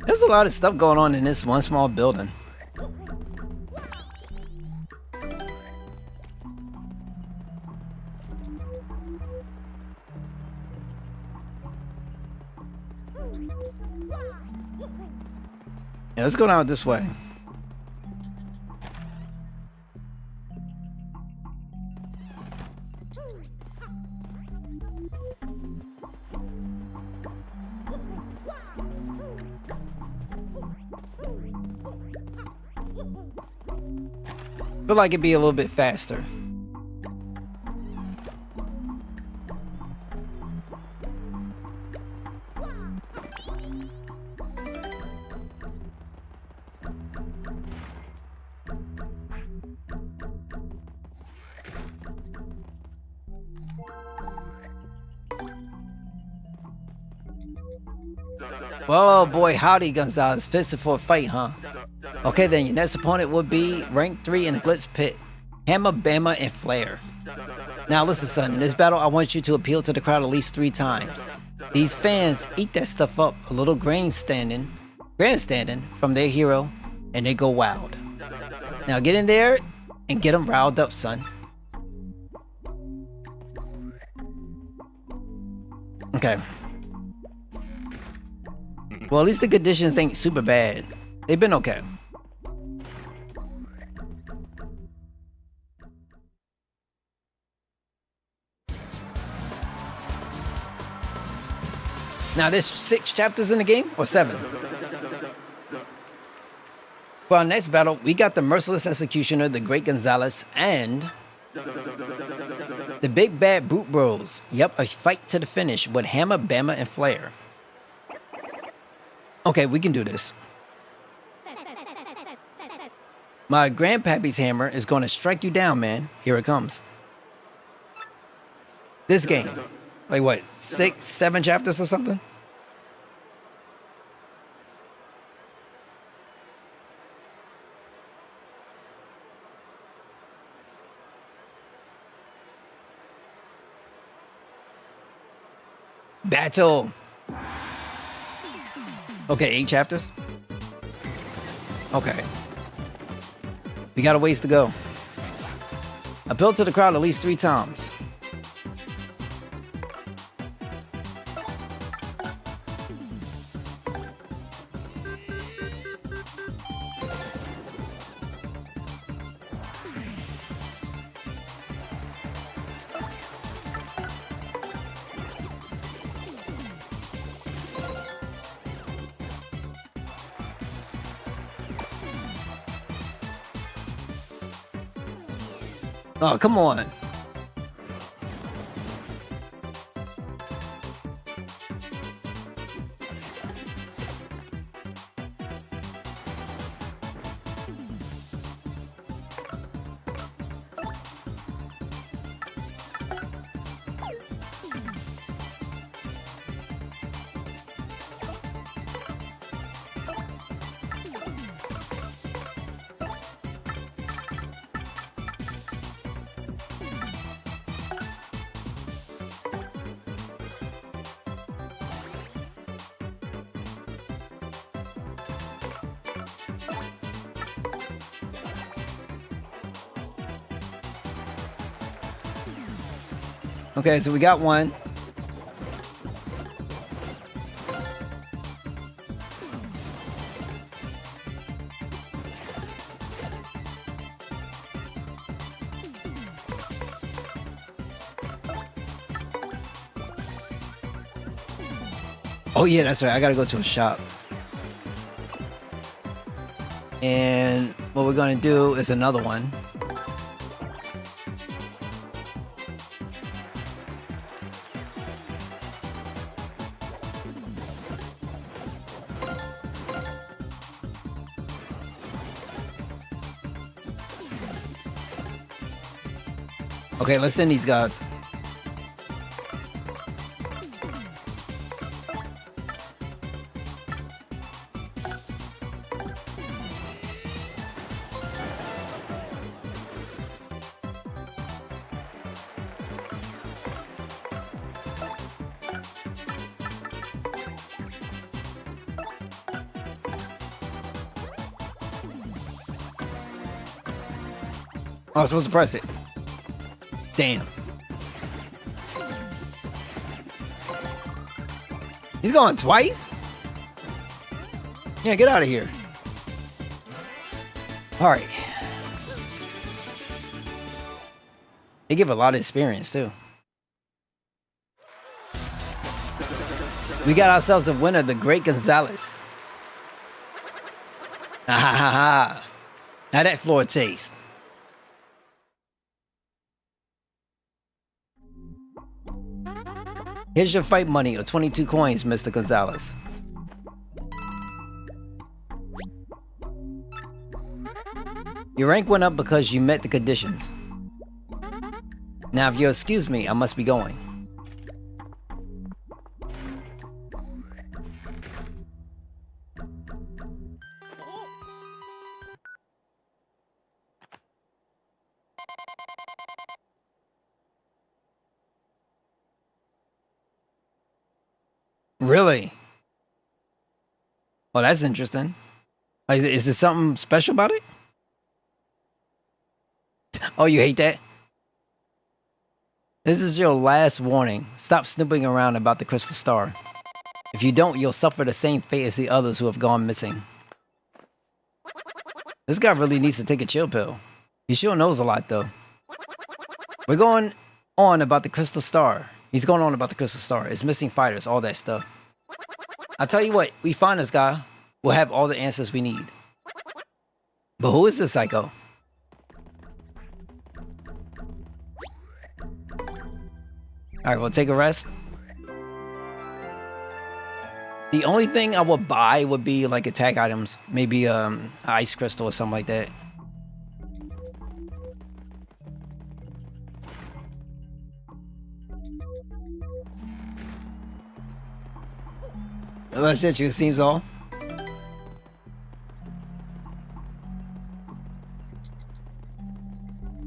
There's a lot of stuff going on in this one small building. Yeah, let's go down this way. Feel like it'd be a little bit faster. Oh boy, howdy Gonzalez, fisted for a fight, huh? Okay then, your next opponent would be rank 3 in the Glitz Pit, Hammer, Bama, and Flare. Now listen son, in this battle I want you to appeal to the crowd at least 3 times. These fans eat that stuff up, a little grandstanding from their hero, and they go wild. Now get in there and get them riled up, son. Okay. Well, at least the conditions ain't super bad. They've been okay. Now, there's 6 chapters in the game, or 7? For our next battle, we got the Merciless Executioner, the Great Gonzalez, and the Big Bad Brute Bros. Yep, a fight to the finish with Hammer, Bama, and Flare. Okay, we can do this. My grandpappy's hammer is going to strike you down, man. Here it comes. This game. Like what, 6, 7 chapters or something? Battle. Okay, 8 chapters? Okay. We got a ways to go. Appeal to the crowd at least 3 times. Oh, come on. Okay, so we got one. Oh yeah, that's right. I gotta go to a shop. And what we're gonna do is another one. Okay, let's send these guys. Oh, I was supposed to press it. Damn. He's going twice? Yeah, get out of here. Alright. They give a lot of experience, too. We got ourselves a winner, the Great Gonzalez. Ha ha ha ha. How that floor taste? Here's your fight money of 22 coins, Mr. Gonzalez. Your rank went up because you met the conditions. Now, if you'll excuse me, I must be going. Really? Oh, that's interesting. Is there something special about it? Oh, you hate that? This is your last warning. Stop snooping around about the Crystal Star. If you don't, you'll suffer the same fate as the others who have gone missing. This guy really needs to take a chill pill. He sure knows a lot, though. We're going on about the Crystal Star. He's going on about the Crystal Star. It's missing fighters, all that stuff. I'll tell you what, we find this guy, we'll have all the answers we need. But who is this psycho? Alright, we'll take a rest. The only thing I would buy would be like attack items. Maybe ice crystal or something like that. That's it, you seems all.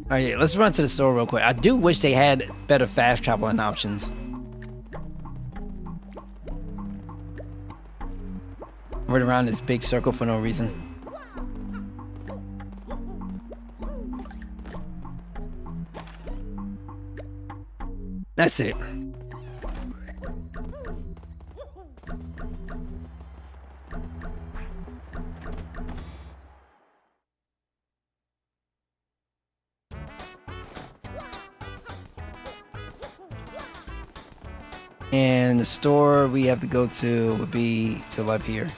Alright, yeah, let's run to the store real quick. I do wish they had better fast traveling options. Right around this big circle for no reason. That's it. And the store we have to go to would be to left here.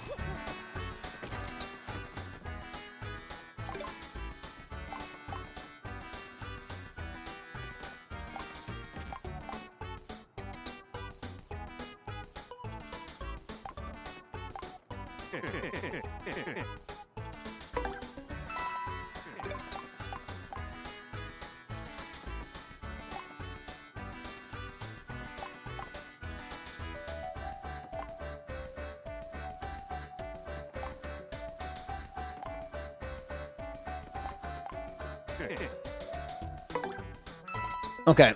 Okay,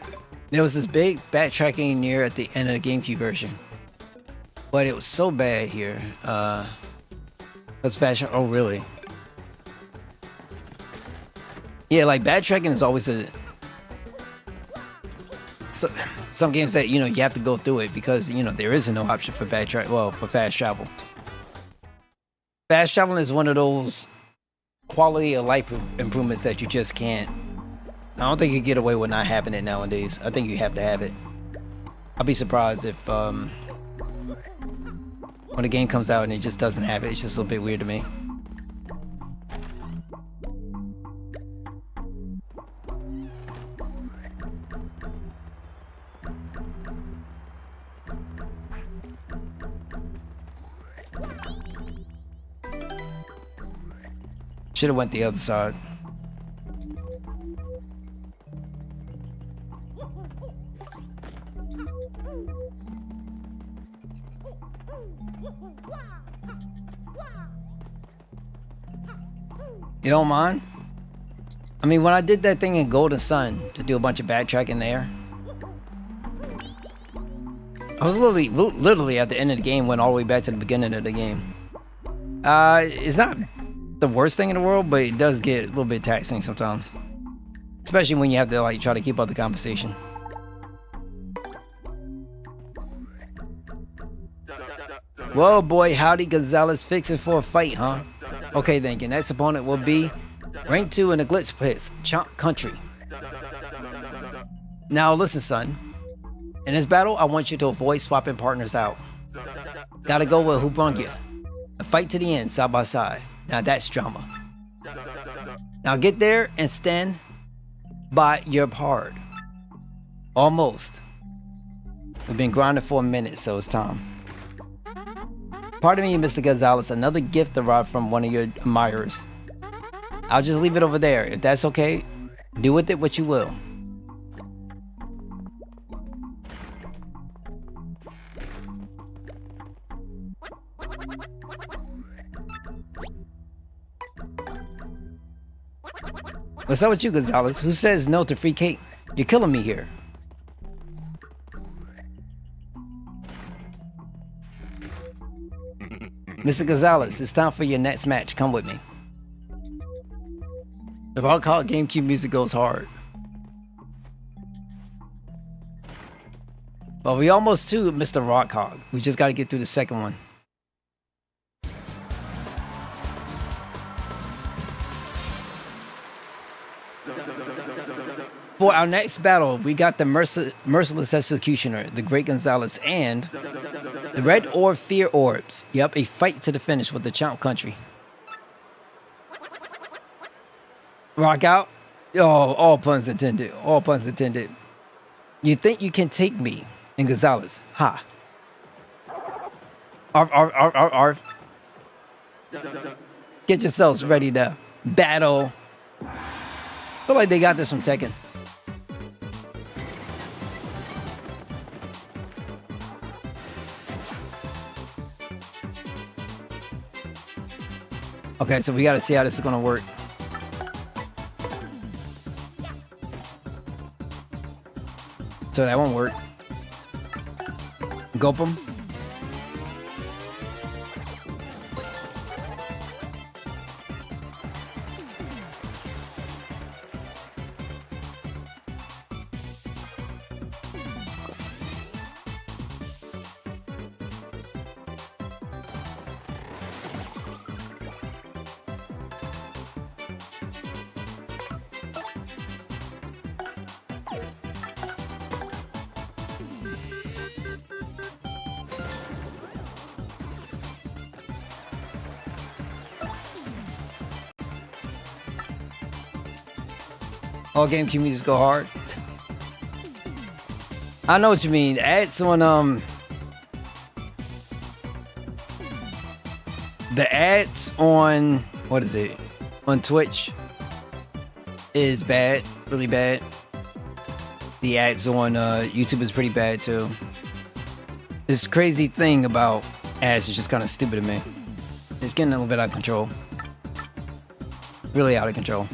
there was this big backtracking near at the end of the GameCube version, but it was so bad here. That's fashion. Oh, really? Yeah, like backtracking is always some games that you have to go through it because there is no option for backtrack. Well, for fast travel. Fast traveling is one of those quality of life improvements that you just can't. I don't think you get away with not having it nowadays. I think you have to have it. I'll be surprised if when a game comes out and it just doesn't have it. It's just a little bit weird to me. Should have went the other side. You don't mind? I mean, when I did that thing in Golden Sun to do a bunch of backtracking there, I was literally at the end of the game, went all the way back to the beginning of the game. It's not the worst thing in the world, but it does get a little bit taxing sometimes. Especially when you have to like try to keep up the conversation. Whoa boy, howdy Gonzalez fixing for a fight, huh? Okay then, your next opponent will be rank 2 in the Glitz Pits, Chomp Country. Now listen son, in this battle I want you to avoid swapping partners out. Gotta go with who brung you. A fight to the end, side by side. Now that's drama. Now get there and stand by your part. Almost. We've been grinding for a minute, so it's time. Pardon me, Mr. Gonzalez, another gift arrived from one of your admirers. I'll just leave it over there. If that's okay, do with it what you will. What's up with you, Gonzalez? Who says no to free cake? You're killing me here. Mr. Gonzalez, it's time for your next match. Come with me. The Rock Hog GameCube music goes hard. Well, we almost to Mr. Rock Hog. We just got to get through the second one. For our next battle, we got the Merciless Executioner, the Great Gonzalez, and the Red Orb Fear Orbs. Yep, a fight to the finish with the Chomp Country. Rock out? Oh, all puns intended. All puns intended. You think you can take me and Gonzalez? Ha. Arf. Get yourselves ready to battle. Feel like they got this from Tekken. Okay, so we gotta see how this is gonna work. So that won't work. Gulp him. All GameCube music go hard. I know what you mean. Ads on the ads on what is it? On Twitch is bad, really bad. The ads on YouTube is pretty bad too. This crazy thing about ads is just kind of stupid to me. It's getting a little bit out of control. Really out of control.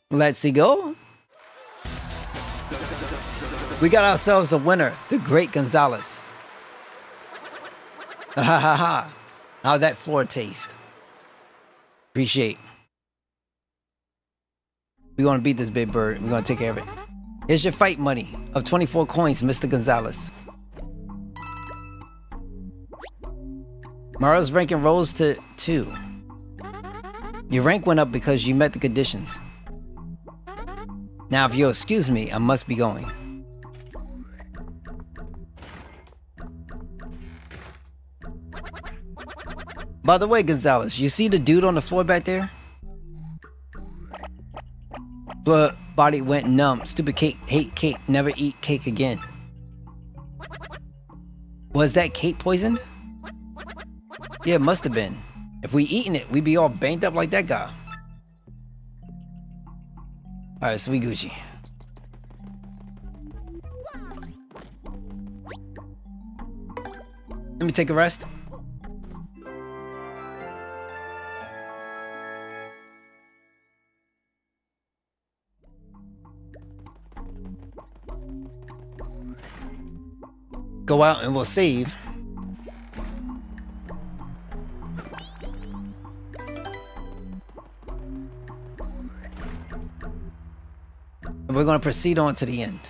Let's see go. We got ourselves a winner, the Great Gonzalez. Ha ha ha. How'd that floor taste? Appreciate. We're gonna beat this big bird. We're gonna take care of it. Here's your fight money of 24 coins, Mr. Gonzalez. Mario's ranking rose to 2. Your rank went up because you met the conditions. Now, if you'll excuse me, I must be going. By the way, Gonzalez, you see the dude on the floor back there? But body went numb. Stupid cake, hate cake, never eat cake again. Was that cake poisoned? Yeah, it must have been. If we eating it, we'd be all banged up like that guy. Alright, so we Gucci. Let me take a rest. Go out and we'll save. And we're going to proceed on to the end.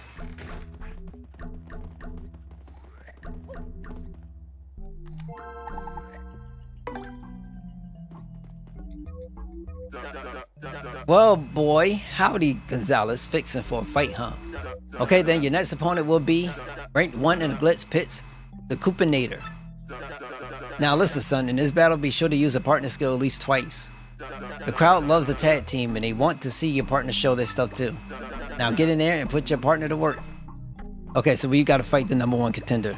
Well, boy, howdy, Gonzalez, fixing for a fight, huh? Okay, then your next opponent will be ranked 1 in the Glitz Pits, the Coopinator. Now listen, son, in this battle, be sure to use a partner skill at least twice. The crowd loves a tag team, and they want to see your partner show their stuff too. Now get in there and put your partner to work. Okay, so we got to fight the #1 contender.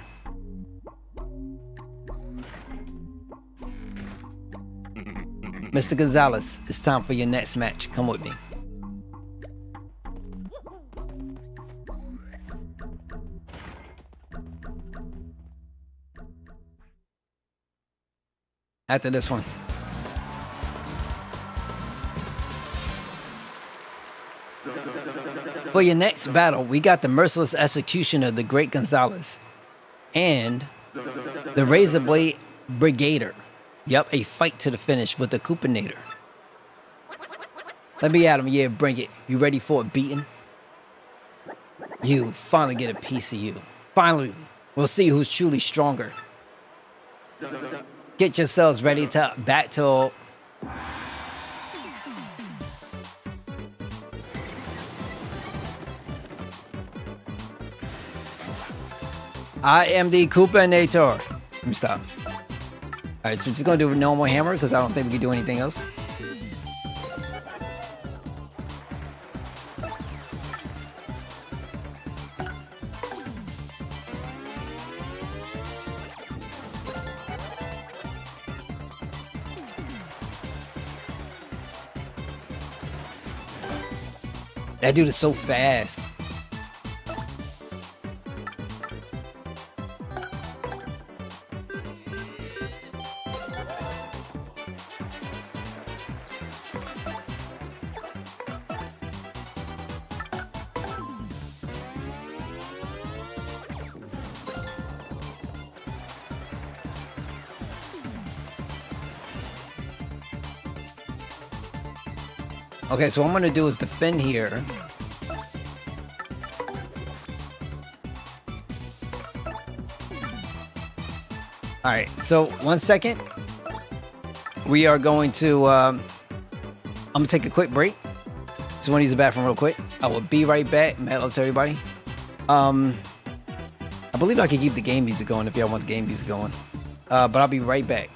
Mr. Gonzalez, it's time for your next match. Come with me. After this one. For your next battle, we got the merciless execution of the Great Gonzalez and the Razor Blade Brigader. Yup, a fight to the finish with the Coopinator. Let me at him, yeah, bring it. You ready for a beating? You finally get a piece of you. Finally, we'll see who's truly stronger. Get yourselves ready to battle. I am the Coopinator. Let me stop. Alright, so we're just gonna do a normal hammer because I don't think we can do anything else. That dude is so fast. Okay, so what I'm gonna do is defend here. Alright, so 1 second. We are going to, I'm gonna take a quick break. Just wanna use the bathroom real quick. I will be right back. Mad love to everybody. I believe I can keep the game music going if y'all want the game music going. But I'll be right back.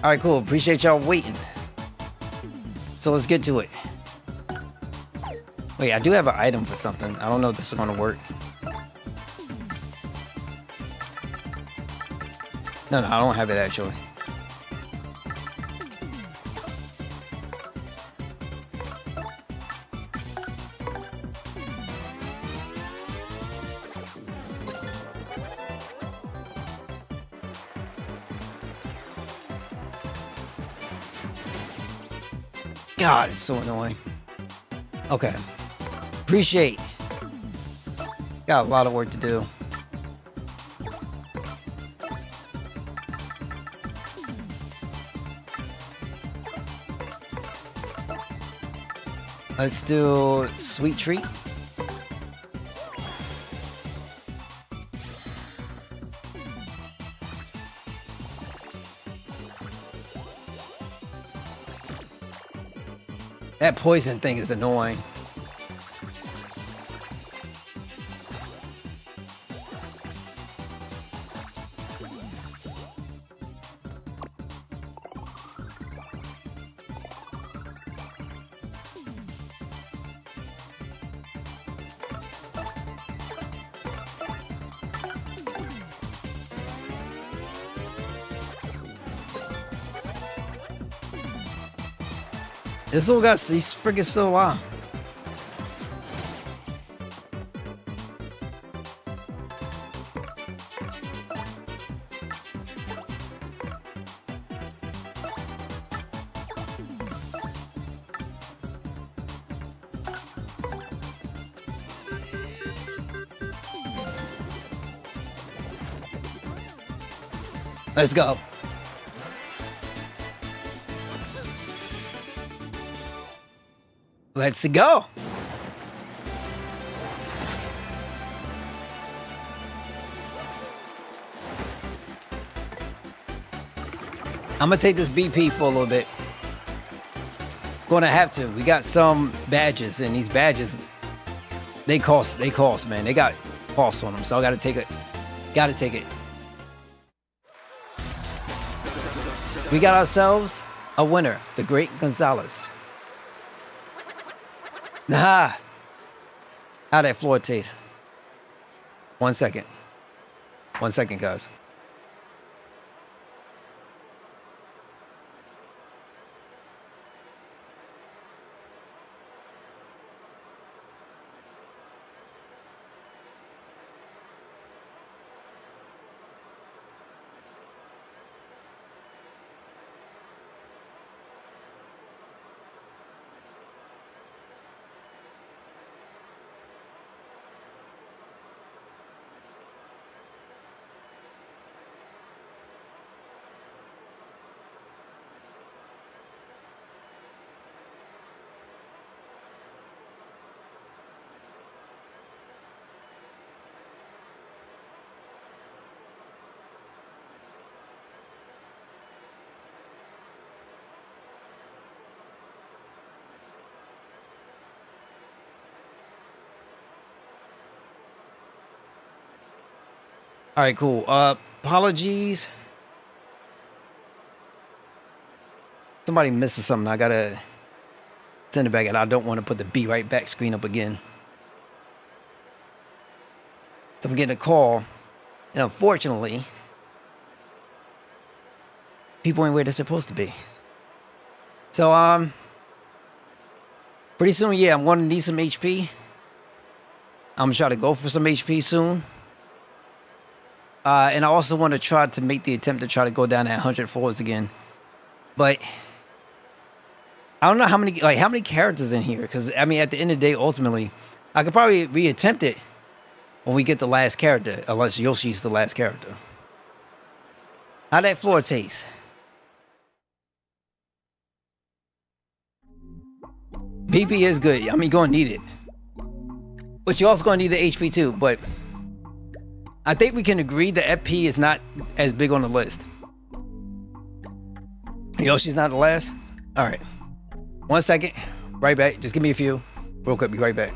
All right, cool. Appreciate y'all waiting. So let's get to it. Wait, I do have an item for something. I don't know if this is going to work. No, I don't have it actually. God, it's so annoying. Okay. Appreciate. Got a lot of work to do. Let's do Sweet Treat. That poison thing is annoying. This little guy, he's freaking still alive. Let's go. Let's go. I'm gonna take this BP for a little bit. Gonna have to. We got some badges, and these badges, they cost, man. They got costs on them, so I gotta take it. Gotta take it. We got ourselves a winner, the Great Gonzalez. Nah. How that floor taste? 1 second. 1 second, guys. All right, cool. Apologies. Somebody misses something. I gotta send it back, and I don't want to put the Be Right Back screen up again. So I'm getting a call, and unfortunately, people ain't where they're supposed to be. So pretty soon, yeah, I'm gonna need some HP. I'm gonna try to go for some HP soon. And I also want to try to make the attempt to try to go down at 100 floors again. But I don't know how many characters in here. Because, I mean, at the end of the day, ultimately, I could probably reattempt it when we get the last character. Unless Yoshi's the last character. How that floor taste? PP is good. I mean, you're going to need it. But you're also going to need the HP too. But I think we can agree the FP is not as big on the list. Yoshi's not the last? All right. 1 second. Right back. Just give me a few. Real quick. Be right back.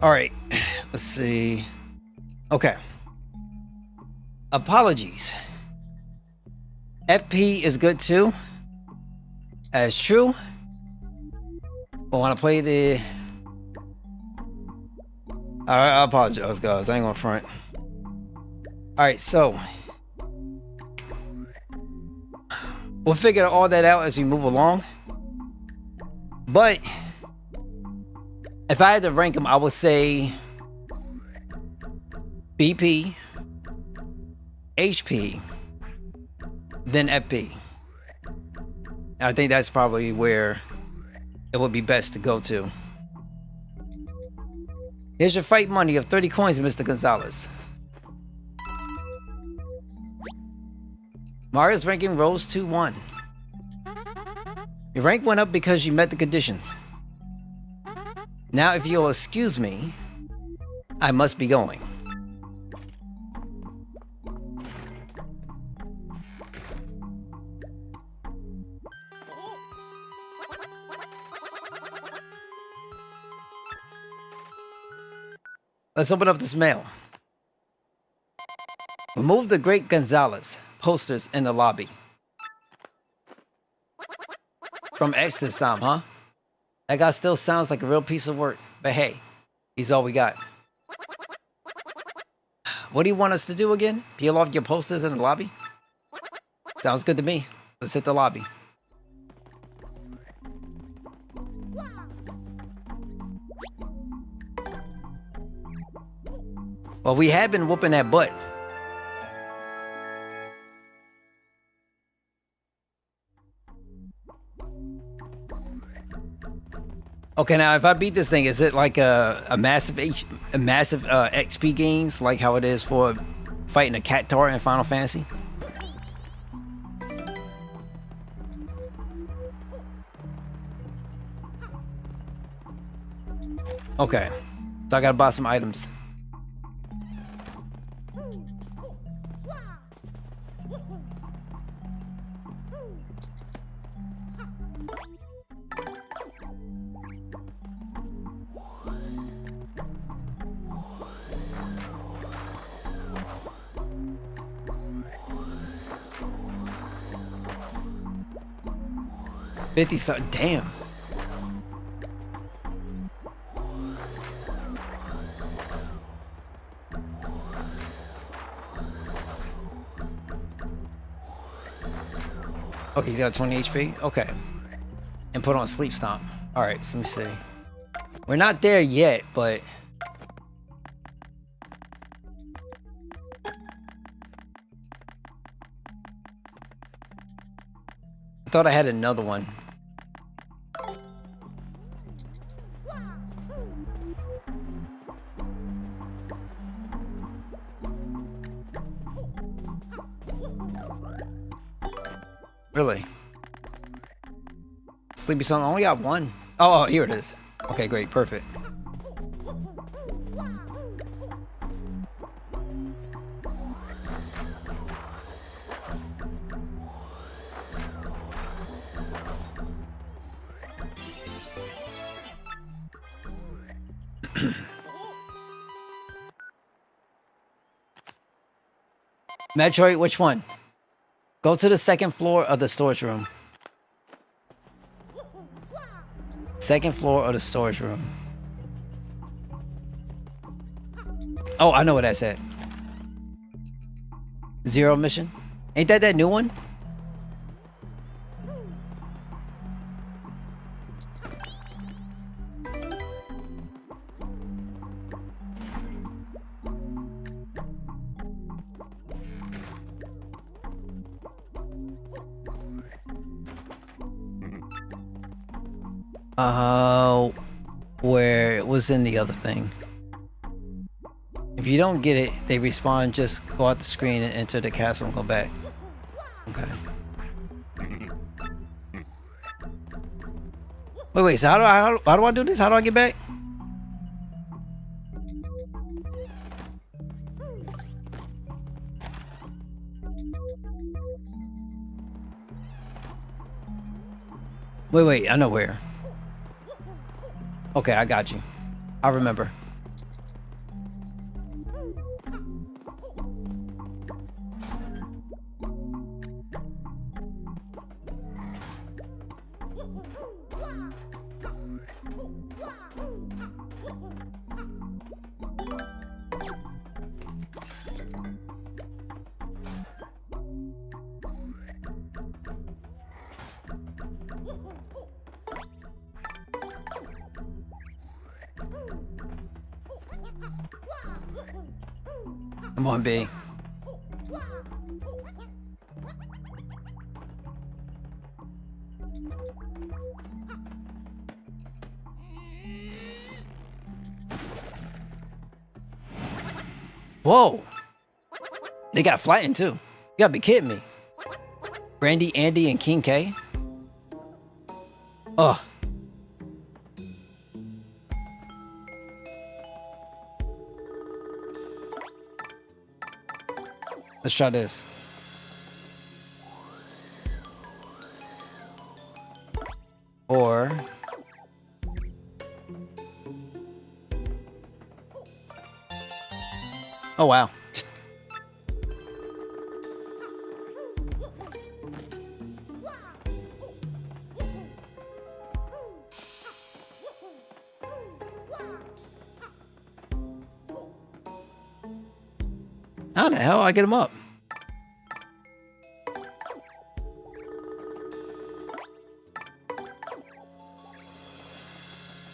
All right, let's see. Okay. Apologies. FP is good too. As true. I want to play the. Alright, I apologize, guys. I ain't gonna front. Alright, so. We'll figure all that out as we move along. But. If I had to rank them, I would say. BP. HP. Then FP. I think that's probably where it would be best to go to. Here's your fight money of 30 coins, Mr. Gonzalez. Mario's ranking rose to 1. Your rank went up because you met the conditions. Now, if you'll excuse me, I must be going. Let's open up this mail. Remove the Great Gonzalez posters in the lobby. From X this time, huh? That guy still sounds like a real piece of work. But hey, he's all we got. What do you want us to do again? Peel off your posters in the lobby? Sounds good to me. Let's hit the lobby. Well, we have been whooping that butt. Okay, now if I beat this thing, is it like a massive XP gains, like how it is for fighting a Cactuar in Final Fantasy? Okay, so I gotta buy some items. Damn. Okay, he's got 20 HP. Okay. And put on Sleep Stomp. Alright, so let me see. We're not there yet, but... I thought I had another one. Really? Sleepy Song only got one. Oh, here it is. Okay, great, perfect. Metroid, which one? Go to the second floor of the storage room. Second floor of the storage room. Oh, I know what that's at. Zero mission? Ain't that new one? Where it was in the other thing. If you don't get it, they respawn. Just go out the screen and enter the castle and go back. Okay. Wait. So how do I do this? How do I get back? Wait. I know where. Okay, I got you. I remember. Come on, B. Whoa. They got flattened too. You gotta be kidding me. Brandy, Andy, and King K. Oh. Let's try this. Or oh wow. How the hell I get him up?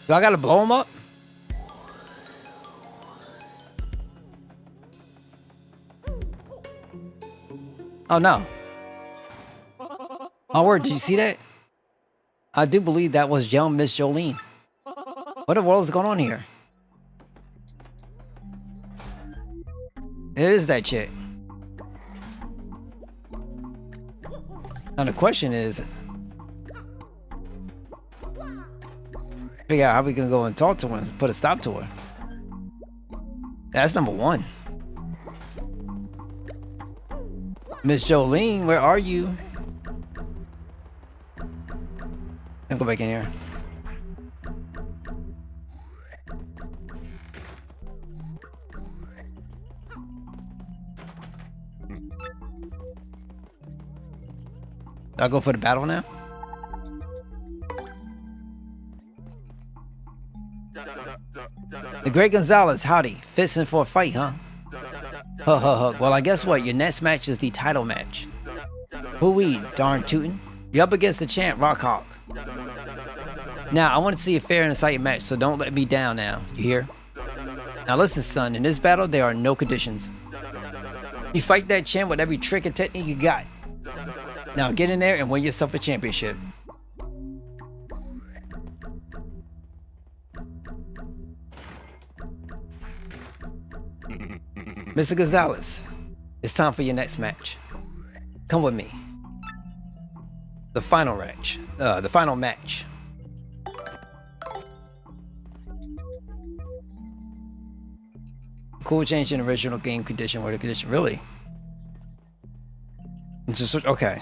Do I gotta blow him up? Oh no. Oh word, did you see that? I do believe that was young Miss Jolene. What the world is going on here? It is that chick. Now the question is, figure out how we can go and talk to her and put a stop to her. That's number one. Miss Jolene, where are you? I'll go back in here. I'll go for the battle now. The Great Gonzalez, howdy. Fixing for a fight, huh? Well, I guess what? Your next match is the title match. Hoo-wee, darn tootin'. You're up against the champ, Rock Hawk. Now, I want to see a fair and exciting match, so don't let me down now. You hear? Now listen, son. In this battle, there are no conditions. You fight that champ with every trick and technique you got. Now get in there and win yourself a championship. Mr. Gonzalez, it's time for your next match. Come with me. The final match. Cool change in original game condition or the condition. Really? It's just, okay.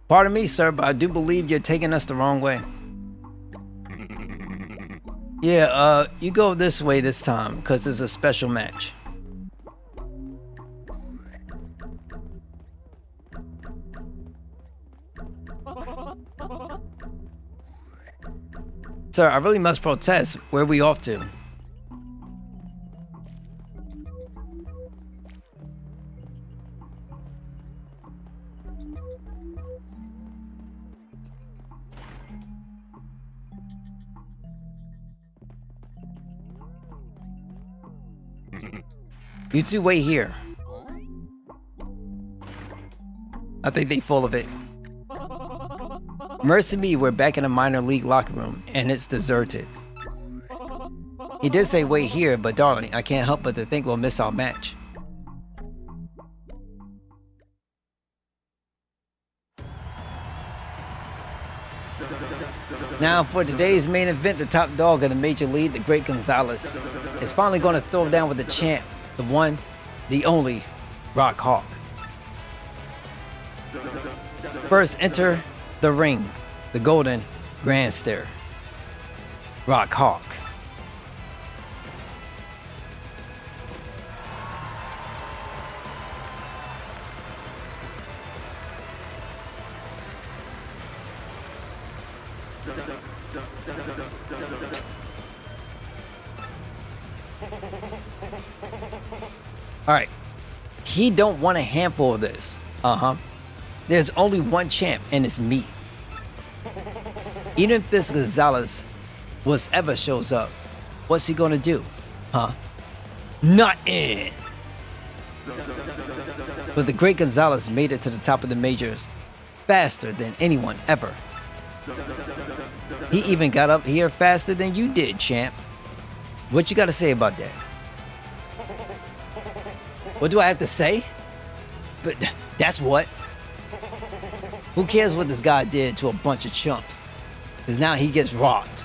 Pardon me, sir, but I do believe you're taking us the wrong way. Yeah, you go this way this time, because it's a special match. Sir, I really must protest. Where are we off to? You two wait here. I think they full of it. Mercy me, we're back in a minor league locker room, and it's deserted. He did say wait here, but darling, I can't help but to think we'll miss our match. Now for today's main event, the top dog of the major league, the Great Gonzalez, is finally going to throw down with the champ, the one, the only, Rock Hawk. First enter the ring, the golden grandster, Rock Hawk. All right, he don't want a handful of this. There's only one champ, and it's me. Even if this Gonzalez was ever shows up, what's he gonna do? Huh? Nothing! But the great Gonzalez made it to the top of the majors faster than anyone ever. He even got up here faster than you did, champ. What you gotta say about that? What do I have to say? But that's what. Who cares what this guy did to a bunch of chumps? Because now he gets rocked.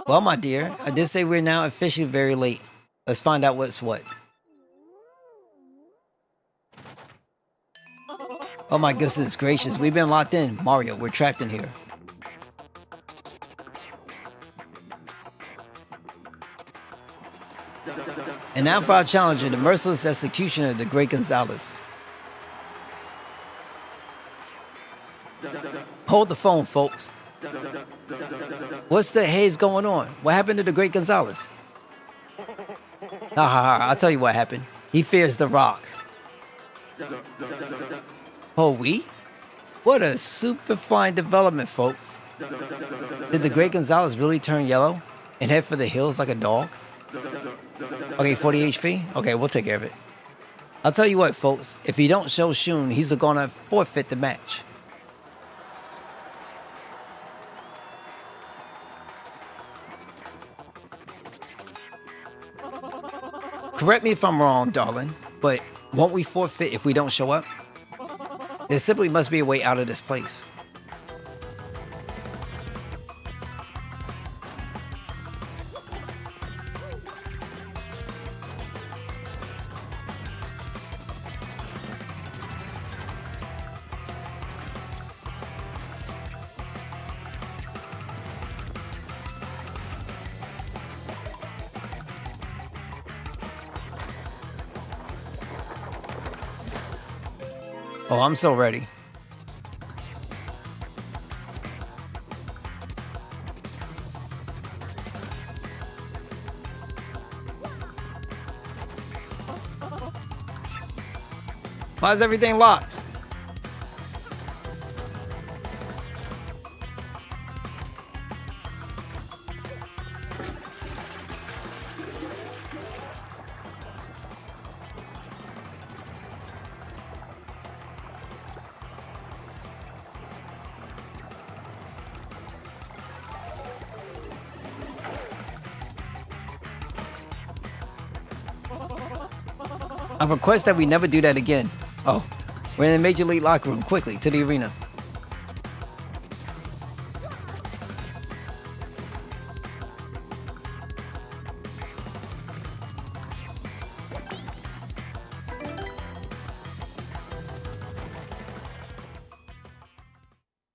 Well, my dear, I did say we're now officially very late. Let's find out what's what. Oh my goodness gracious, we've been locked in. Mario, we're trapped in here. And now for our challenger, the merciless executioner, the great Gonzalez. Hold the phone, folks. What's the haze going on? What happened to the great Gonzalez? I'll tell you what happened. He fears the Rock. Oh, we? What a super fine development, folks. Did the great Gonzalez really turn yellow and head for the hills like a dog? Okay, 40 HP? Okay, we'll take care of it. I'll tell you what, folks. If he don't show Shun, he's gonna forfeit the match. Correct me if I'm wrong, darling, but won't we forfeit if we don't show up? There simply must be a way out of this place. Oh, I'm so ready. Why is everything locked? I request that we never do that again. Oh, we're in the Major League locker room. Quickly, to the arena.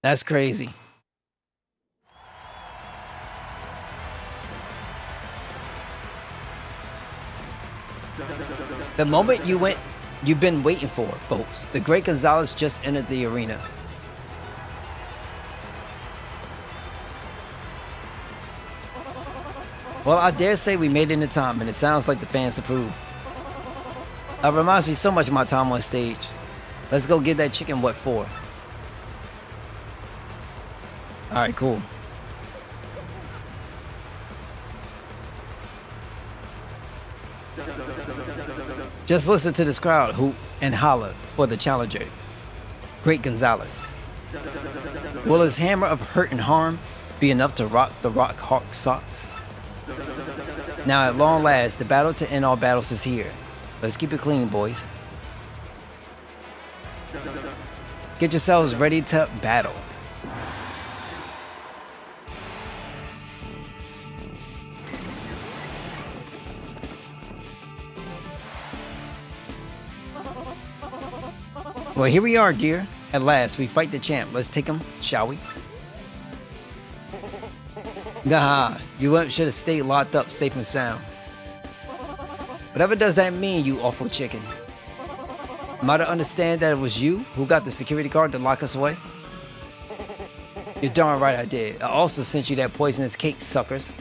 That's crazy. The moment you've been waiting for, folks. The great Gonzalez just entered the arena. Well, I dare say we made it in time, and it sounds like the fans approve. It reminds me so much of my time on stage. Let's go get that chicken what for. Alright, cool. Just listen to this crowd hoot and holler for the challenger, Great Gonzalez. Will his hammer of hurt and harm be enough to rock the Rock Hawk socks? Now at long last, the battle to end all battles is here. Let's keep it clean, boys. Get yourselves ready to battle. Well, here we are, dear. At last, we fight the champ. Let's take him, shall we? Nah, you should have stayed locked up safe and sound. Whatever does that mean, you awful chicken? Am I to understand that it was you who got the security card to lock us away? You're darn right I did. I also sent you that poisonous cake, suckers.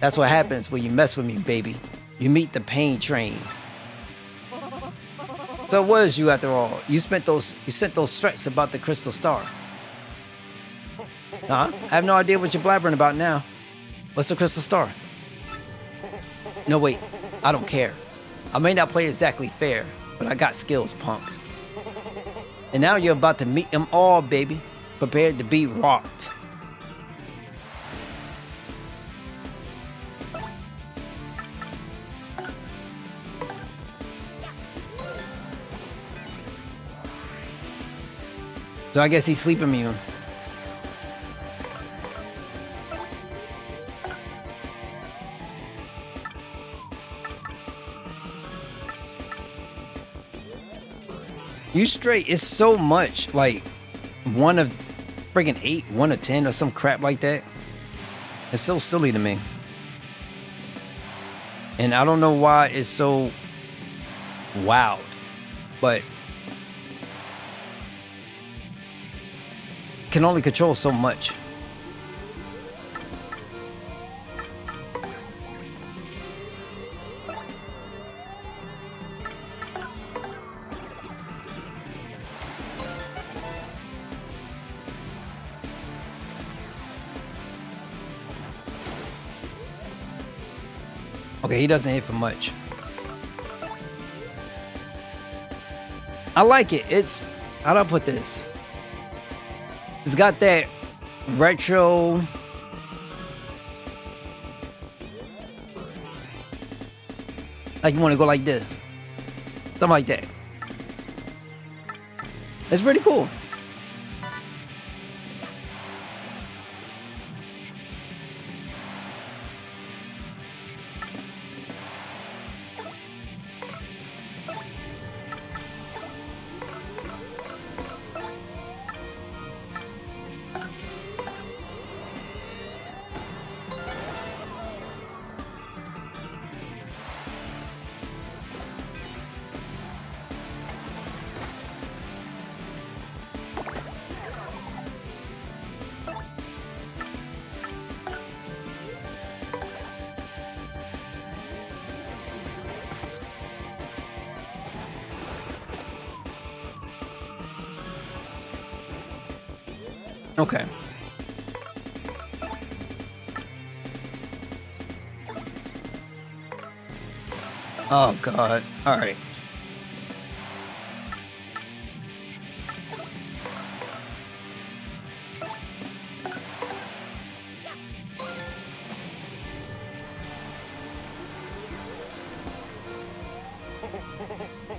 That's what happens when you mess with me, baby. You meet the pain train. So it was you after all. You sent those threats about the crystal star. Huh? I have no idea what you're blabbering about now. What's the crystal star? No, wait. I don't care. I may not play exactly fair, but I got skills, punks. And now you're about to meet them all, baby. Prepared to be rocked. So I guess he's sleep immune. You straight, it's so much, like 1 of friggin' 8, 1 of 10 or some crap like that. It's so silly to me. And I don't know why it's so wild, but can only control so much. Okay, he doesn't hit for much. I like it. It's, how do I put this? It's got that retro. Like you want to go like this. Something like that. It's pretty cool. Okay. Oh God. All right.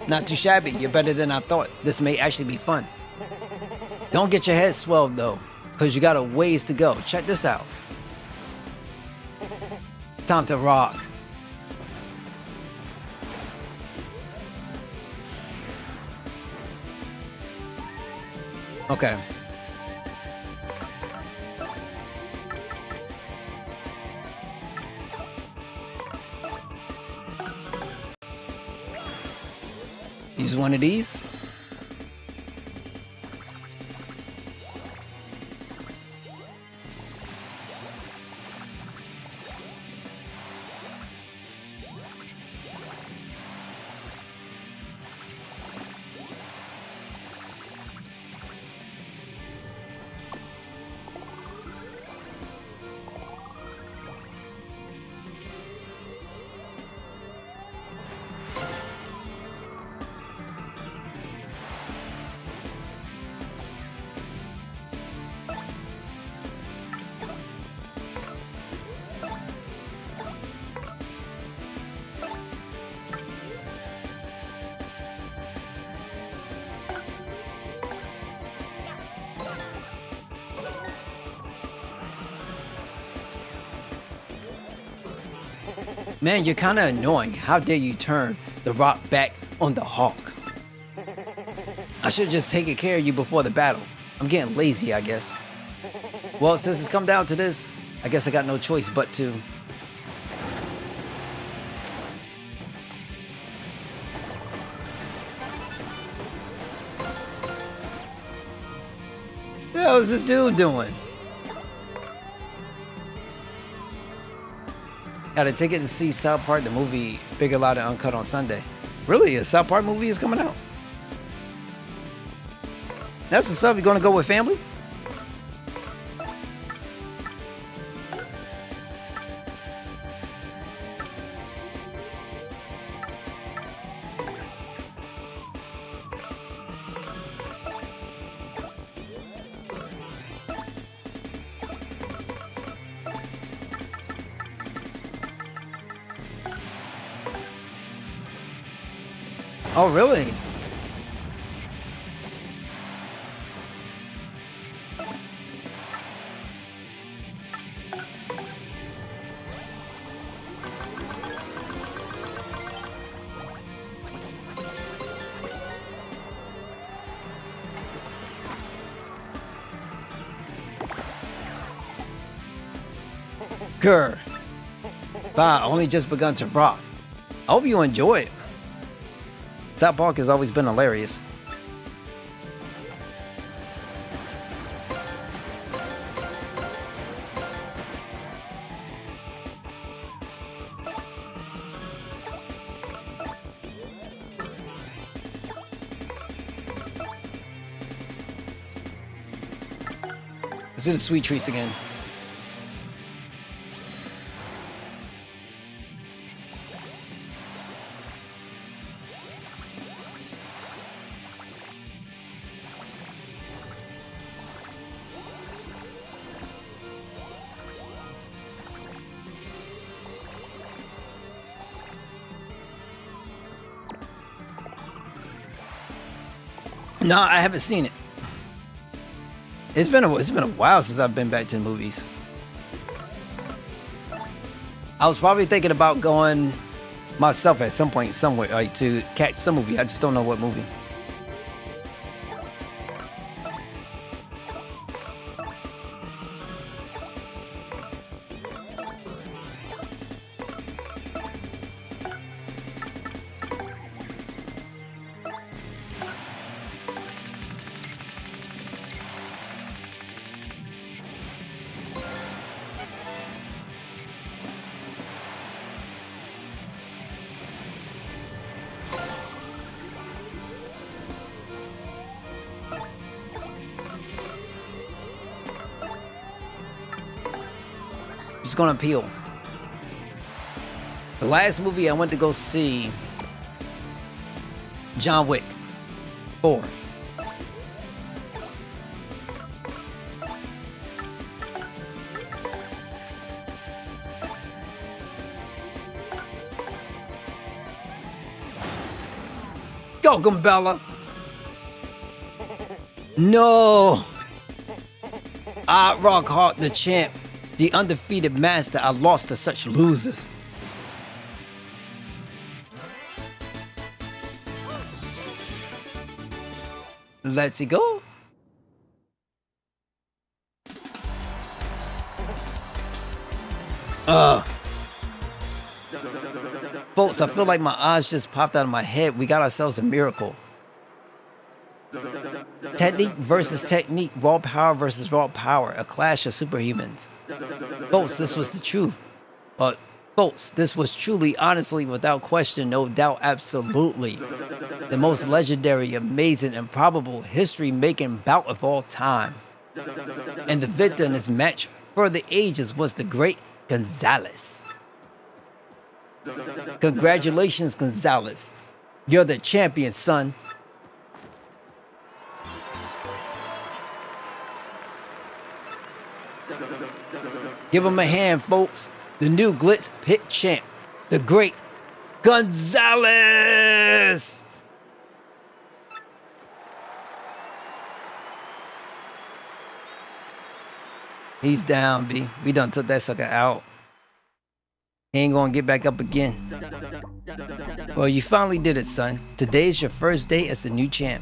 Not too shabby. You're better than I thought. This may actually be fun. Don't get your head swelled though, because you got a ways to go. Check this out. Time to rock. Okay. Use one of these. Man, you're kind of annoying. How dare you turn the rock back on the hawk? I should just take care of you before the battle. I'm getting lazy, I guess. Well, since it's come down to this, I guess I got no choice but to. What the hell is this dude doing? Got a ticket to see South Park, the movie Bigger, Louder, Uncut on Sunday. Really? A South Park movie is coming out? That's what's up. You gonna go with family? Oh, really? Grr. Bah, only just begun to rock. I hope you enjoy it. South Park has always been hilarious. Let's do the sweet treats again. No, I haven't seen it. It's been a while since I've been back to the movies. I was probably thinking about going myself at some point somewhere, like to catch some movie. I just don't know what movie. It's gonna appeal. The last movie I went to go see, John Wick 4. Go, Gumbella. No. I Rock Hard, the champ. The undefeated master, I lost to such losers. Let's go. Folks, I feel like my eyes just popped out of my head. We got ourselves a miracle. Technique versus technique, raw power versus raw power, a clash of superhumans. Folks, this was the truth. But folks, this was truly, honestly, without question, no doubt, absolutely the most legendary, amazing, improbable, history-making bout of all time. And the victor in this match for the ages was the great Gonzalez. Congratulations, Gonzalez. You're the champion, son. Give him a hand, folks. The new Glitz Pit champ, the great Gonzalez. He's down, B. We done took that sucker out. He ain't gonna get back up again. Well, you finally did it, son. Today's your first day as the new champ.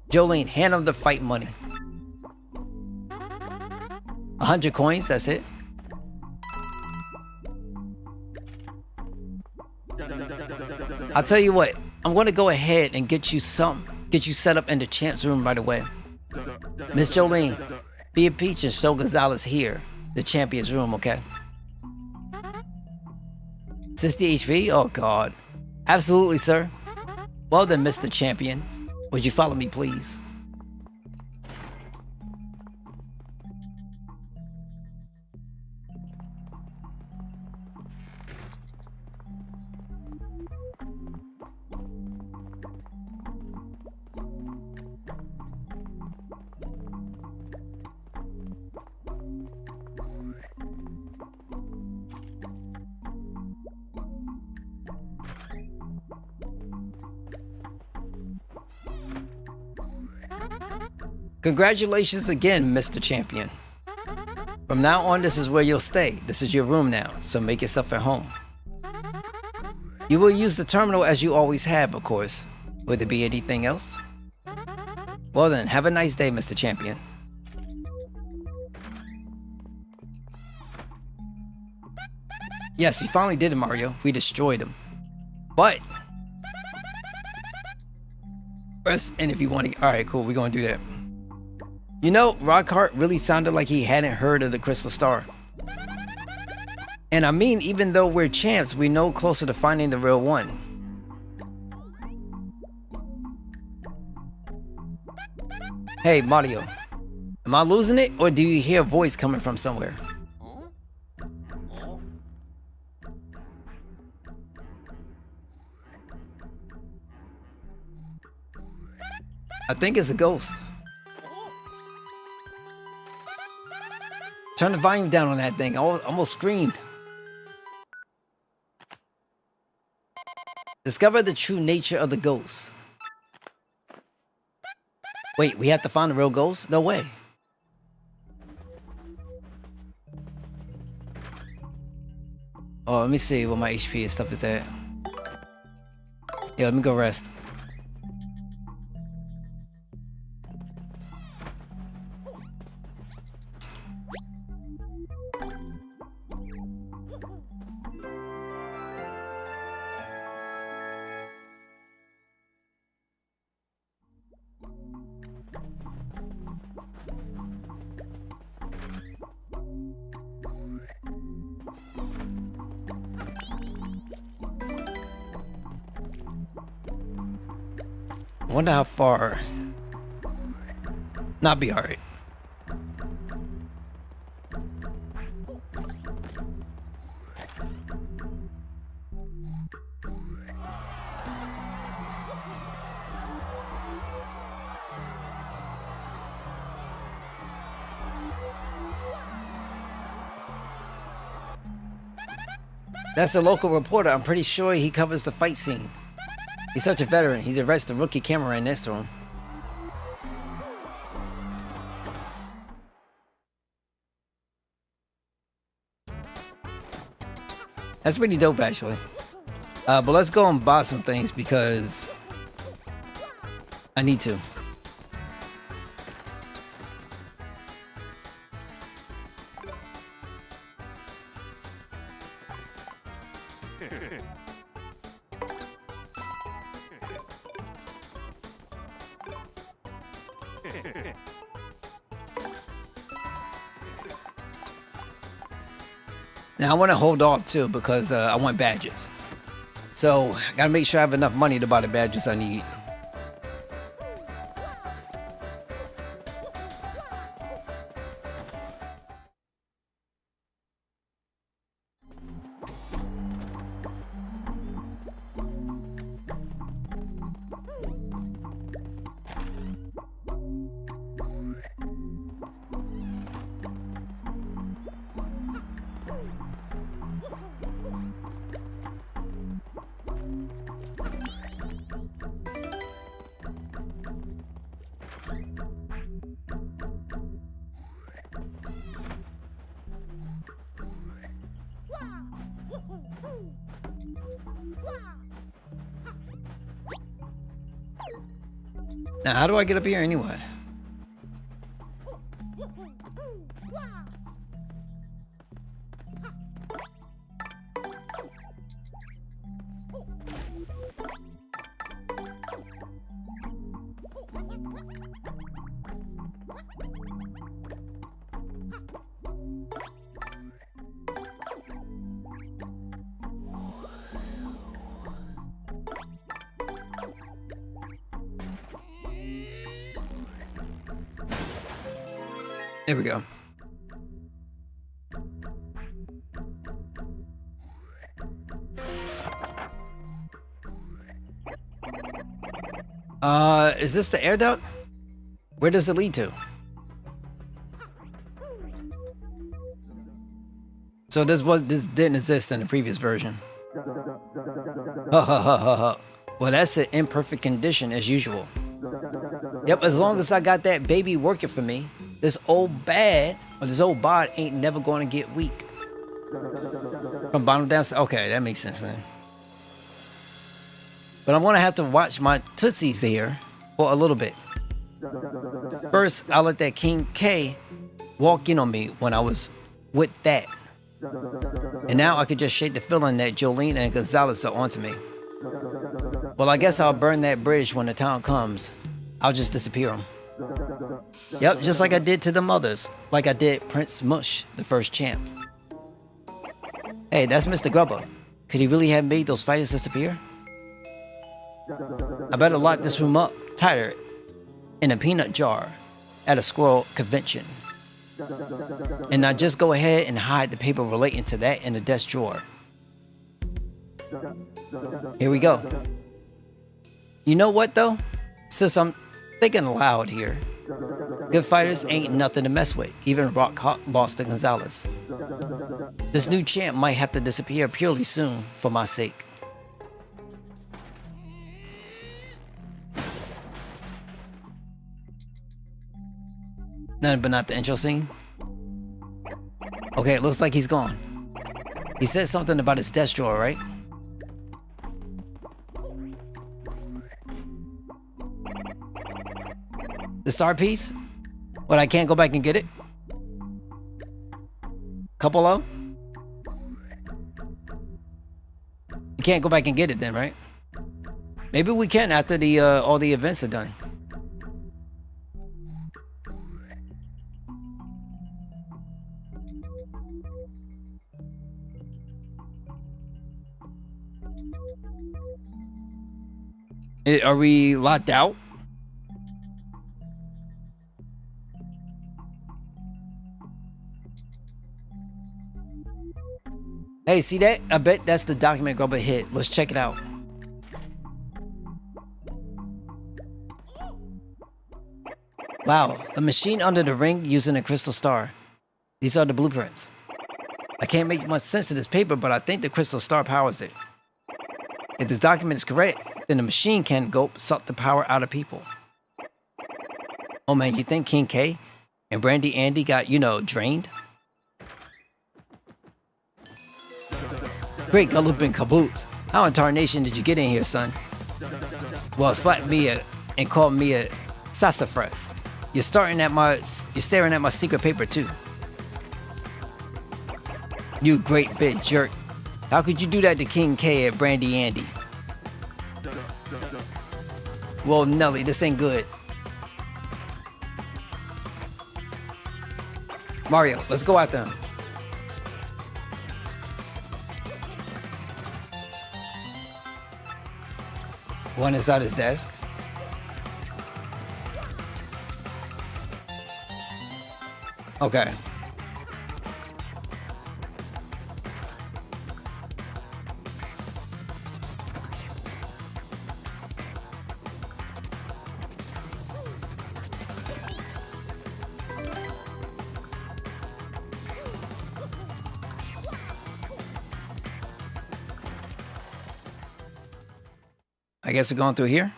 Jolene, hand him the fight money. 100 coins, that's it. I'll tell you what, I'm gonna go ahead and get you set up in the champ's room right away. Miss Jolene, be a peach and show Gonzalez here, the champion's room, okay? 60 HP? Oh, God. Absolutely, sir. Well then, Mr. Champion. Would you follow me, please? Congratulations again, Mr. Champion. From now on, this is where you'll stay. This is your room now, so make yourself at home. You will use the terminal as you always have, of course. Would there be anything else? Well then, have a nice day, Mr. Champion. Yes, you finally did it, Mario. We destroyed him. But press N if you want to. Alright, cool. We're going to do that. You know, Rockhart really sounded like he hadn't heard of the Crystal Star. And I mean, even though we're champs, we're no closer to finding the real one. Hey, Mario. Am I losing it, or do you hear a voice coming from somewhere? I think it's a ghost. Turn the volume down on that thing. I almost screamed. Discover the true nature of the ghost. Wait, we have to find the real ghost? No way. Oh, let me see what my HP and stuff is at. Yeah, let me go rest. I wonder how far. Not be alright. That's the local reporter. I'm pretty sure he covers the fight scene. He's such a veteran. He directs the rookie camera in this room. That's pretty dope, actually. But let's go and buy some things because I need to. Now I want to hold off too because I want badges. So I gotta make sure I have enough money to buy the badges I need. Now, how do I get up here anyway? There we go. Is this the air duct? Where does it lead to? So this didn't exist in the previous version. Ha ha ha ha ha. Well, that's an imperfect condition as usual. Yep, as long as I got that baby working for me, this old bod ain't never gonna get weak. From bottom down, okay, that makes sense then. But I'm gonna have to watch my tootsies here for a little bit. First, I'll let that King K walk in on me when I was with that. And now I could just shake the feeling that Jolene and Gonzalez are onto me. Well, I guess I'll burn that bridge when the time comes. I'll just disappear them. Yep, just like I did to the mothers. Like I did Prince Mush, the first champ. Hey, that's Mr. Grubba. Could he really have made those fighters disappear? I better lock this room up tighter in a peanut jar at a squirrel convention. And now just go ahead and hide the paper relating to that in the desk drawer. Here we go. You know what though? Since I'm thinking aloud here, good fighters ain't nothing to mess with. Even Rock Hawk lost to Gonzalez. This new champ might have to disappear purely soon for my sake. Nothing but not the intro scene. Okay, it looks like he's gone. He said something about his desk drawer, right? The star piece? But I can't go back and get it? Couple-o? You can't go back and get it then, right? Maybe we can after the all the events are done. Are we locked out? Hey, see that? I bet that's the document Grubba hit. Let's check it out. Wow, a machine under the ring using a crystal star. These are the blueprints. I can't make much sense of this paper, but I think the crystal star powers it. If this document is correct, then the machine can go suck the power out of people. Oh man, you think King K and Brandy Andy got, you know, drained? Great galloping caboose. How in tarnation did you get in here, son? Well, slap me and call me a sassafras. You're staring at my secret paper too. You great big jerk. How could you do that to King K and Brandy Andy? Well, Nelly, this ain't good. Mario, let's go after him. One inside his desk. Okay. I guess we're going through here.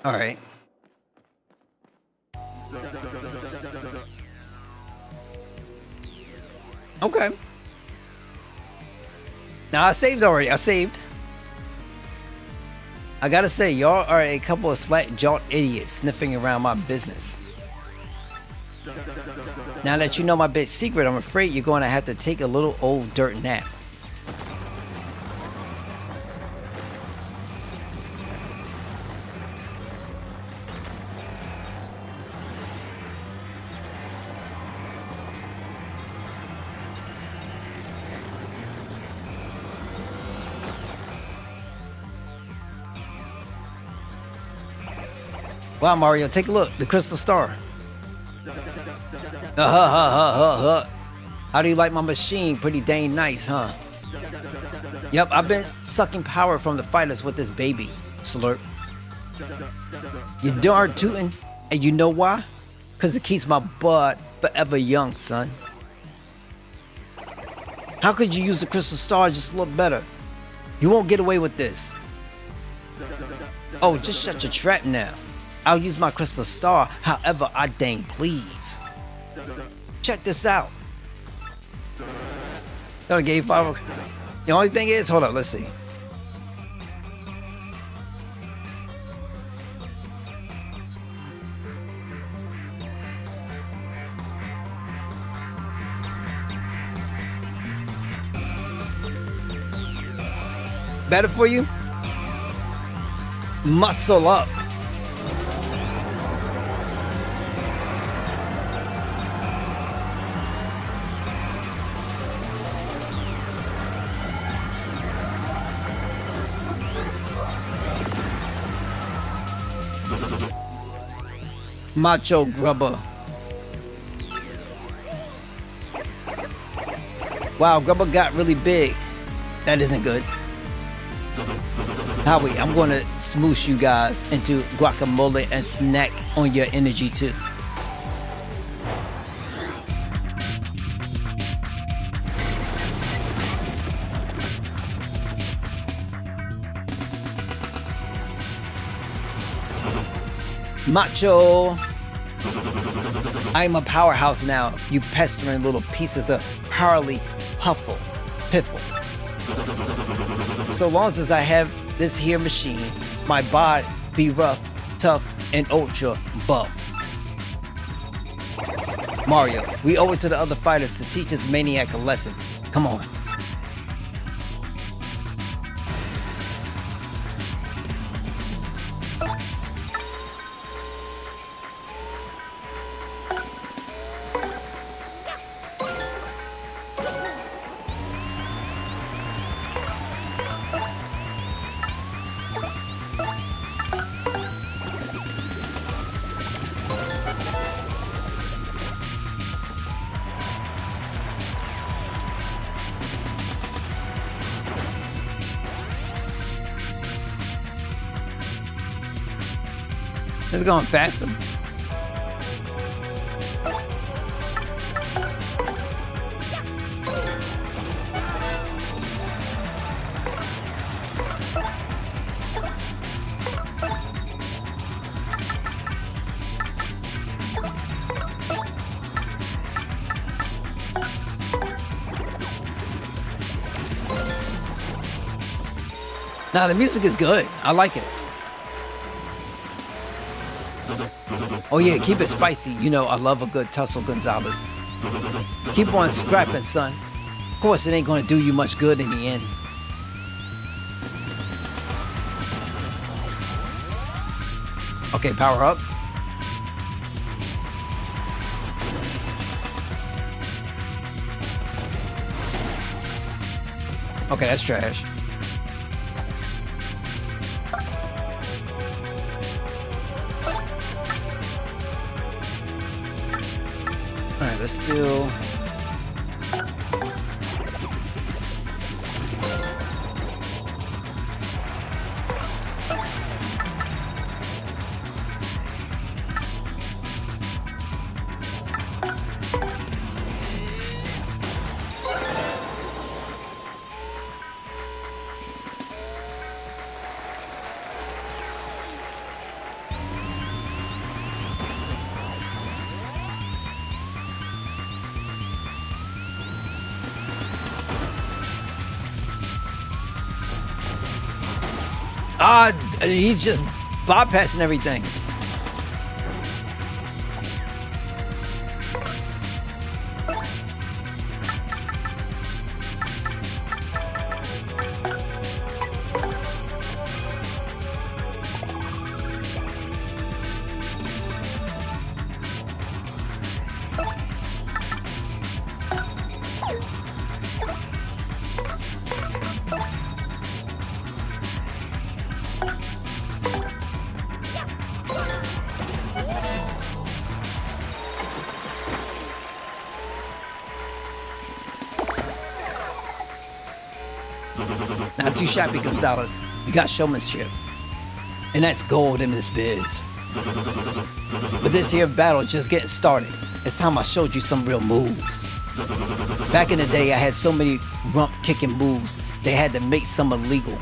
All right. Okay. Now I saved already. I saved. I gotta say, y'all are a couple of slack-jawed idiots sniffing around my business. Now that you know my big secret, I'm afraid you're going to have to take a little old dirt nap. Wow, Mario, take a look. The crystal star. How do you like my machine? Pretty dang nice, huh? Yep, I've been sucking power from the fighters with this baby. Slurp. You darn tootin'. And you know why? Because it keeps my butt forever young, son. How could you use the crystal star just look better? You won't get away with this. Oh, just shut your trap now. I'll use my crystal star however I dang please. Check this out. Gonna give you 5. The only thing is, hold up, let's see. Better for you? Muscle up. Macho Grubba. Wow, Grubba got really big. That isn't good. Howie, I'm gonna smoosh you guys into guacamole and snack on your energy too. Macho. I'm a powerhouse now, you pestering little pieces of Harley Puffle. Piffle. So long as I have this here machine, my bod be rough, tough, and ultra buff. Mario, we owe it to the other fighters to teach this maniac a lesson. Come on. It's going faster. Now the music is good. I like it. Oh yeah, keep it spicy. You know I love a good Tussle Gonzalez. Keep on scrapping, son. Of course it ain't gonna do you much good in the end. Okay, power up. Okay, that's trash. Alright, let's still... he's just bypassing everything. Not too shabby, Gonzalez. You got showmanship. And that's gold in this biz. But this here battle just getting started. It's time I showed you some real moves. Back in the day, I had so many rump kicking moves, they had to make some illegal.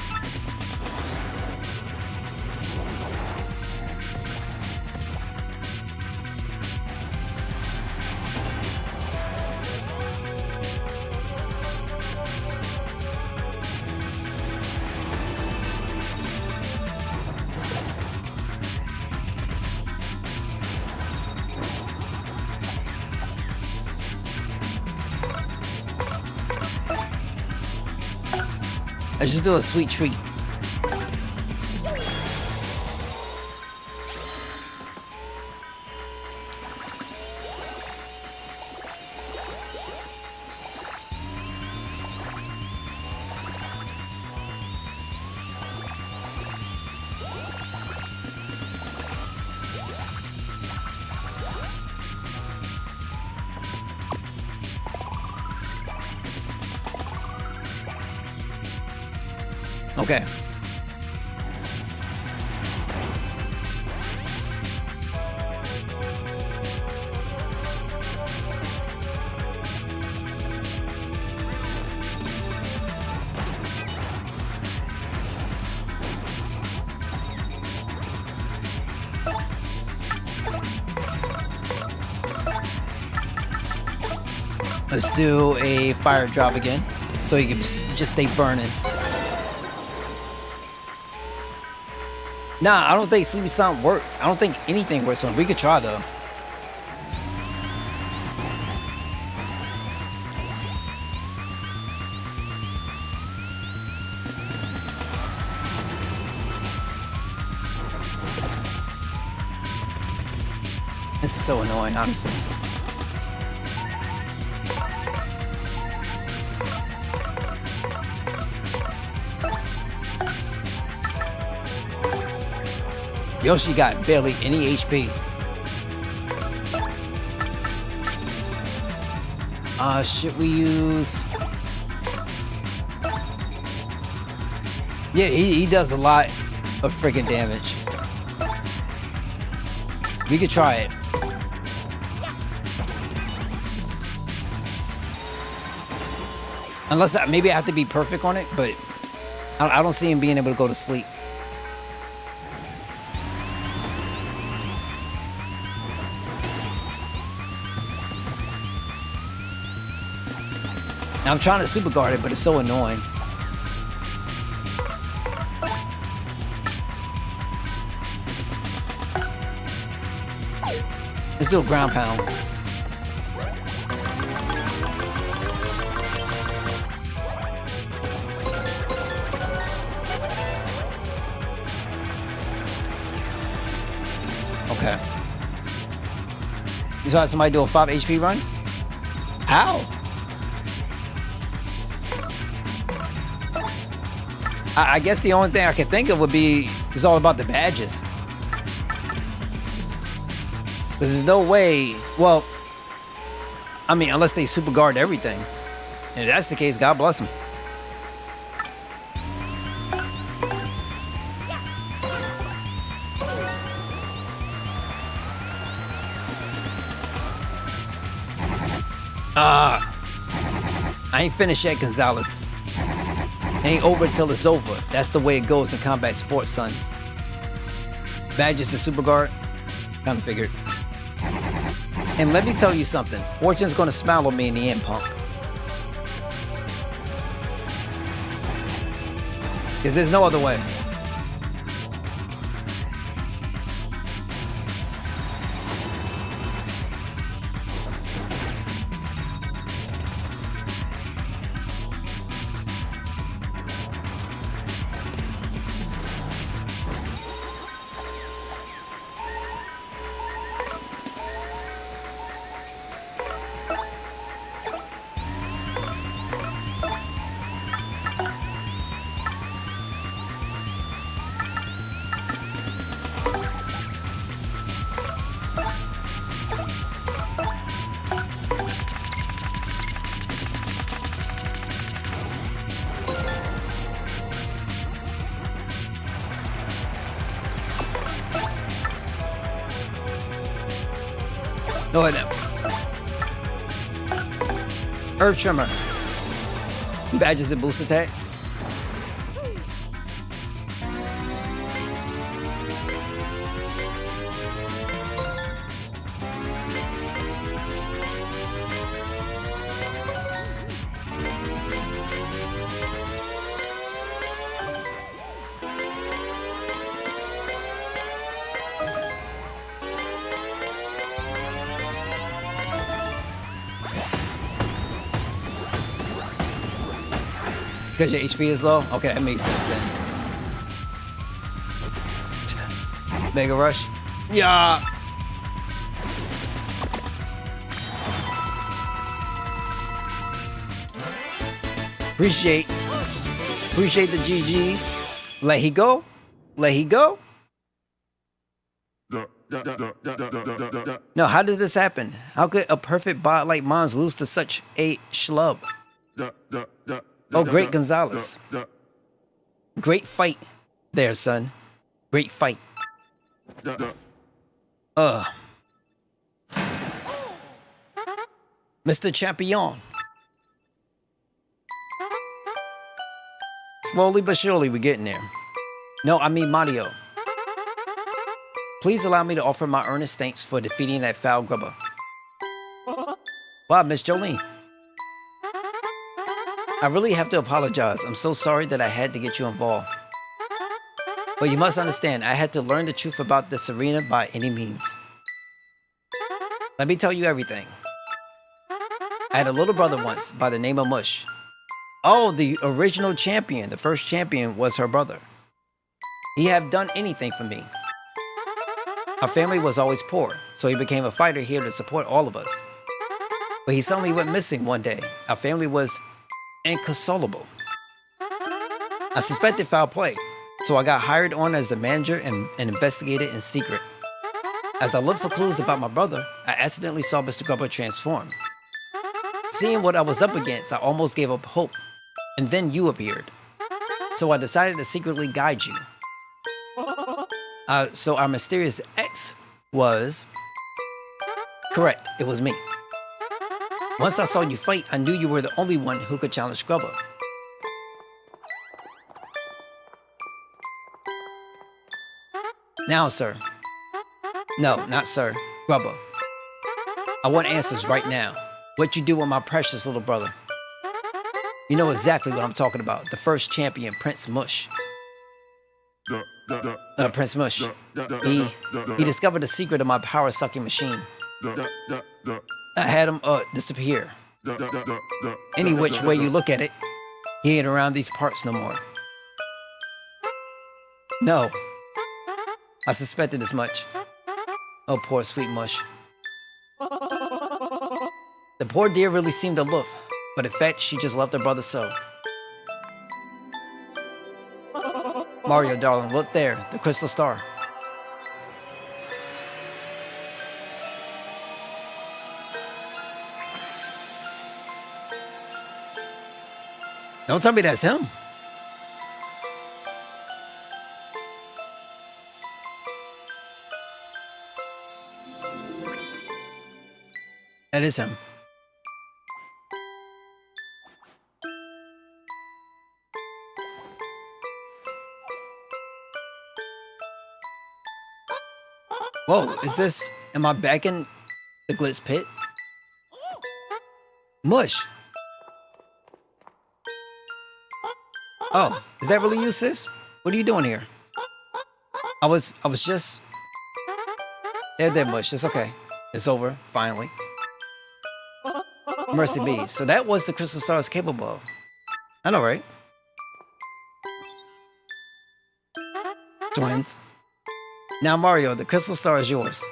Let's just do a sweet treat. Okay. Let's do a fire drop again, so you can just stay burning. Nah, I don't think Sleepy Sound worked. I don't think anything works on it. We could try though. This is so annoying, honestly. Yoshi got barely any HP. Should we use... Yeah, he does a lot of freaking damage. We could try it. Unless maybe I have to be perfect on it, but I don't see him being able to go to sleep. I'm trying to super guard it, but it's so annoying. Let's do a ground pound. Okay. You saw somebody do a 5 HP run? Ow! I guess the only thing I could think of would be it's all about the badges. Because there's no way, well, I mean, unless they super guard everything. And if that's the case, God bless them. I ain't finished yet, Gonzalez. Ain't over till it's over. That's the way it goes in combat sports, son. Badges to super guard? Kinda figured. And let me tell you something. Fortune's gonna smile on me in the end, punk. Because there's no other way. No, I don't. Earth Tremor. Badges and boost attack. Because your HP is low? Okay, that makes sense then. Mega Rush. Yeah. Appreciate the GGs. Let he go. Let he go. No, how does this happen? How could a perfect bot like Mons lose to such a schlub? Oh, great Gonzalez. Great fight there, son. Great fight. Mr. Champion. Slowly but surely we're getting there. No, I mean Mario. Please allow me to offer my earnest thanks for defeating that foul grubber. Wow, Miss Jolene. I really have to apologize. I'm so sorry that I had to get you involved. But you must understand, I had to learn the truth about this arena by any means. Let me tell you everything. I had a little brother once by the name of Mush. Oh, the original champion, the first champion was her brother. He had done anything for me. Our family was always poor, so he became a fighter here to support all of us. But he suddenly went missing one day. Our family was inconsolable. I suspected foul play, so I got hired on as a manager and investigated in secret. As I looked for clues about my brother, I accidentally saw Mr. Grubber transform. Seeing what I was up against, I almost gave up hope, and then you appeared. So I decided to secretly guide you. So our mysterious ex was... Correct, it was me. Once I saw you fight, I knew you were the only one who could challenge Grubber. Now, sir. No, not sir. Grubber. I want answers right now. What you do with my precious little brother? You know exactly what I'm talking about. The first champion, Prince Mush. Prince Mush. He discovered the secret of my power-sucking machine. I had him disappear. Any which way you look at it, he ain't around these parts no more. No. I suspected as much. Oh, poor sweet Mush. The poor dear really seemed to look, but in fact, she just loved her brother so. Mario, darling, look there, the crystal star. Don't tell me that's him. That is him. Whoa, is this... Am I back in the Glitz pit? Mush! Oh, is that really you, sis? What are you doing here? I was just... There, Mush. It's okay. It's over, finally. Mercy be. So that was the Crystal Stars capable of. I know, right? Twins. Now, Mario, the Crystal Star is yours.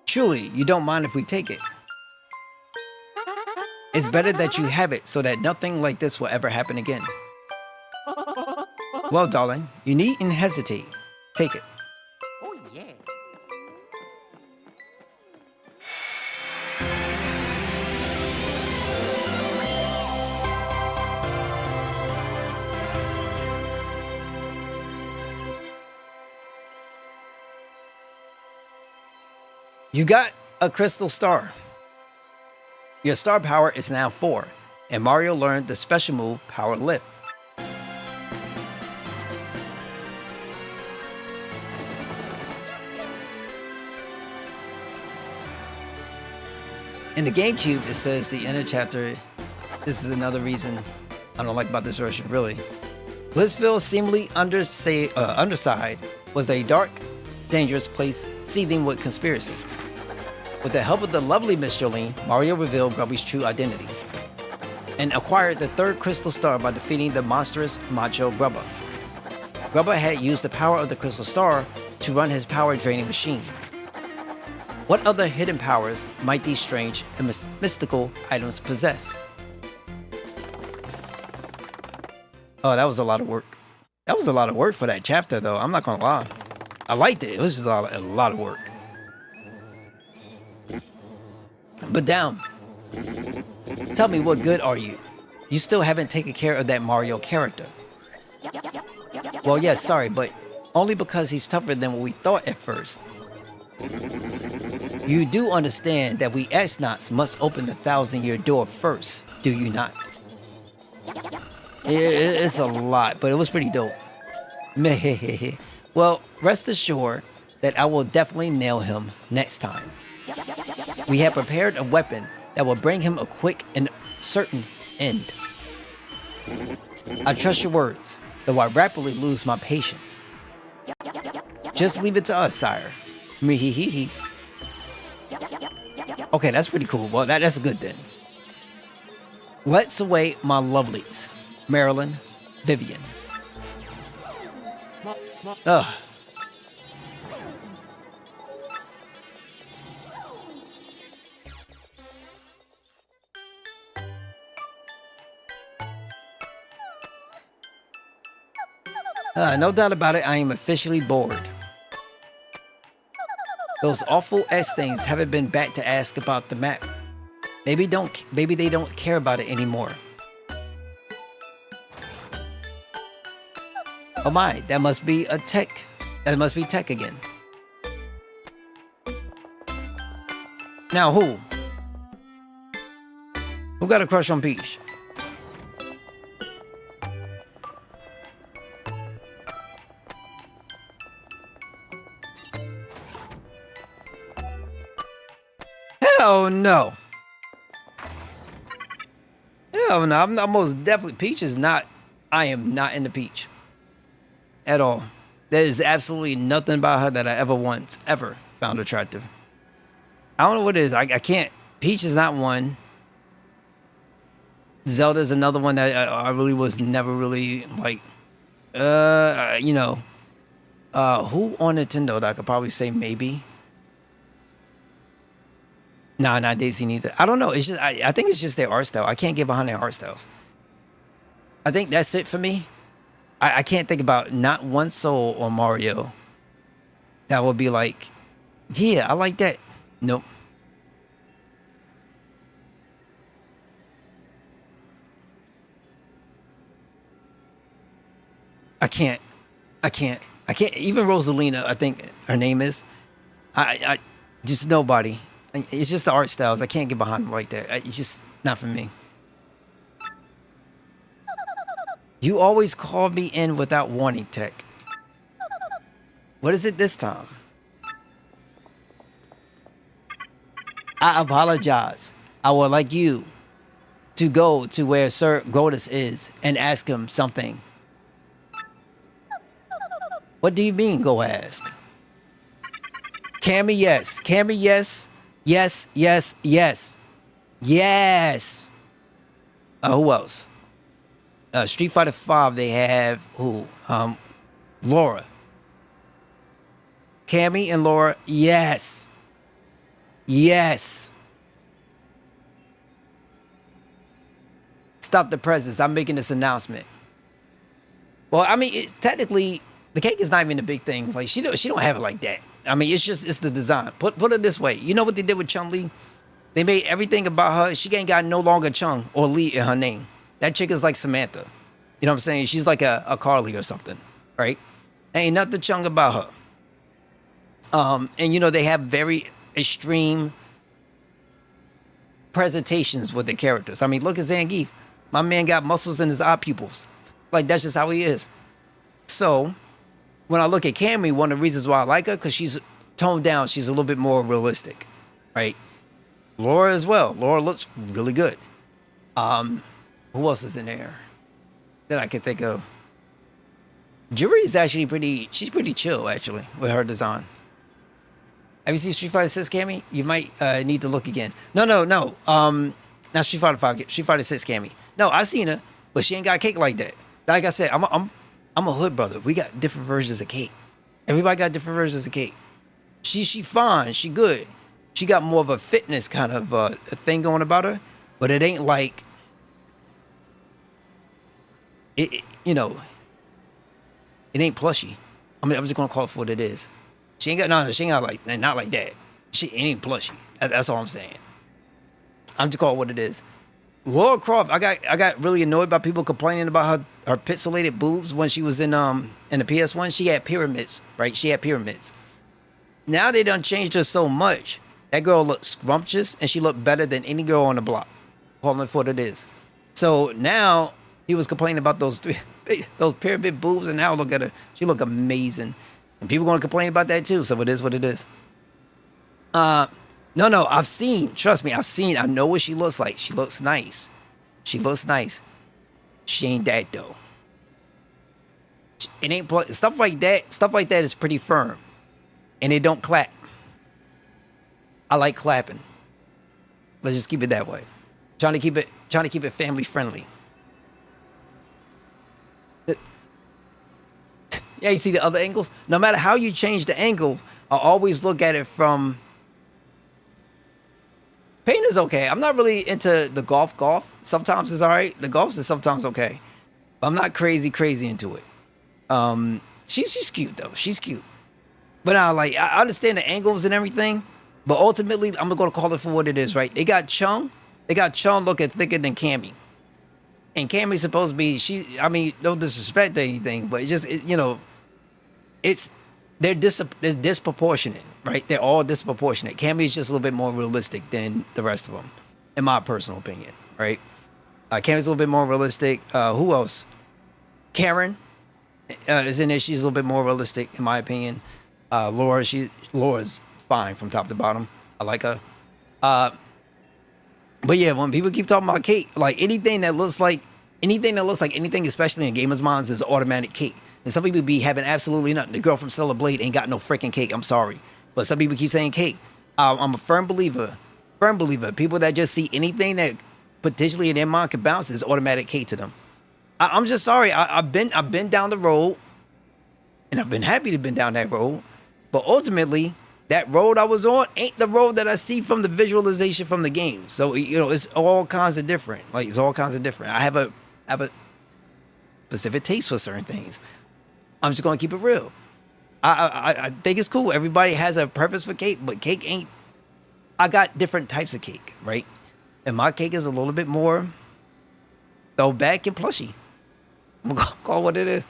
Surely, you don't mind if we take it. It's better that you have it so that nothing like this will ever happen again. Well, darling, you needn't hesitate. Take it. Oh, yeah. You got a crystal star. Your star power is now 4, and Mario learned the special move Power Lift. In the GameCube, it says the end of chapter. This is another reason I don't like about this version, really. Blissville, seemingly underside, was a dark, dangerous place seething with conspiracy. With the help of the lovely Miss Jolene, Mario revealed Grubby's true identity and acquired the 3rd crystal star by defeating the monstrous Macho Grubba. Grubba had used the power of the crystal star to run his power-draining machine. What other hidden powers might these strange and mystical items possess? Oh, that was a lot of work. That was a lot of work for that chapter, though. I'm not gonna lie. I liked it. It was just a lot of work. But down. Tell me, what good are you? You still haven't taken care of that Mario character. Well, yes, sorry, but only because he's tougher than what we thought at first. You do understand that we astronauts must open the 1,000-year door first, do you not? It's a lot, but it was pretty dope. Well, rest assured that I will definitely nail him next time. We have prepared a weapon that will bring him a quick and certain end. I trust your words, though I rapidly lose my patience. Just leave it to us, sire. Mehehehe. Okay, that's pretty cool. Well, that's good then. Let's await my lovelies, Marilyn, Vivian. Ugh. No doubt about it, I am officially bored. Those awful S-things haven't been back to ask about the map. Maybe they don't care about it anymore. Oh my, that must be Tech. That must be Tech again. Now who? Who got a crush on Peach? Hell no. Hell no. I'm most definitely. Peach is not. I am not into Peach. At all. There is absolutely nothing about her that I ever found attractive. I don't know what it is. I can't. Peach is not one. Zelda's another one that I really was never really like. You know. Who on Nintendo that I could probably say maybe? No, not Daisy neither. I don't know. It's just I think it's just their art style. I can't get behind their art styles. I think that's it for me. I can't think about not one soul on Mario that would be like, yeah, I like that. Nope. I can't. Even Rosalina, I think her name is. I just nobody. It's just the art styles. I can't get behind them like that. It's just not for me. You always call me in without warning, Tech. What is it this time? I apologize. I would like you to go to where Sir Godus is and ask him something. What do you mean, go ask? Cammy, yes. Cammy, yes. Yes, yes, yes. Yes. Who else? Street Fighter 5, they have who? Laura. Cammy and Laura, yes. Yes. Stop the presents. I'm making this announcement. Well, I mean, technically, the cake is not even a big thing. Like she don't have it like that. I mean, it's the design. Put it this way. You know what they did with Chun-Li? They made everything about her. She ain't got no longer Chung or Lee in her name. That chick is like Samantha. You know what I'm saying? She's like a Carly or something, right? Ain't nothing Chung about her. And you know, they have very extreme presentations with their characters. I mean, look at Zangief. My man got muscles in his eye pupils. Like, that's just how he is. So, when I look at Cammy, one of the reasons why I like her, because she's toned down. She's a little bit more realistic, right? Laura as well. Laura looks really good. Who else is in there that I can think of? Juri is actually she's pretty chill, actually, with her design. Have you seen Street Fighter 6, Cammy? You might need to look again. No. Not Street Fighter 5, Street Fighter 6, Cammy. No, I seen her, but she ain't got cake like that. Like I said, I'm a hood brother. We got different versions of cake. Everybody got different versions of cake. She fine. She good. She got more of a fitness kind of a thing going about her, but it ain't like it it ain't plushy. I mean, I'm just gonna call it for what it is. She ain't got she ain't got like not like that. It ain't plushy. That's all I'm saying. I'm just calling it what it is. Laura Croft, I got really annoyed by people complaining about her pixelated boobs when she was in the PS1. She had pyramids, right? She had pyramids. Now they done changed her so much. That girl looked scrumptious and she looked better than any girl on the block. Calling it for what it is. So now he was complaining about those pyramid boobs, and now look at her. She look amazing. And people gonna complain about that too. So it is what it is. No, I've seen, trust me, I know what she looks like. She looks nice. She ain't that though. It ain't stuff like that is pretty firm. And it don't clap. I like clapping. Let's just keep it that way. Trying to keep it family friendly. Yeah, you see the other angles? No matter how you change the angle, I always look at it from paint is okay. I'm not really into the golf. Sometimes it's all right. The golf is sometimes okay. But I'm not crazy into it. She's cute though. She's cute. But I understand the angles and everything. But ultimately, I'm going to call it for what it is, right? They got Chung. Looking thicker than Cammy. And Cammy's supposed to be, no disrespect to anything, but it's just, they're disproportionate, right? They're all disproportionate. Cammy's just a little bit more realistic than the rest of them, in my personal opinion, right? Cammy's a little bit more realistic. Who else? Karen is in there. She's a little bit more realistic, in my opinion. Laura's fine from top to bottom. I like her. But yeah, when people keep talking about cake, like anything that looks like anything, especially in gamers' minds, is automatic cake. And some people be having absolutely nothing. The girl from Stellar Blade ain't got no freaking cake. I'm sorry, but some people keep saying cake. I'm a firm believer. People that just see anything that potentially in their mind could bounce is automatic cake to them. I'm just sorry. I've been down the road, and I've been happy to been down that road. But ultimately, that road I was on ain't the road that I see from the visualization from the game. So, it's all kinds of different. It's all kinds of different. I have a specific taste for certain things. I'm just going to keep it real. I think it's cool. Everybody has a purpose for cake, but cake ain't. I got different types of cake, right? And my cake is a little bit more throwback and plushy. I'm going to call it what it is.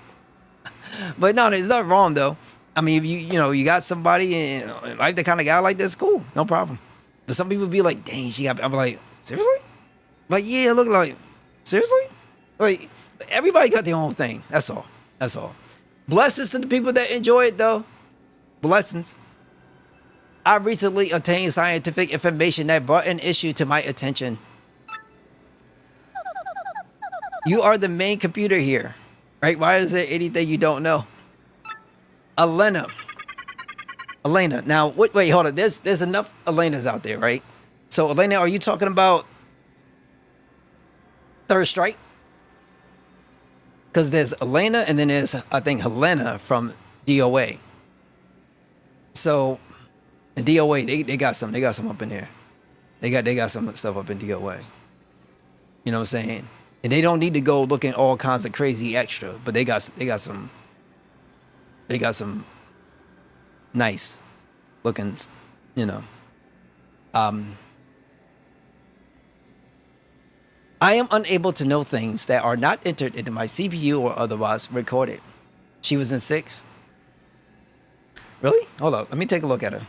But no, there's nothing wrong, though. I mean, if you got somebody and like the kind of guy like this, cool, no problem. But some people be like, dang, I'm like, seriously? Like, yeah, look like, seriously? Like, everybody got their own thing. That's all. Blessings to the people that enjoy it, though. Blessings. I recently obtained scientific information that brought an issue to my attention. You are the main computer here, right? Why is there anything you don't know? Elena. Now, wait, hold on. There's enough Elenas out there, right? So, Elena, are you talking about Third Strike? Because there's Elena, and then there's, I think, Helena from DOA. So, in DOA, they got some up in there. They got some stuff up in DOA. You know what I'm saying? And they don't need to go looking all kinds of crazy extra, but they got some nice looking, I am unable to know things that are not entered into my CPU or otherwise recorded. She was in 6. Really? Hold up. Let me take a look at her.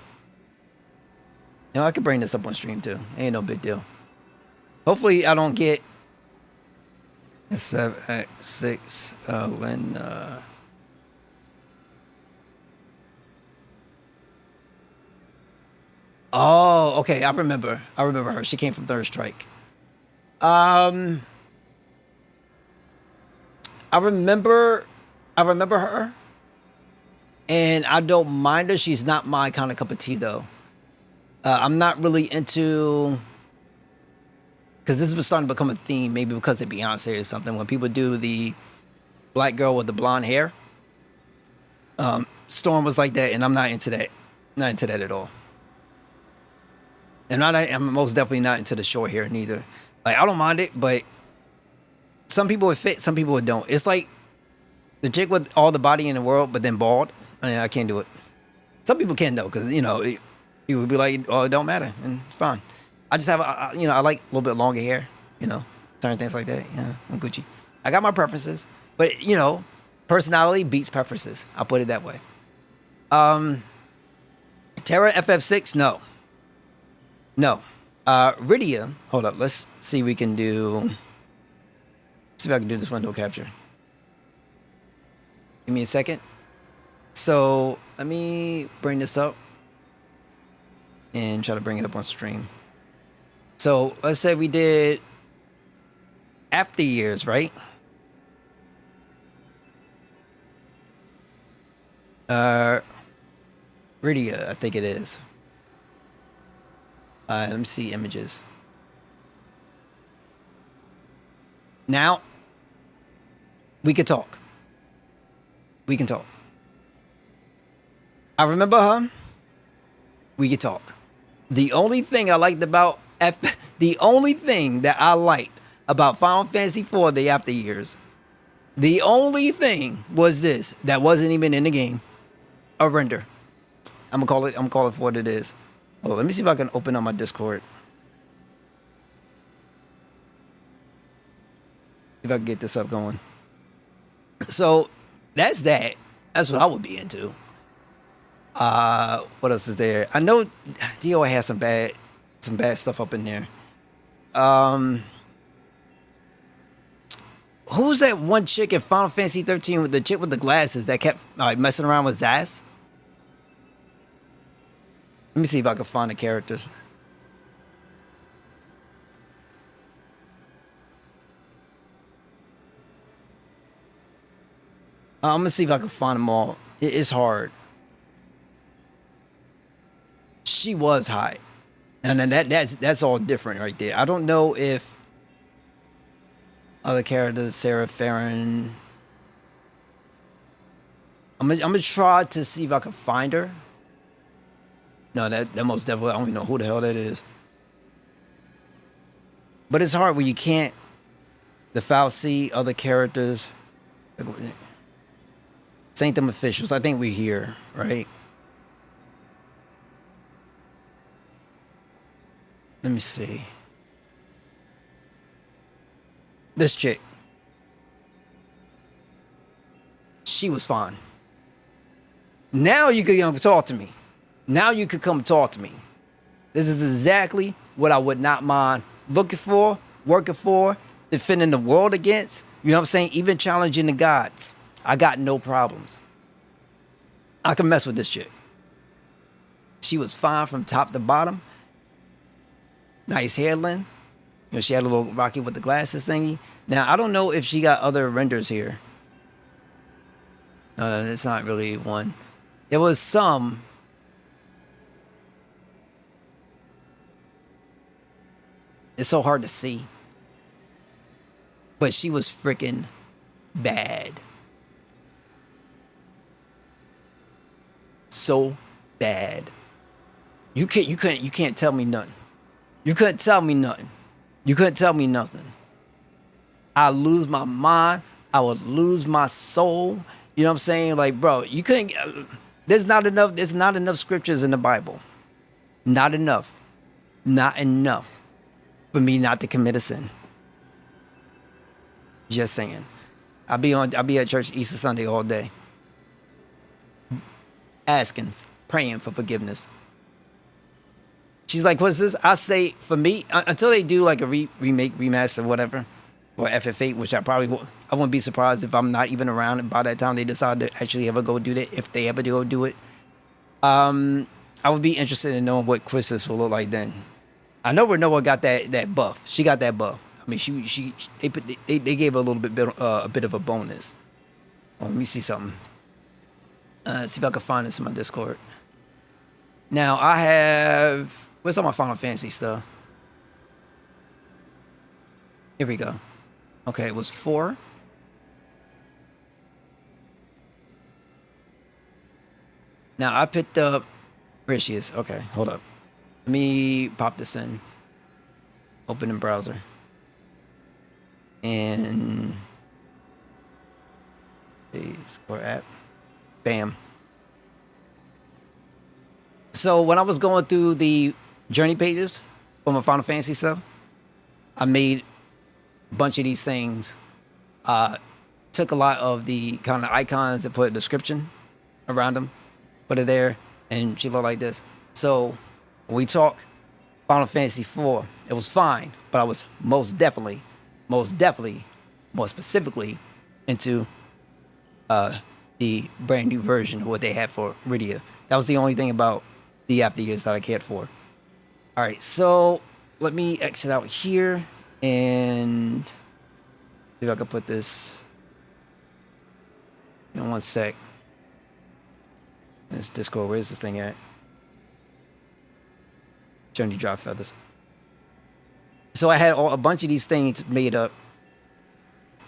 You know, I could bring this up on stream too. Ain't no big deal. Hopefully, I don't get a 7x6 when. Oh, okay. I remember. I remember her. She came from Third Strike. I remember. I remember her, and I don't mind her. She's not my kind of cup of tea, though. I'm not really into, because this was starting to become a theme, maybe because of Beyonce or something. When people do the black girl with the blonde hair, Storm was like that, and I'm not into that. Not into that at all. And I'm most definitely not into the short hair neither. Like, I don't mind it, but some people would fit, some people would don't. It's like the chick with all the body in the world, but then bald. I can't do it. Some people can though, because people would be like, "Oh, it don't matter," and it's fine. I just have, I like a little bit longer hair, certain things like that. Yeah, I'm Gucci. I got my preferences, but personality beats preferences. I'll put it that way. Terra FF6, no. Rydia, hold up. Let's see if we can do. See if I can do this window capture. Give me a second. So let me bring this up and try to bring it up on stream. So let's say we did After Years, right? Rydia, I think it is. Let me see images. Now, we could talk. We can talk. I remember her. We could talk. The only thing I liked about the only thing that I liked about Final Fantasy IV: The After Years, the only thing was this that wasn't even in the game: a render. I'm gonna call it for what it is. Oh, let me see if I can open up my Discord. If I can get this up going. So that's that. That's what I would be into. What else is there? I know DOA has some bad stuff up in there. Who was that one chick in Final Fantasy 13 with the chick with the glasses that kept messing around with Zaz? Let me see if I can find the characters. I'm gonna see if I can find them all. It's hard. She was hot, and then that's all different right there. I don't know if other characters, Sarah Farron. I'm gonna try to see if I can find her. No, that most definitely, I don't even know who the hell that is. But it's hard when you can't see other characters. Saint them officials. I think we're here, right? Let me see. This chick. She was fine. Now you could come talk to me. Now you could come talk to me. This is exactly what I would not mind looking for, working for, defending the world against. You know what I'm saying? Even challenging the gods. I got no problems. I can mess with this chick. She was fine from top to bottom. Nice hairline. She had a little Rocky with the glasses thingy. Now, I don't know if she got other renders here. No, it's not really one. There was some. It's so hard to see. But she was freaking bad. So bad. You can't tell me nothing. You couldn't tell me nothing. You couldn't tell me nothing. I lose my mind. I would lose my soul. You know what I'm saying? Like, bro, you couldn't. There's not enough scriptures in the Bible. Not enough. Not enough for me not to commit a sin. Just saying. I'll be at church Easter Sunday all day. Asking, praying for forgiveness. She's like, what's this? I say, for me, until they do like a remake, remaster, whatever, or FF8, which I wouldn't be surprised if I'm not even around and by that time they decide to actually ever go do that, if they ever go do it. I would be interested in knowing what Quistis will look like then. I know Renoa got that buff. She got that buff. I mean, they gave her a little bit a bit of a bonus. Oh, let me see something. See if I can find this in my Discord. Now I have, where's all my Final Fantasy stuff? Here we go. Okay, it was 4. Now I picked up, where she is. Okay, hold up. Let me pop this in. Open in browser. And the Score app. Bam. So when I was going through the journey pages for my Final Fantasy stuff, I made a bunch of these things. Took a lot of the kind of icons and put a description around them, put it there, and she looked like this. So when we talk Final Fantasy 4, it was fine, but I was most definitely, more specifically into the brand new version of what they had for Rydia. That was the only thing about the after years that I cared for. All right, so let me exit out here and see if I can put this in one sec. This Discord, where's this thing at? Journey Drop Feathers. So I had a bunch of these things made up,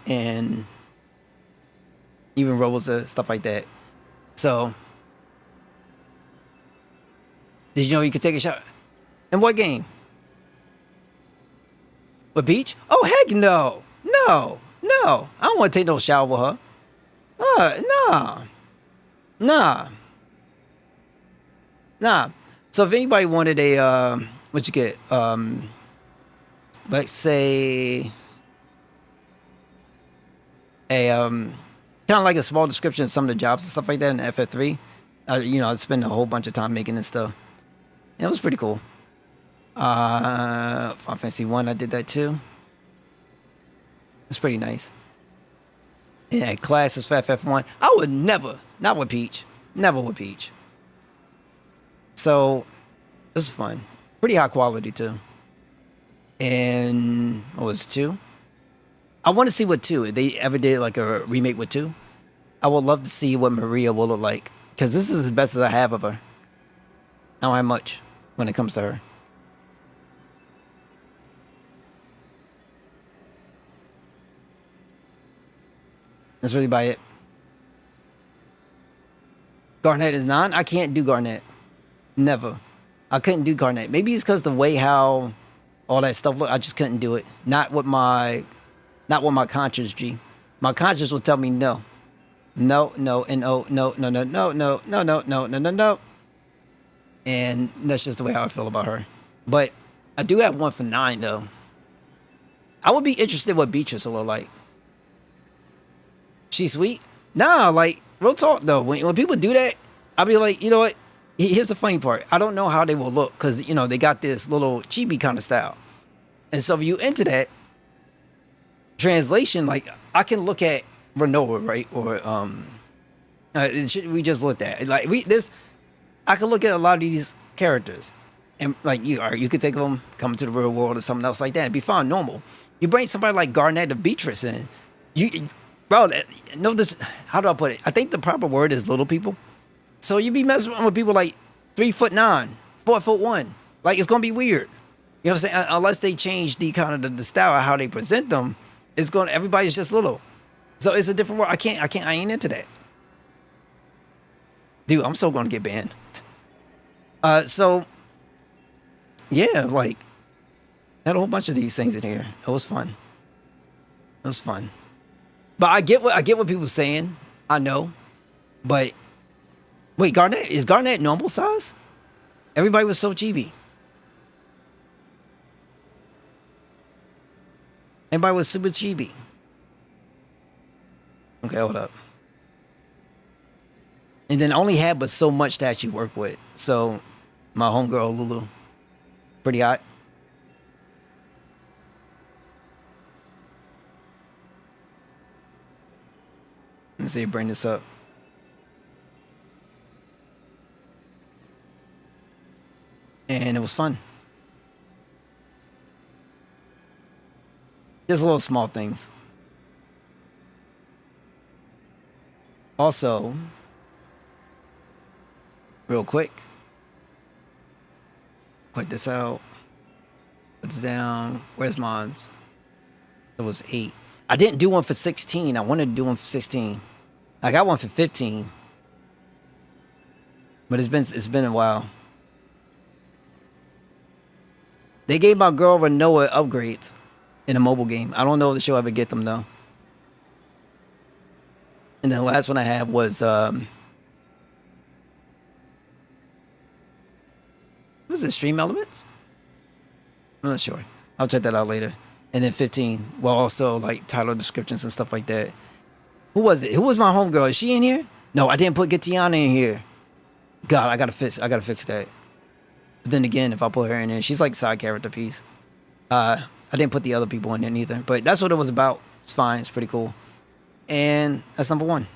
and even Rosa, stuff like that. So, did you know you could take a shower? In what game? With Peach? Oh, heck no. No. I don't want to take no shower with her. Nah. So if anybody wanted a, what you get? Let's say a, kind of like a small description of some of the jobs and stuff like that in FF3. I'd spend a whole bunch of time making this stuff. And it was pretty cool. Final Fantasy 1, I did that too. It's pretty nice. And classes for FF1. I would never, not with Peach. Never with Peach. So, this is fun. Pretty high quality too. And, what was 2? I want to see what 2, if they ever did like a remake with 2. I would love to see what Maria will look like. Because this is as best as I have of her. I don't have much when it comes to her. That's really about it. Garnet is 9. I can't do Garnet. Never. I couldn't do Garnet. Maybe it's because the way how all that stuff look. I just couldn't do it. Not with my conscience, G. My conscience would tell me no. No. And that's just the way how I feel about her. But I do have one for 9 though. I would be interested what Beatrice will look like. She's sweet? Nah, like, real talk though. When people do that, I'll be like, you know what? Here's the funny part. I don't know how they will look because, they got this little chibi kind of style. And so if you into that translation, like, I can look at Renoa, right? Or, we just looked at. Like, I can look at a lot of these characters. And, like, you could think of them coming to the real world or something else like that. It'd be fine, normal. You bring somebody like Garnet or Beatrice in, bro, no, this, how do I put it? I think the proper word is little people. So you be messing with people like 3'9", 4'1". Like, it's gonna be weird. You know what I'm saying? Unless they change the kind of the style of how they present them, everybody's just little. So it's a different world. I ain't into that. Dude, I'm still gonna get banned. So yeah, like, had a whole bunch of these things in here. It was fun. But I get what people saying. I know. But wait, is Garnet normal size? Everybody was so chibi. Everybody was super chibi. Okay, hold up. And then I only had but so much to actually work with. So my homegirl Lulu. Pretty hot. Let's see, bring this up. And it was fun. Just little small things. Also, real quick, put this out. Put this down. Where's mine's? It was 8. I didn't do one for 16. I wanted to do one for 16. I got one for 15. But it's been a while. They gave my girl Renoa upgrades in a mobile game. I don't know if she'll ever get them though. And the last one I had was was it Stream Elements? I'm not sure. I'll check that out later. And then 15. Well, also like title descriptions and stuff like that. Who was it? Who was my homegirl? Is she in here? No, I didn't put Gitiana in here. God, I gotta fix that. But then again, if I put her in there, she's like side character piece. I didn't put the other people in there neither. But that's what it was about. It's fine. It's pretty cool. And that's number 1.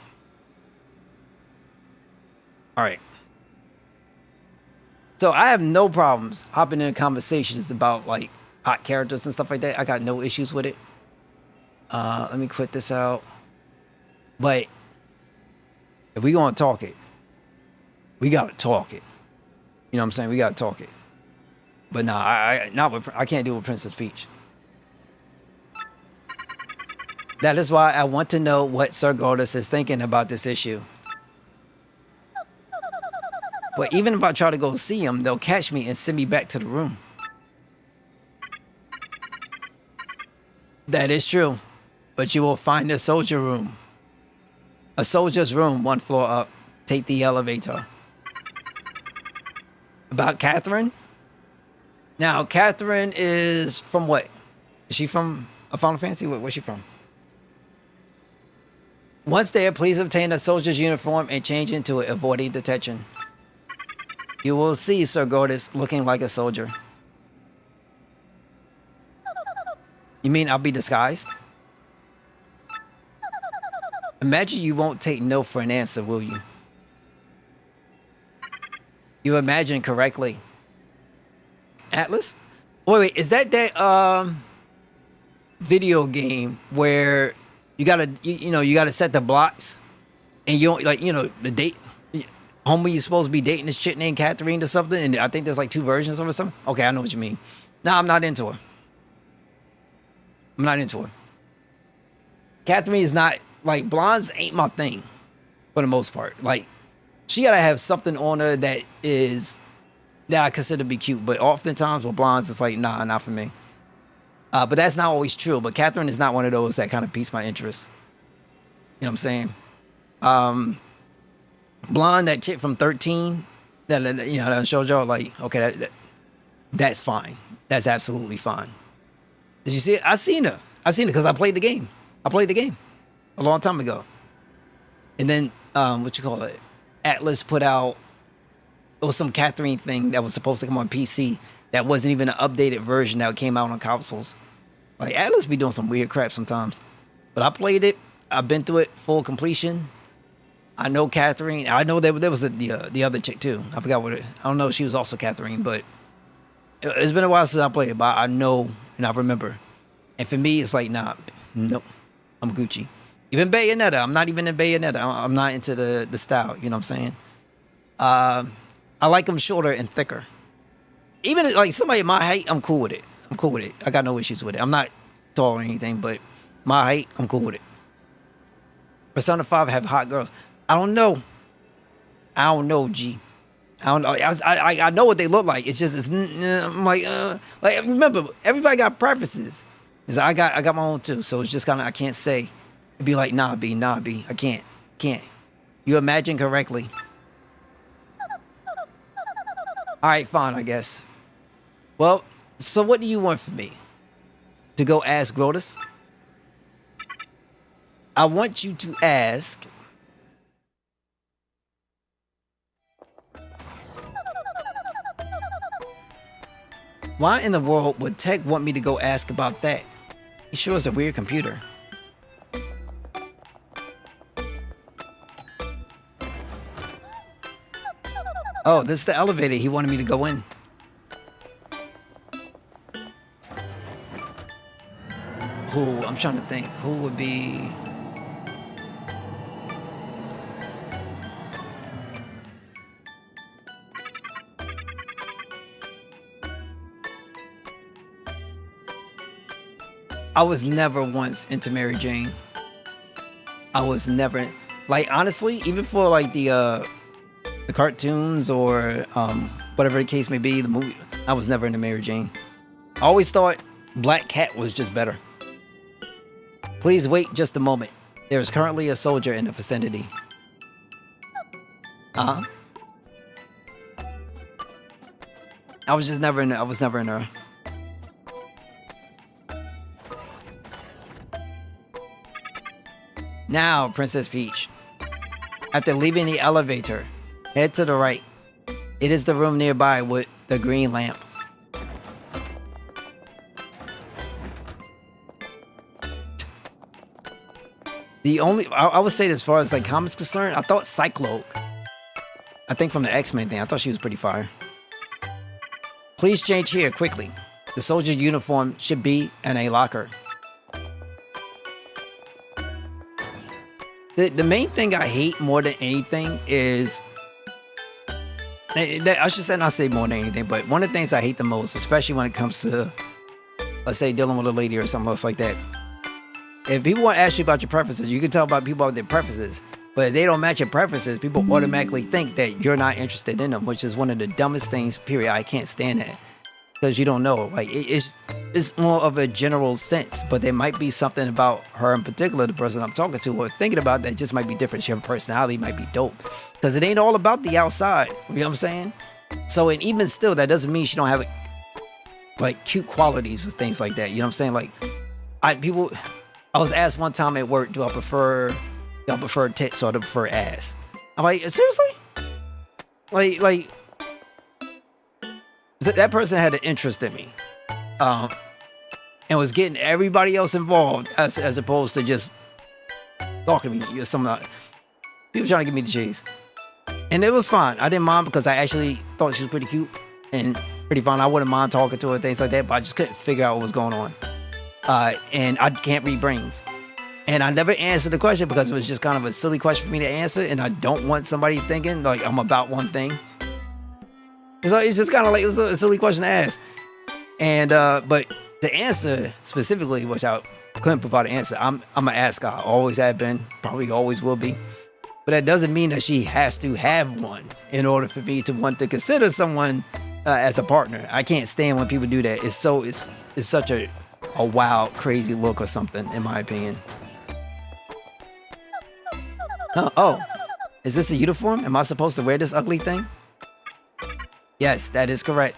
All right. So I have no problems hopping in conversations about like hot characters and stuff like that. I got no issues with it. Let me quit this out. But if we gonna talk it, we gotta talk it. You know what I'm saying? We gotta talk it. But nah, I can't do it with Princess Peach. That is why I want to know what Sir Goldust is thinking about this issue. But even if I try to go see him, they'll catch me and send me back to the room. That is true. But you will find a soldier room. A soldier's room, 1 floor up. Take the elevator. About Catherine? Now, Catherine is from what? Is she from a Final Fantasy? Where's she from? Once there, please obtain a soldier's uniform and change into it, avoiding detection. You will see Sir Goldust looking like a soldier. You mean I'll be disguised? Imagine you won't take no for an answer, will you? You imagine correctly. Atlas? Wait, is that video game where you gotta you gotta set the blocks and you don't like the date homie you're supposed to be dating this chick named Catherine or something, and I think there's like 2 versions of it or something? Okay, I know what you mean. Nah, I'm not into her. Catherine is not like blondes ain't my thing for the most part. Like she gotta have something on her that I consider to be cute, but oftentimes with blondes it's like nah, not for me. But that's not always true. But Catherine is not one of those that kind of piques my interest. You know what I'm saying? Blonde, that chick from 13, that showed y'all, like, okay, that's fine. That's absolutely fine. Did you see it? I seen her because I played the game. A long time ago. And then, Atlas put out, it was some Catherine thing that was supposed to come on PC that wasn't even an updated version that came out on consoles. Like, Atlas be doing some weird crap sometimes. But I played it. I've been through it full completion. I know Catherine. I know there was the other chick too. I forgot I don't know if she was also Catherine, but it's been a while since I played it, but I know and I remember. And for me, it's like, nah, nope, I'm Gucci. Even Bayonetta, I'm not even in Bayonetta. I'm not into the style, you know what I'm saying? I like them shorter and thicker. Even like somebody my height, I'm cool with it. I got no issues with it. I'm not tall or anything, but my height, I'm cool with it. Persona 5 have hot girls. I don't know, G. I don't know. I know what they look like. It's just I'm like remember, everybody got preferences. I got my own too. So it's just kind of I can't say. It'd be like nah B. I can't. You imagine correctly. All right, fine, I guess. Well, so what do you want from me? To go ask Goldust? I want you to ask. Why in the world would Tech want me to go ask about that? He sure is a weird computer. Oh, this is the elevator he wanted me to go in. Who? I'm trying to think. Who would be... I was never once into Mary Jane. I was never... Like, honestly, even for, like, the cartoons or whatever the case may be, the movie, I was never into Mary Jane. I always thought Black Cat was just better. Please wait just a moment. There is currently a soldier in the vicinity. Uh-huh. I was just never in I was never in her. Now, Princess Peach. After leaving the elevator, head to the right. It is the room nearby with the green lamp. The only, I would say as far as like comics concerned, I thought Cyclope, I think from the X-Men thing, I thought she was pretty fire. Please change here quickly. The soldier uniform should be in a locker. The main thing I hate more than anything is, I should not say more than anything, but one of the things I hate the most, especially when it comes to, let's say, dealing with a lady or something else like that. If people want to ask you about your preferences, you can tell about people about their preferences. But if they don't match your preferences, people automatically think that you're not interested in them, which is one of the dumbest things, period. I can't stand that. Because you don't know. Like, it's more of a general sense. But there might be something about her in particular, the person I'm talking to, or thinking about, that just might be different. She have a personality, might be dope. Because it ain't all about the outside. You know what I'm saying? So, and even still, that doesn't mean she don't have, like, cute qualities or things like that. You know what I'm saying? Like, I was asked one time at work, do I prefer tits or do I prefer ass? I'm like, seriously? Like, that person had an interest in me, and was getting everybody else involved as opposed to just talking to me. People trying to give me the cheese, and it was fine. I didn't mind because I actually thought she was pretty cute and pretty fun. I wouldn't mind talking to her, things like that, but I just couldn't figure out what was going on. And I can't read brains. And I never answered the question because it was just kind of a silly question for me to answer, and I don't want somebody thinking like I'm about one thing. So it's just kind of like, it was a silly question to ask. And but the answer specifically, which I couldn't provide an answer, I'm an ass guy. Always have been, probably always will be. But that doesn't mean that she has to have one in order for me to want to consider someone as a partner. I can't stand when people do that. It's such a wild, crazy look or something, in my opinion. Oh, is this a uniform? Am I supposed to wear this ugly thing? Yes, that is correct.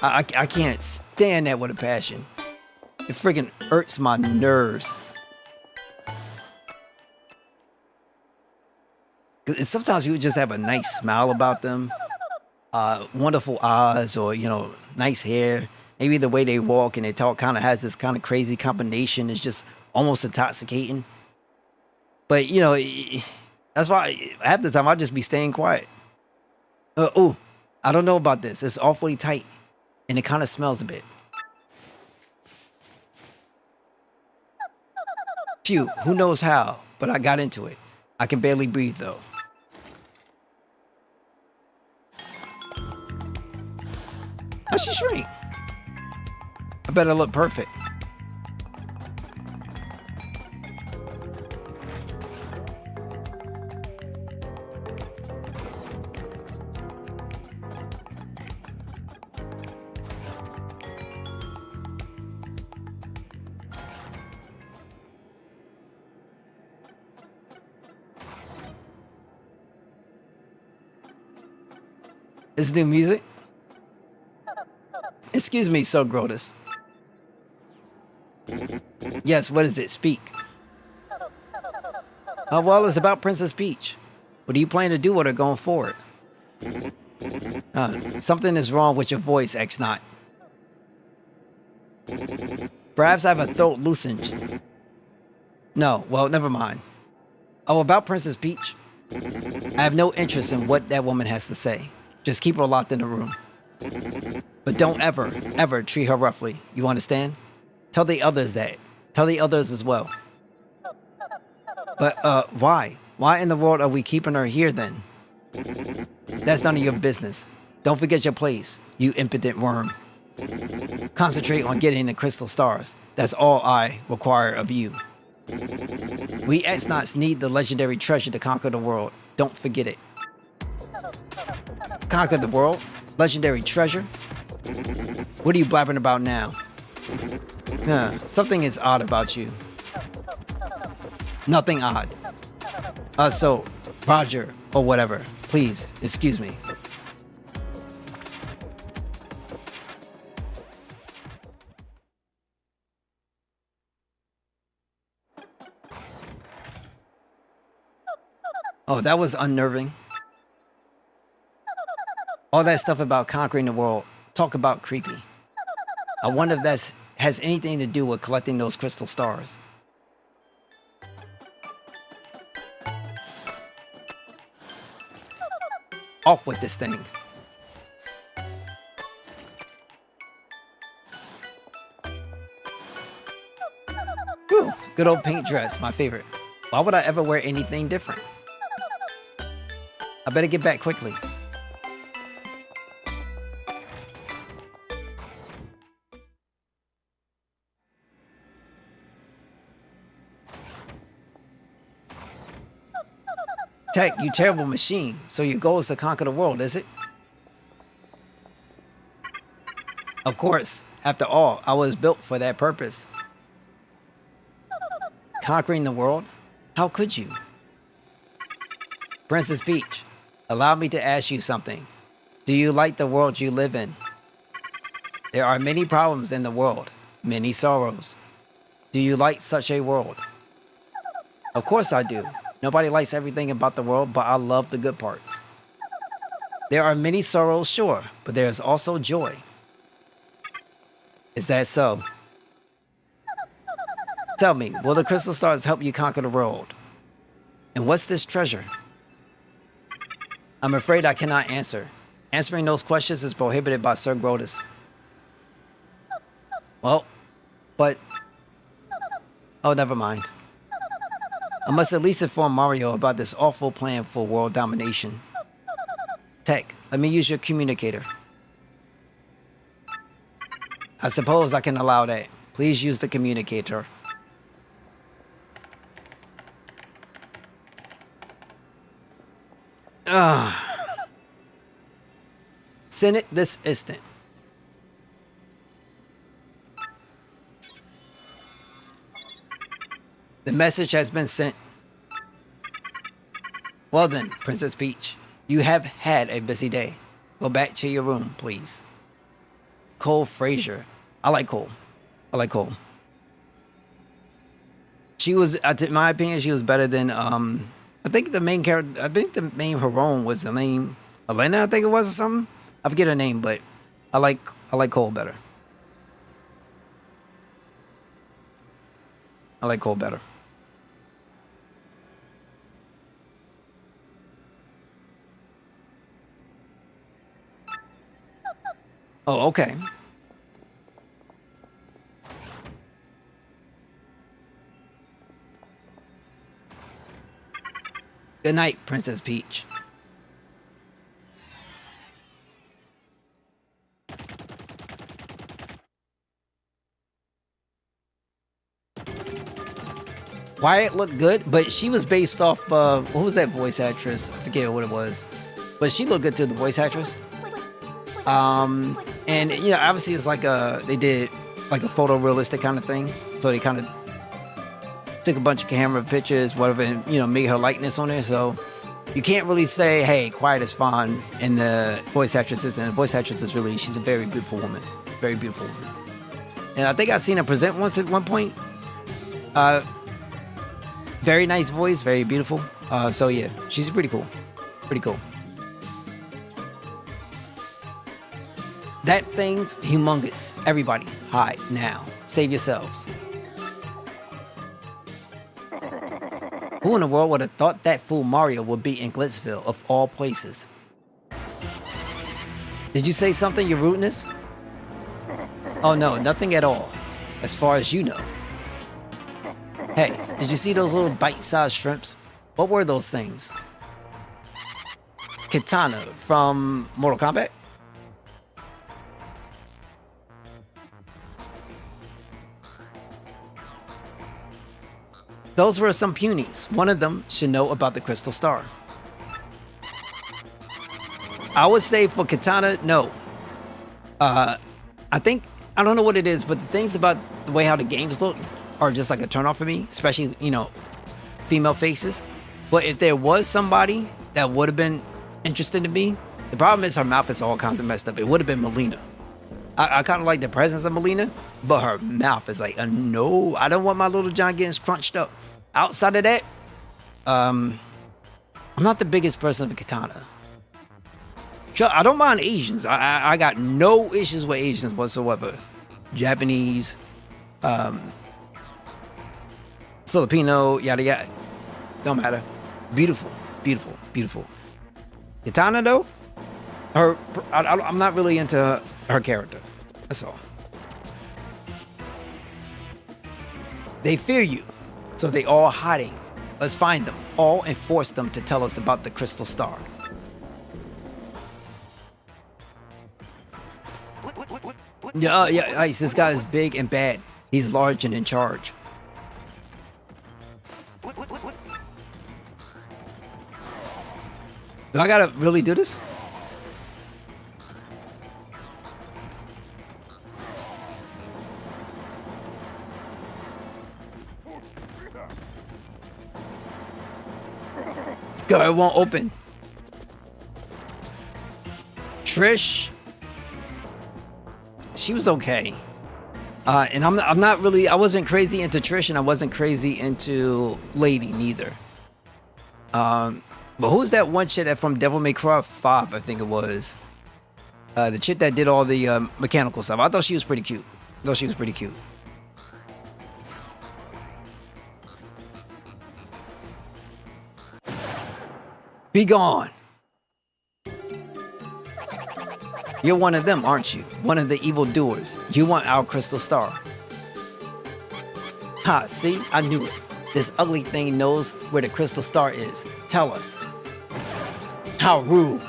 I can't stand that with a passion. It freaking hurts my nerves. Cause sometimes you just have a nice smile about them, wonderful eyes, or nice hair. Maybe the way they walk and they talk kind of has this kind of crazy combination. It's just almost intoxicating. But, that's why half the time I'll just be staying quiet. Oh, I don't know about this. It's awfully tight. And it kind of smells a bit. Phew, who knows how, but I got into it. I can barely breathe, though. How'd she shrink? I better look perfect. This new music? Excuse me, Sir Grotus. Yes, what is it? Speak. Well, it's about Princess Peach. What do you plan to do with her going forward? Something is wrong with your voice, X Not. Perhaps I have a throat lozenge. No, well, never mind. Oh, about Princess Peach. I have no interest in what that woman has to say. Just keep her locked in the room. But don't ever, ever treat her roughly. You understand? Tell the others that. Tell the others as well. But, why? Why in the world are we keeping her here then? That's none of your business. Don't forget your place, you impotent worm. Concentrate on getting the crystal stars. That's all I require of you. We X-Nauts need the legendary treasure to conquer the world. Don't forget it. Conquer the world? Legendary treasure? What are you blabbering about now? Something is odd about you. Nothing odd. So, Roger, or whatever, please, excuse me. Oh, that was unnerving. All that stuff about conquering the world. Talk about creepy. I wonder if that has anything to do with collecting those crystal stars. Off with this thing. Whew, good old pink dress, my favorite. Why would I ever wear anything different? I better get back quickly. Tech, you terrible machine. So your goal is to conquer the world, is it? Of course. After all, I was built for that purpose. Conquering the world? How could you? Princess Peach, allow me to ask you something. Do you like the world you live in? There are many problems in the world, many sorrows. Do you like such a world? Of course I do. Nobody likes everything about the world, but I love the good parts. There are many sorrows, sure, but there is also joy. Is that so? Tell me, will the crystal stars help you conquer the world? And what's this treasure? I'm afraid I cannot answer. Answering those questions is prohibited by Sir Grodus. Well, but... Oh, never mind. I must at least inform Mario about this awful plan for world domination. Tech, let me use your communicator. I suppose I can allow that. Please use the communicator. Send it this instant. The message has been sent. Well then, Princess Peach, you have had a busy day. Go back to your room, please. Cole Fraser. I like Cole. I like Cole. She was, in my opinion, she was better than, I think the main character, I think the main heroine was the name, Elena, I think it was, or something. I forget her name, but I like Cole better. I like Cole better. Oh, okay. Good night, Princess Peach. Wyatt looked good, but she was based off, what was that voice actress? I forget what it was. But she looked good too, the voice actress. And, you know, obviously it's like they did like a photorealistic kind of thing. So they kind of took a bunch of camera pictures, whatever, and, you know, made her likeness on there. So you can't really say, hey, Quiet is fine, and the voice actress isn't. The voice actress is really, she's a very beautiful woman. Very beautiful woman. And I think I've seen her present once at one point. Very nice voice, very beautiful. So yeah, she's pretty cool. Pretty cool. That thing's humongous. Everybody, hide now. Save yourselves. Who in the world would have thought that fool Mario would be in Glitzville, of all places? Did you say something, your rudeness? Oh no, nothing at all, as far as you know. Hey, did you see those little bite-sized shrimps? What were those things? Kitana from Mortal Kombat? Those were some punies. One of them should know about the Crystal Star. I would say for Kitana, no. I don't know what it is, but the things about the way how the games look are just like a turnoff for me, especially, you know, female faces. But if there was somebody that would have been interested in me, the problem is her mouth is all kinds of messed up. It would have been Melina. I kind of like the presence of Melina, but her mouth is like, no, I don't want my Little John getting scrunched up. Outside of that, I'm not the biggest person of Kitana. Sure, I don't mind Asians. I got no issues with Asians whatsoever. Japanese, Filipino, yada yada. Don't matter. Beautiful, beautiful, beautiful. Kitana though, I'm not really into her character. That's all. They fear you, so they all hiding. Let's find them all and force them to tell us about the Crystal Star. Yeah, Ice, this guy is big and bad. He's large and in charge. Do I gotta really do this? Go, it won't open. Trish, she was okay. And I'm not really, I wasn't crazy into Trish and I wasn't crazy into Lady neither. But who's that one chick that from Devil May Cry 5, I think it was? The chick that did all the mechanical stuff. I thought she was pretty cute. Be gone. You're one of them, aren't you? One of the evildoers. You want our Crystal Star. Ha, see? I knew it. This ugly thing knows where the Crystal Star is. Tell us. How rude.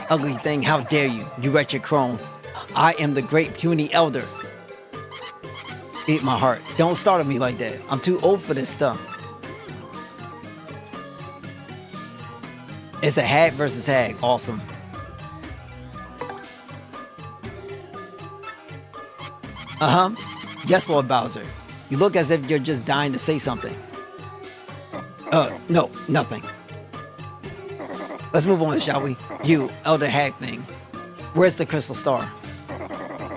Ugly thing, how dare you, you wretched crone. I am the great puny elder. Eat my heart. Don't startle me like that. I'm too old for this stuff. It's a hag versus hag. Awesome. Yes, Lord Bowser. You look as if you're just dying to say something. No, nothing. Let's move on, shall we? You, Elder Hag thing. Where's the Crystal Star?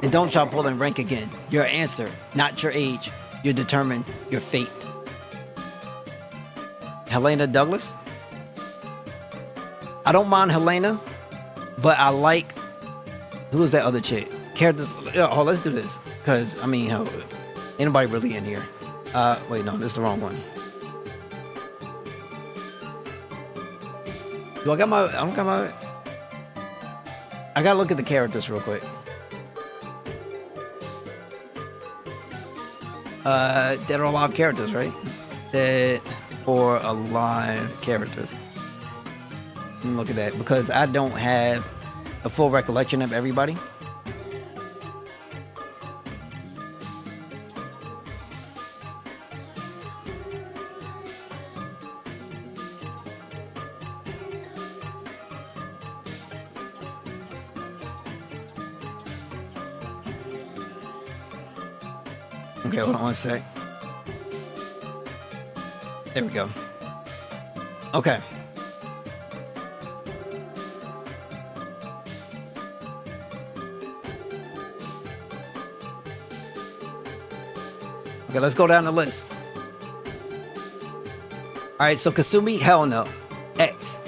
And don't try pulling rank again. Your answer, not your age. You're determined, your fate. Helena Douglas? I don't mind Helena, but I like... Who's that other chick? Characters... Oh, let's do this. Because, I mean, hell, ain't nobody really in here. Wait, no, this is the wrong one. Do I got my... I don't got my... I gotta look at the characters real quick. Dead or Alive characters, right? Dead or Alive characters. Let me look at that, because I don't have a full recollection of everybody. Okay, hold on one sec. There we go. Okay. Okay, let's go down the list. Alright, so Kasumi, hell no. X.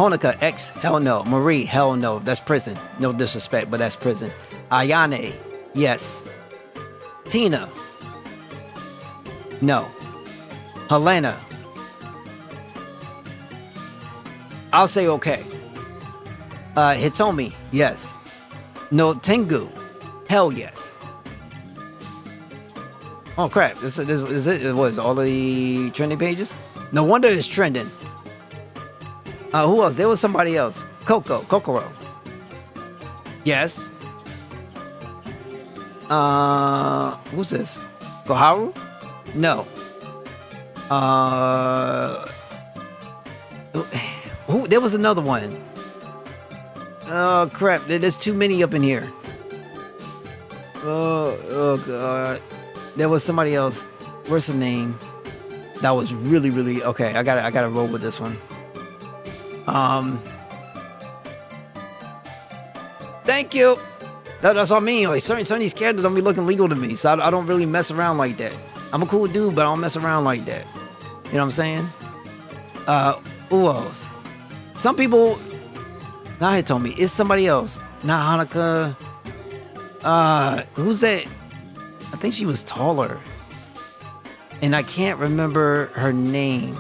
Honoka X, hell no. Marie, hell no. That's prison. No disrespect, but that's prison. Ayane, yes. Tina, no. Helena, I'll say okay. Hitomi, yes. No Tengu, hell yes. Oh crap! This is it. What is all of the trending pages? No wonder it's trending. Who else? There was somebody else. Kokoro. Yes. Who's this? Koharu? No. Who? There was another one. Oh crap! There's too many up in here. Oh god. There was somebody else. Where's the name? That was really okay. I gotta roll with this one. Thank you. That's what I mean. Like certain of these characters don't be looking legal to me, so I don't really mess around like that. I'm a cool dude, but I don't mess around like that. You know what I'm saying? Who else? Some people. Not Hitomi. It's somebody else. Not Hanukkah. Who's that? I think she was taller. And I can't remember her name.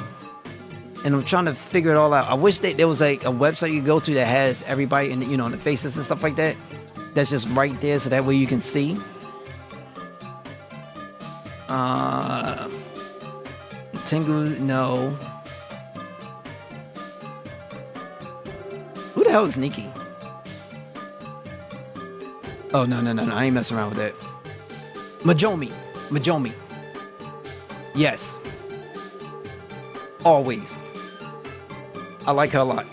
And I'm trying to figure it all out. I wish that there was like a website you go to that has everybody in, you know, in the faces and stuff like that. That's just right there, so that way you can see. Tengu, no. Who the hell is Nikki? Oh, no. I ain't messing around with that. Majomi. Yes. Always. I like her a lot.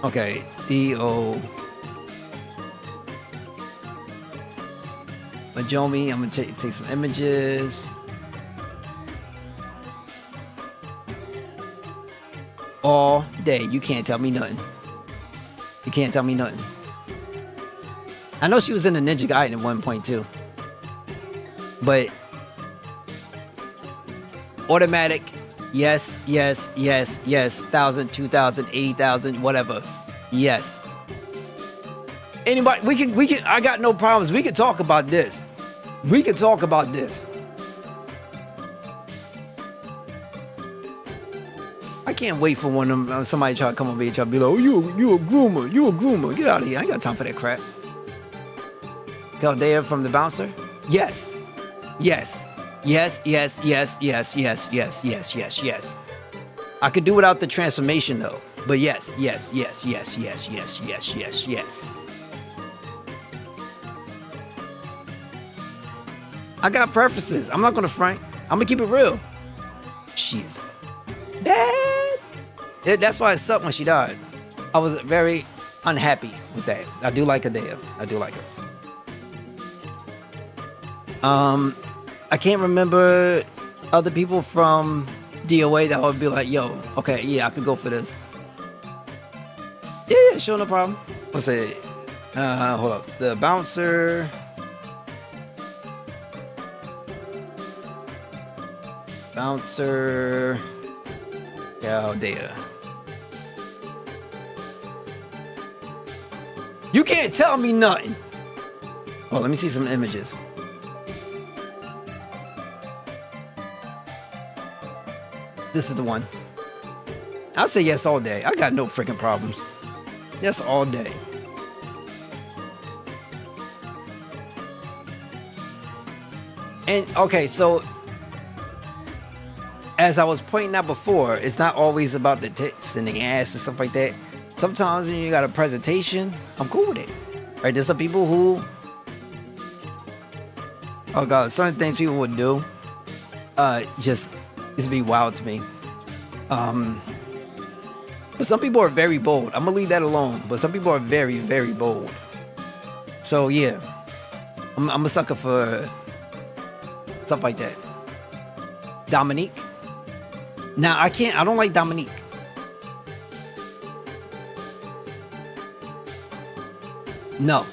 Okay. D.O. Majomi. I'm going to take some images. All day. You can't tell me nothing. You can't tell me nothing. I know she was in the Ninja Gaiden at one point too. But automatic, yes. 1,000, 2,000, 80,000, whatever. Yes. Anybody, we can, I got no problems. We can talk about this. I can't wait for one of them, somebody try to come over here and try to be like, oh, you a groomer. Get out of here. I ain't got time for that crap. Caldea from the bouncer? Yes. I could do without the transformation though. But yes. I got preferences. I'm not gonna front. I'm gonna keep it real. She's bad. That's why it sucked when she died. I was very unhappy with that. I do like Adea. I do like her. I can't remember other people from DOA that would be like, yo, okay, yeah, I could go for this. Yeah, sure, no problem. What's it? Hold up. The bouncer. Caldea. You can't tell me nothing. Oh, let me see some images. This is the one. I'll say yes all day. I got no freaking problems. Yes all day. And okay, so as I was pointing out before, it's not always about the tits and the ass and stuff like that. Sometimes when you got a presentation, I'm cool with it. Right? There's some people who, oh god, certain things people would do, just be wild to me. But some people are very bold. I'm gonna leave that alone. But some people are very, very bold. So yeah, I'm a sucker for stuff like that. Dominique. Now I don't like Dominique. No.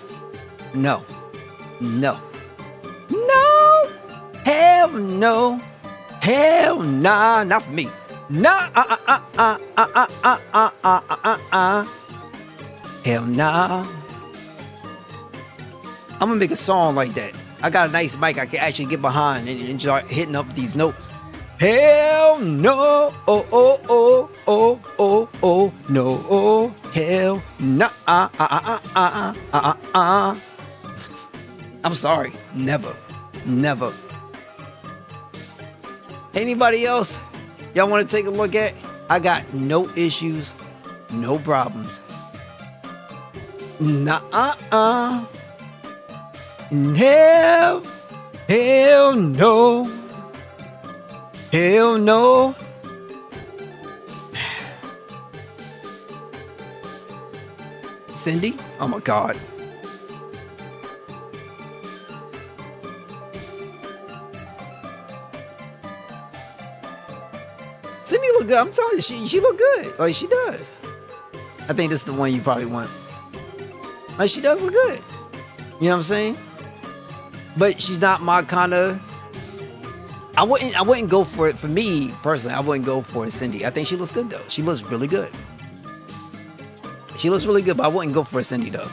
no. Hell nah, not for me. Nah, hell nah. I'm gonna make a song like that. I got a nice mic I can actually get behind and start hitting up these notes. Hell no, oh, oh, oh, oh, oh, oh, no, oh, hell nah, I'm sorry, never, never. Anybody else y'all want to take a look at? I got no issues, no problems. Nah, hell, hell no. Hell no. Cindy? Oh my God. Cindy look good. I'm telling you, she look good. Oh, she does. I think this is the one you probably want. Like, she does look good. You know what I'm saying? But she's not my kind of. I wouldn't go for it. For me personally, I wouldn't go for it, Cindy. I think she looks good though. She looks really good. She looks really good, but I wouldn't go for a Cindy though.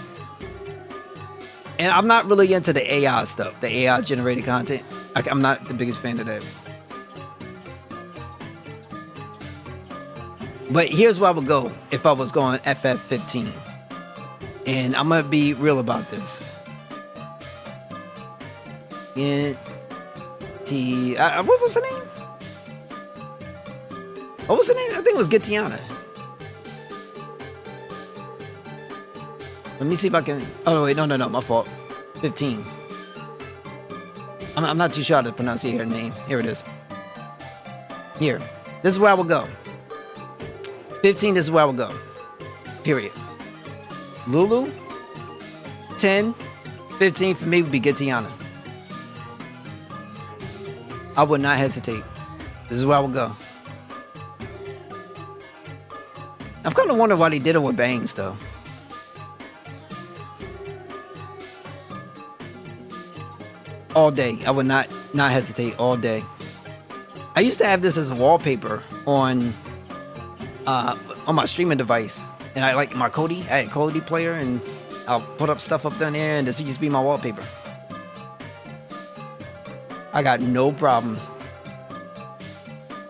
And I'm not really into the AI stuff, the AI generated content. I'm not the biggest fan of that. But here's where I would go if I was going FF15. And I'm gonna be real about this. What was her name? What was her name? I think it was Gitiana. Let me see if I can. Oh wait, no, my fault. 15. I'm not too sure how to pronounce her name. Here it is. Here. This is where I would go. 15. This is where I would go. Period. Lulu. 10. 15 for me would be Gitiana. I would not hesitate. This is where I would go. I'm kind of wondering why they did it with bangs, though. All day. I would not hesitate all day. I used to have this as a wallpaper on my streaming device. And I like my Kodi. I had a Kodi player, and I'll put up stuff up down there, and this used to be my wallpaper. I got no problems.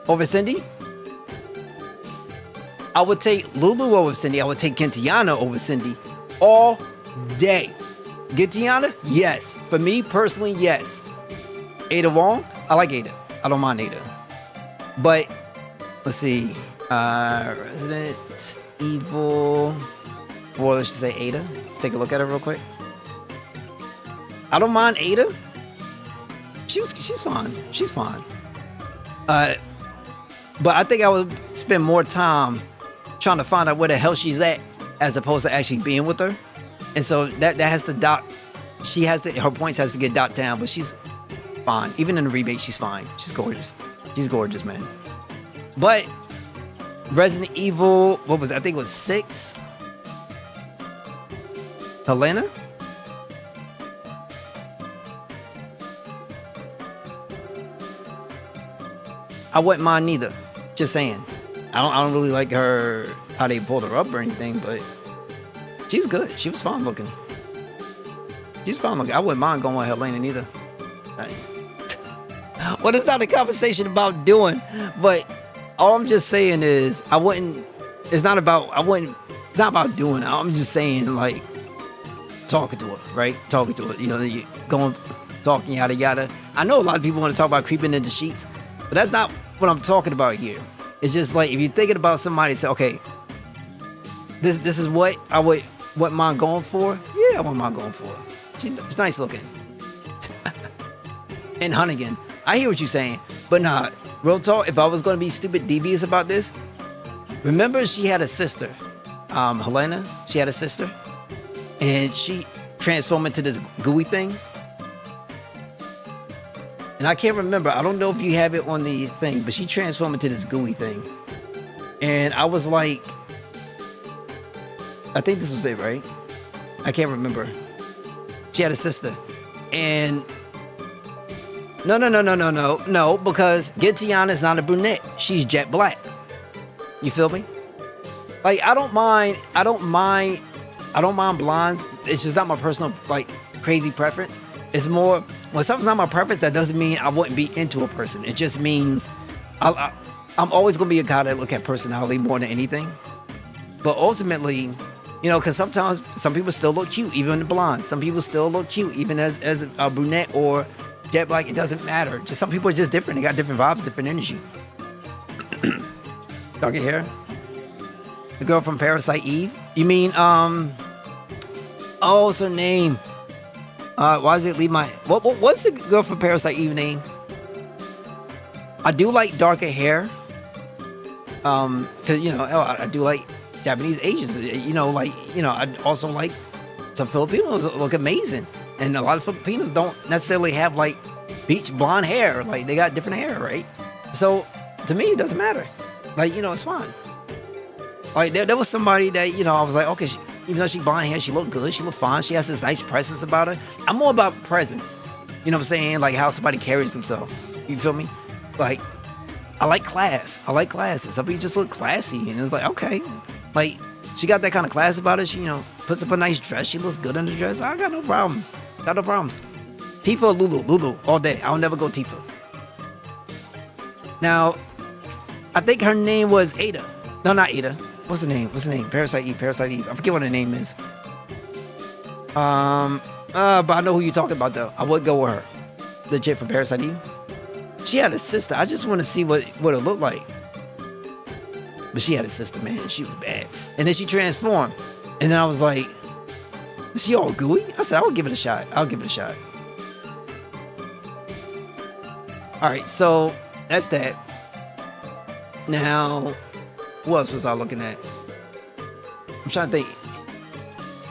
Over Cindy? I would take Lulu over Cindy. I would take Gentiana over Cindy all day. Gentiana? Yes. For me personally, yes. Ada Wong? I like Ada. I don't mind Ada. But, let's see. Resident Evil. Well, let's just say Ada. Let's take a look at her real quick. I don't mind Ada. She's fine. She's fine. But I think I would spend more time trying to find out where the hell she's at, as opposed to actually being with her. And so that has to dot. Her points has to get dot down, but she's fine. Even in the rebate, she's fine. She's gorgeous. She's gorgeous, man. But Resident Evil, what was it? I think it was 6. Helena? I wouldn't mind neither. Just saying. I don't really like her, how they pulled her up or anything, but she's good. She was fine looking. She's fine looking. I wouldn't mind going with Helena neither. Well, it's not a conversation about doing, but all I'm just saying is it's not about doing. I'm just saying, like, talking to her, right? Talking to her. You know, you going, talking, yada, yada. I know a lot of people want to talk about creeping into sheets, but that's not what I'm talking about here. It's just like, if you're thinking about somebody, say, okay, this is what I would, what mine going for? Yeah, what mine going for? It's nice looking. And Hunnigan, I hear what you're saying, but nah, real talk, if I was going to be stupid devious about this, remember she had a sister, Helena, she had a sister, and she transformed into this gooey thing. And I can't remember, I don't know if you have it on the thing, but she transformed into this gooey thing. And I was like, I think this was it, right? I can't remember. She had a sister. And No, because Gentiana is not a brunette. She's jet black. You feel me? Like I don't mind blondes. It's just not my personal like crazy preference. It's more when something's not my preference, that doesn't mean I wouldn't be into a person. It just means I'm always gonna be a guy that look at personality more than anything. But ultimately, because sometimes some people still look cute, even the blondes. Some people still look cute, even as a brunette or jet black. It doesn't matter. Just some people are just different. They got different vibes, different energy. Darker hair. The girl from Parasite Eve. You mean oh, what's her name? Why does it leave my what's the girl from Parasite Eve name? I do like darker hair. Cause I do like Japanese Asians. I also like some Filipinos that look amazing. And a lot of Filipinos don't necessarily have like beach blonde hair. Like they got different hair, right? So to me it doesn't matter. Like, it's fine. Like there was somebody that, I was like, okay, even though she blonde hair, she looked good, she looked fine, she has this nice presence about her. I'm more about presence. You know what I'm saying? Like how somebody carries themselves. You feel me? Like, I like class. I like classes. Some people just look classy. And it's like, okay. Like, she got that kind of class about her. She, puts up a nice dress. She looks good in the dress. I got no problems. Tifa or Lulu? Lulu, all day. I'll never go Tifa. Now, I think her name was Ada. No, not Ada. What's her name? Parasite Eve. I forget what her name is. But I know who you're talking about though. I would go with her. The chick from Parasite Eve. She had a sister. I just want to see what it looked like. But she had a sister, man. She was bad. And then she transformed. And then I was like, is she all gooey? I said, I'll give it a shot. All right, so that's that. Now, who else was I looking at? I'm trying to think.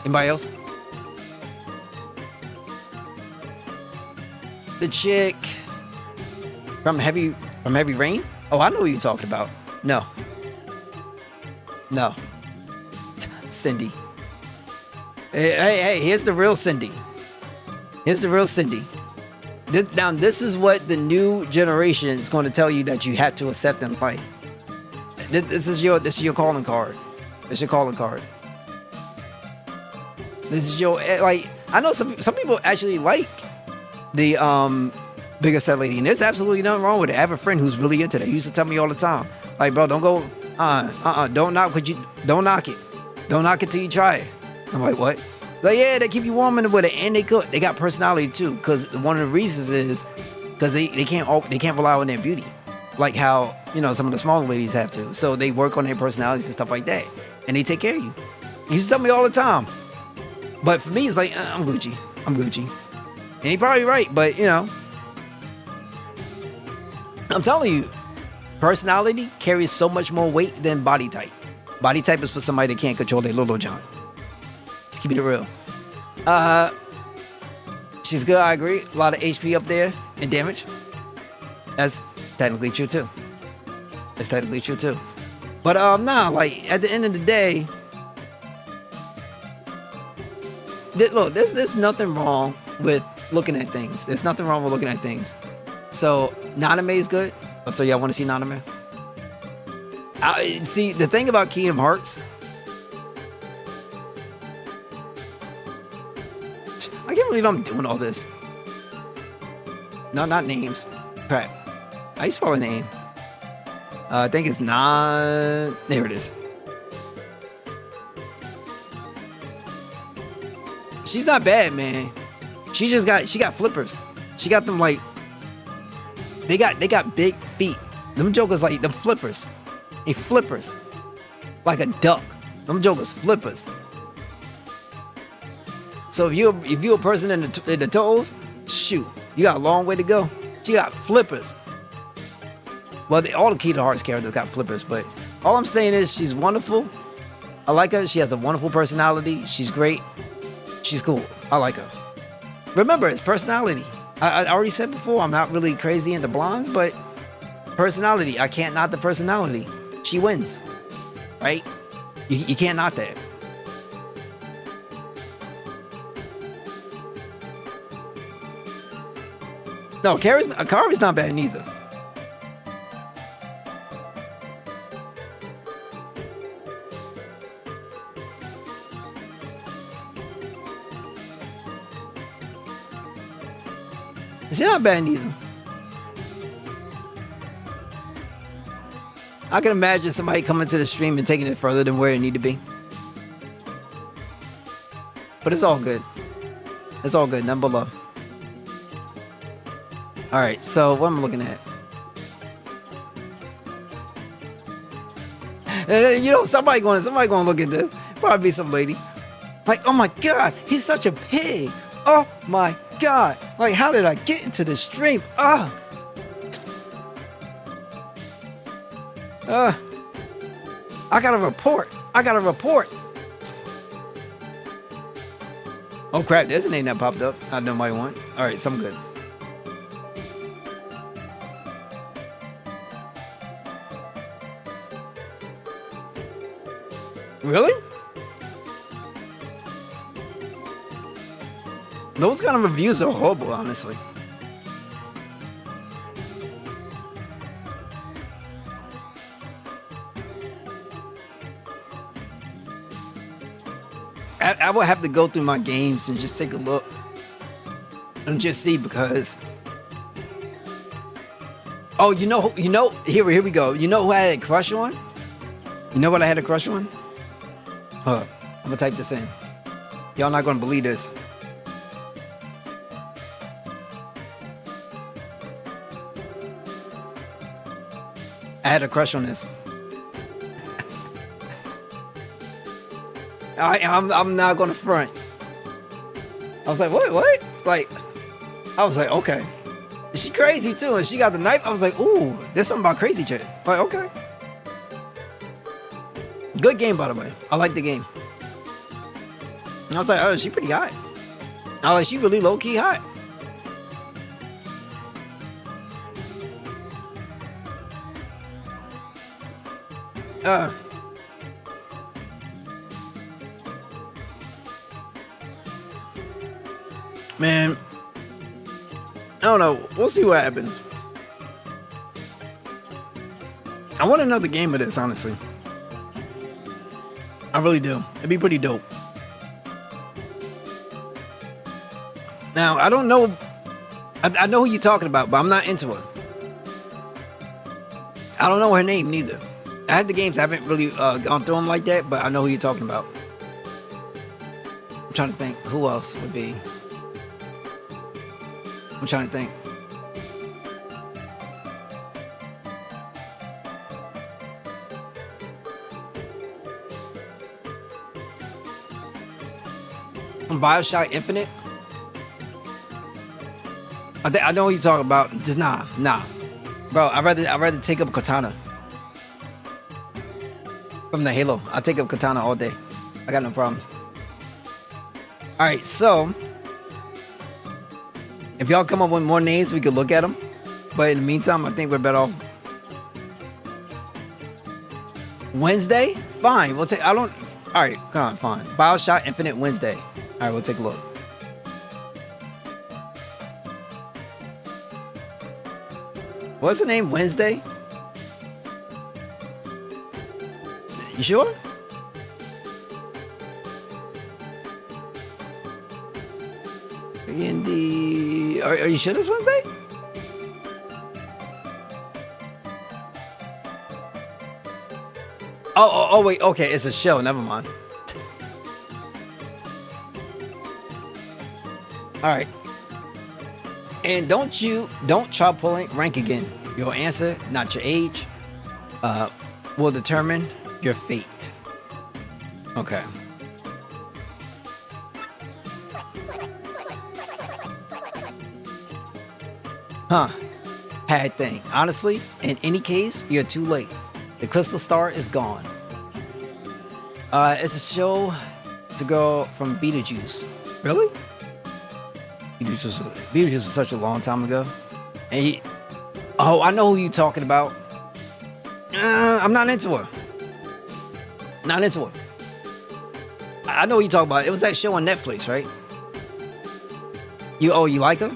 Anybody else? The chick from Heavy Rain? Oh, I know who you're talking about. No. Cindy. Hey, here's the real Cindy. This is what the new generation is going to tell you that you have to accept in life. This is your calling card. It's your calling card. This is your I know some people actually like the bigger set lady, and there's absolutely nothing wrong with it. I have a friend who's really into that. He used to tell me all the time, like, bro, don't go, don't knock it. Don't knock it till you try it. I'm like, what? Like, yeah, they keep you warm in the weather, and they cook. They got personality too, because one of the reasons is because they can't rely on their beauty, like how some of the smaller ladies have to. So they work on their personalities and stuff like that, and they take care of you. He used to tell me all the time. But for me, it's like I'm Gucci, and he probably right, but I'm telling you, personality carries so much more weight than body type. Body type is for somebody that can't control their little John. Let's keep it real. She's good, I agree. A lot of HP up there and damage. That's technically true too. But nah, like at the end of the day, look, there's nothing wrong with looking at things. So Naname is good. So y'all want to see Naname? See, the thing about Kingdom Hearts, I can't believe I'm doing all this. No, not names. Crap. How you spell a name? I think it's not. There it is. She's not bad, man. She got flippers. She got them like. They got big feet. Them jokers like them flippers. They flippers. Like a duck. Them jokers flippers. So if you're a person in the toes, shoot, you got a long way to go. She got flippers. Well, all the Kingdom Hearts characters got flippers, but all I'm saying is she's wonderful. I like her. She has a wonderful personality. She's great. She's cool. I like her. Remember, it's personality. I already said before, I'm not really crazy into blondes, but personality, I can't knock the personality. She wins, right? You can't knock that. No, Kari's not bad neither. She's not bad neither. I can imagine somebody coming to the stream and taking it further than where it need to be. But it's all good. It's all good. None but love. All right. So what am I looking at? You know, somebody going to look at this. Probably some lady. Like, oh my God, he's such a pig. Oh my God. Like, how did I get into the stream? I got a report. Oh crap, there's a name that popped up. I know my one. All right, so I'm good. Really? Those kind of reviews are horrible, honestly. I would have to go through my games and just take a look and just see, because here we go. You know who I had a crush on? You know what I had a crush on? Hold up. I'm gonna type this in. Y'all not gonna believe this. I had a crush on this. I'm not gonna front. I was like, what? Like, I was like, okay. She crazy too, and she got the knife. I was like, ooh, there's something about crazy chicks. Like, okay. Good game, by the way. I like the game. And I was like, oh, she pretty hot. I was like, she really low key hot. Man, I don't know. We'll see what happens. I want another game of this, honestly. I really do. It'd be pretty dope. Now, I don't know. I know who you're talking about, but I'm not into her. I don't know her name neither. I have the games. I haven't really gone through them like that, but I know who you're talking about. I'm trying to think who else would be. I'm trying to think. BioShock Infinite. I know what you're talking about. Just nah, bro. I'd rather take up Katana from the Halo. I'll take up Katana all day. I got no problems. All right, so if y'all come up with more names, we could look at them. But in the meantime, I think we're better off. Wednesday? Fine. We'll take. I don't. All right, come on, fine. BioShock Infinite Wednesday. All right, we'll take a look. What's the name? Wednesday? You sure? In the... Are you sure it's Wednesday? Oh, wait. Okay, it's a show. Never mind. All right. And don't try pulling rank again. Your answer, not your age, will determine your fate. Okay. Huh. Bad thing. Honestly, in any case, you're too late. The crystal star is gone. It's a show to go from Beetlejuice. Really? Beetlejuice was such a long time ago. And I know who you're talking about. I'm not into her. Not into her. I know what you're talking about. It was that show on Netflix, right? You like her?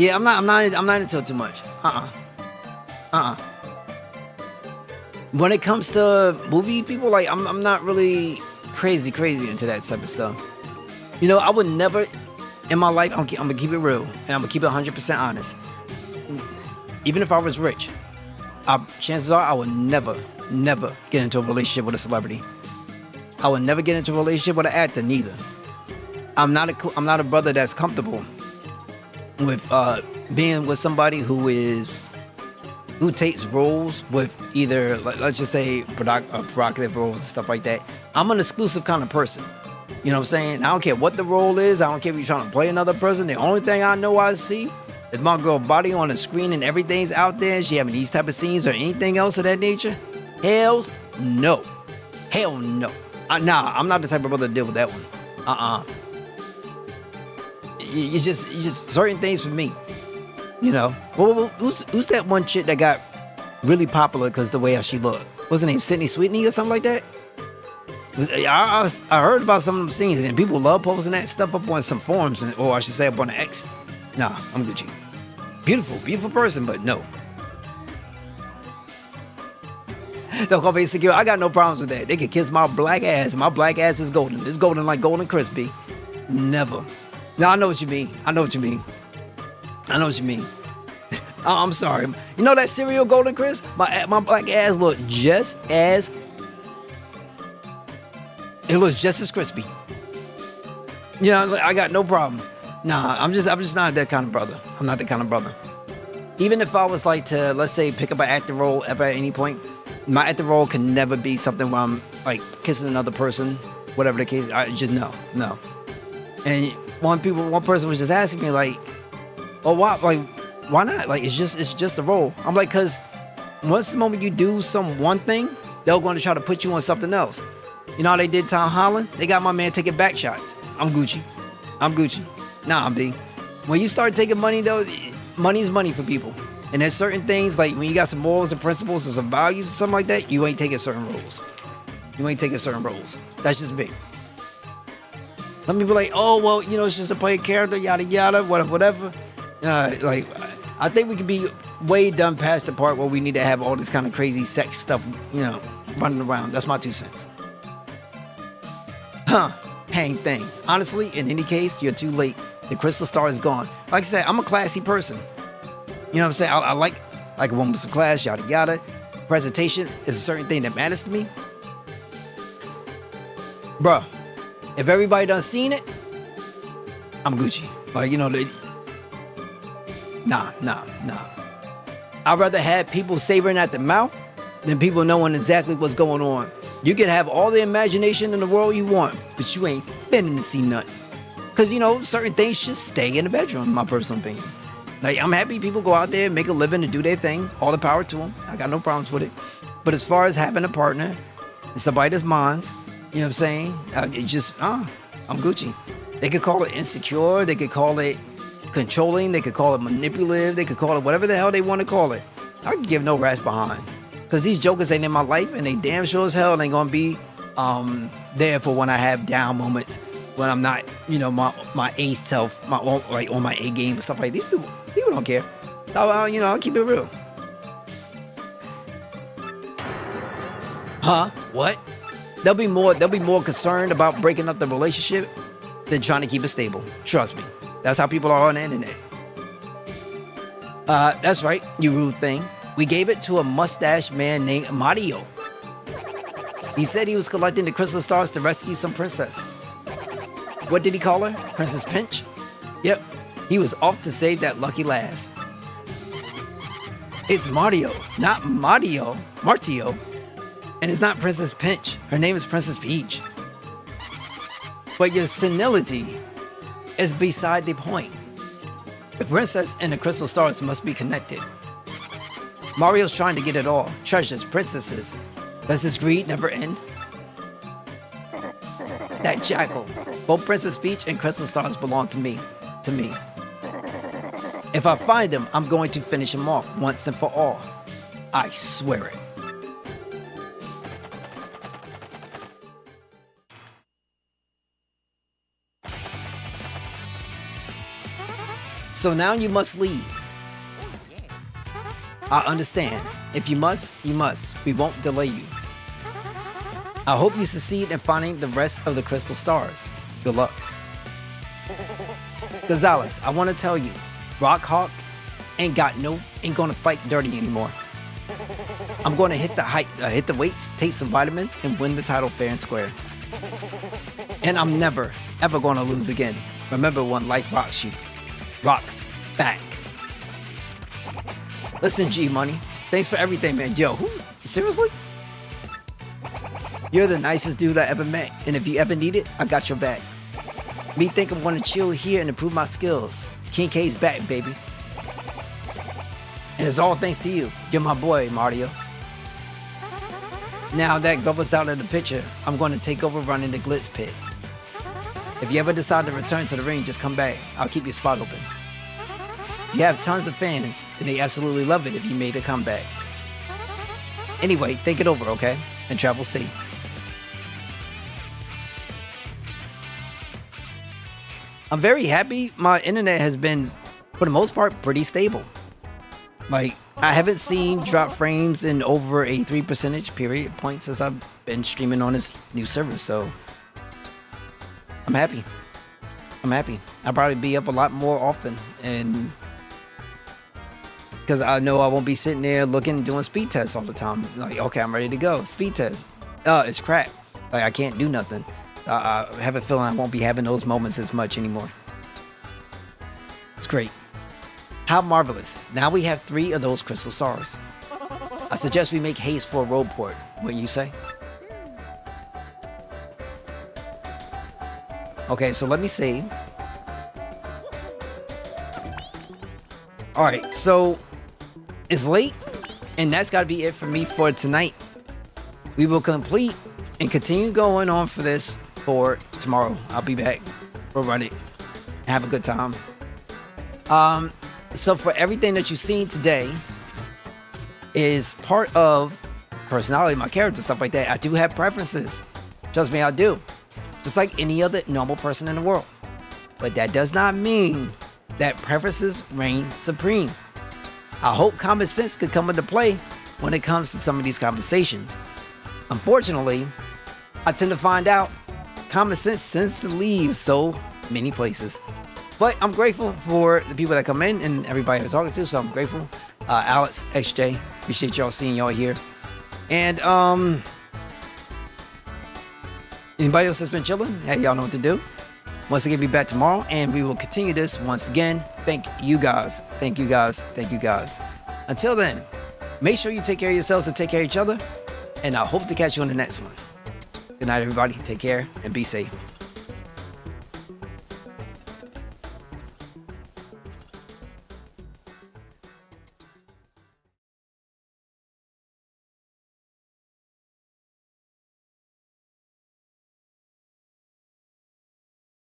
Yeah, I'm not into it too much. Uh-uh. When it comes to movie people, like I'm not really crazy into that type of stuff. You know, I would never in my life. I'm gonna keep it real, and I'm gonna keep it 100% honest. Even if I was rich, chances are I would never get into a relationship with a celebrity. I would never get into a relationship with an actor, neither. I'm not a brother that's comfortable with being with somebody who takes roles with either, let's just say, provocative roles and stuff like that. I'm an exclusive kind of person. You know what I'm saying? I don't care what the role is. I don't care if you're trying to play another person. The only thing I see is my girl body on the screen and everything's out there and she having these type of scenes or anything else of that nature. Hell no. Nah, I'm not the type of brother to deal with that one. It's just certain things for me. You know, well, who's that one chick that got really popular because the way how she looked? What's her name? Sydney Sweetney or something like that? I heard about some of them scenes and people love posting that stuff up on some forums, or I should say up on the X. Nah, I'm Gucci. Beautiful person, but no. Don't call me insecure. I got no problems with that. They can kiss my black ass. My black ass is golden. It's golden like Golden Crispy. Never. No, I know what you mean. I'm sorry. You know that cereal Golden Crisp? My black ass look just as... It looks just as crispy. You know, I got no problems. Nah, I'm just not that kind of brother. I'm not that kind of brother. Even if I was like to, let's say, pick up an acting role ever at any point, my acting role can never be something where I'm like kissing another person, whatever the case. I just no. And one person was just asking me like, "Oh, why not? Like, it's just a role." I'm like, "Cause once the moment you do one thing, they're going to try to put you on something else." You know how they did Tom Holland? They got my man taking back shots. I'm Gucci. Nah, I'm B. When you start taking money though, money is money for people. And there's certain things like when you got some morals and principles or some values or something like that, you ain't taking certain roles. That's just me. Some people like, oh, well, you know, it's just to play a character, yada, yada, whatever. Like, I think we could be way done past the part where we need to have all this kind of crazy sex stuff, you know, running around. That's my 2 cents. Hang thing. Honestly, in any case, you're too late. The crystal star is gone. Like I said, I'm a classy person. You know what I'm saying? I like a woman with some class, yada, yada. Presentation is a certain thing that matters to me. Bruh, if everybody done seen it, I'm Gucci. Like, you know, nah. I'd rather have people savoring at the mouth than people knowing exactly what's going on. You can have all the imagination in the world you want, but you ain't finna to see nothing. Because, you know, certain things should stay in the bedroom, in my personal opinion. Like, I'm happy people go out there and make a living and do their thing. All the power to them. I got no problems with it. But as far as having a partner, somebody that's mine, you know what I'm saying? I'm Gucci. They could call it insecure. They could call it controlling. They could call it manipulative. They could call it whatever the hell they want to call it. I can give no rats behind. Because these jokers ain't in my life, and they damn sure as hell ain't going to be there for when I have down moments, when I'm not, you know, my A self, like on my A game and stuff like that. These people don't care. You know, I'll keep it real. Huh? What? They'll be more concerned about breaking up the relationship than trying to keep it stable. Trust me. That's how people are on the internet. That's right, you rude thing. We gave it to a mustache man named Mario. He said he was collecting the crystal stars to rescue some princess. What did he call her? Princess Pinch? Yep, he was off to save that lucky lass. It's Mario, not Martio. And it's not Princess Pinch. Her name is Princess Peach. But your senility is beside the point. The princess and the crystal stars must be connected. Mario's trying to get it all. Treasures, princesses. Does this greed never end? That jackal. Both Princess Peach and Crystal Stars belong to me. If I find him, I'm going to finish him off once and for all. I swear it. So now you must leave. I understand. If you must, you must. We won't delay you. I hope you succeed in finding the rest of the crystal stars. Good luck. Gonzalez, I want to tell you, Rockhawk ain't gonna fight dirty anymore. I'm going to hit the weights, take some vitamins, and win the title fair and square. And I'm never, ever going to lose again. Remember, one life rocks you. Rock back. Listen, G Money. Thanks for everything, man. Yo, seriously? You're the nicest dude I ever met. And if you ever need it, I got your back. Me think I'm going to chill here and improve my skills. King K's back, baby. And it's all thanks to you. You're my boy, Mario. Now that Grubba's out of the picture, I'm going to take over running the Glitz Pit. If you ever decide to return to the ring, just come back. I'll keep your spot open. You have tons of fans, and they absolutely love it if you made a comeback. Anyway, think it over, okay? And travel safe. I'm very happy. My internet has been, for the most part, pretty stable. Like, I haven't seen drop frames in over a 3% period point since I've been streaming on this new service, so I'm happy. I'm happy. I'll probably be up a lot more often, and because I know I won't be sitting there looking and doing speed tests all the time. Like, okay, I'm ready to go. Speed test. It's crap. Like, I can't do nothing. I have a feeling I won't be having those moments as much anymore. It's great. How marvelous. Now we have 3 of those crystal stars. I suggest we make haste for a road port. What you say? Okay, so let me see. Alright, so it's late, and that's got to be it for me for tonight. We will complete and continue going on for this for tomorrow. I'll be back. We'll run it. Have a good time. So for everything that you've seen today is part of personality, my character, stuff like that. I do have preferences. Trust me, I do. Just like any other normal person in the world. But that does not mean that preferences reign supreme. I hope common sense could come into play when it comes to some of these conversations. Unfortunately, I tend to find out common sense tends to leave so many places. But I'm grateful for the people that come in and everybody I'm talking to, so I'm grateful. Alex, XJ, appreciate y'all seeing y'all here. And anybody else that's been chilling, hey, y'all know what to do. Once again, be back tomorrow, and we will continue this once again. Thank you guys. Thank you guys. Thank you guys. Until then, make sure you take care of yourselves and take care of each other, and I hope to catch you on the next one. Good night, everybody. Take care and be safe.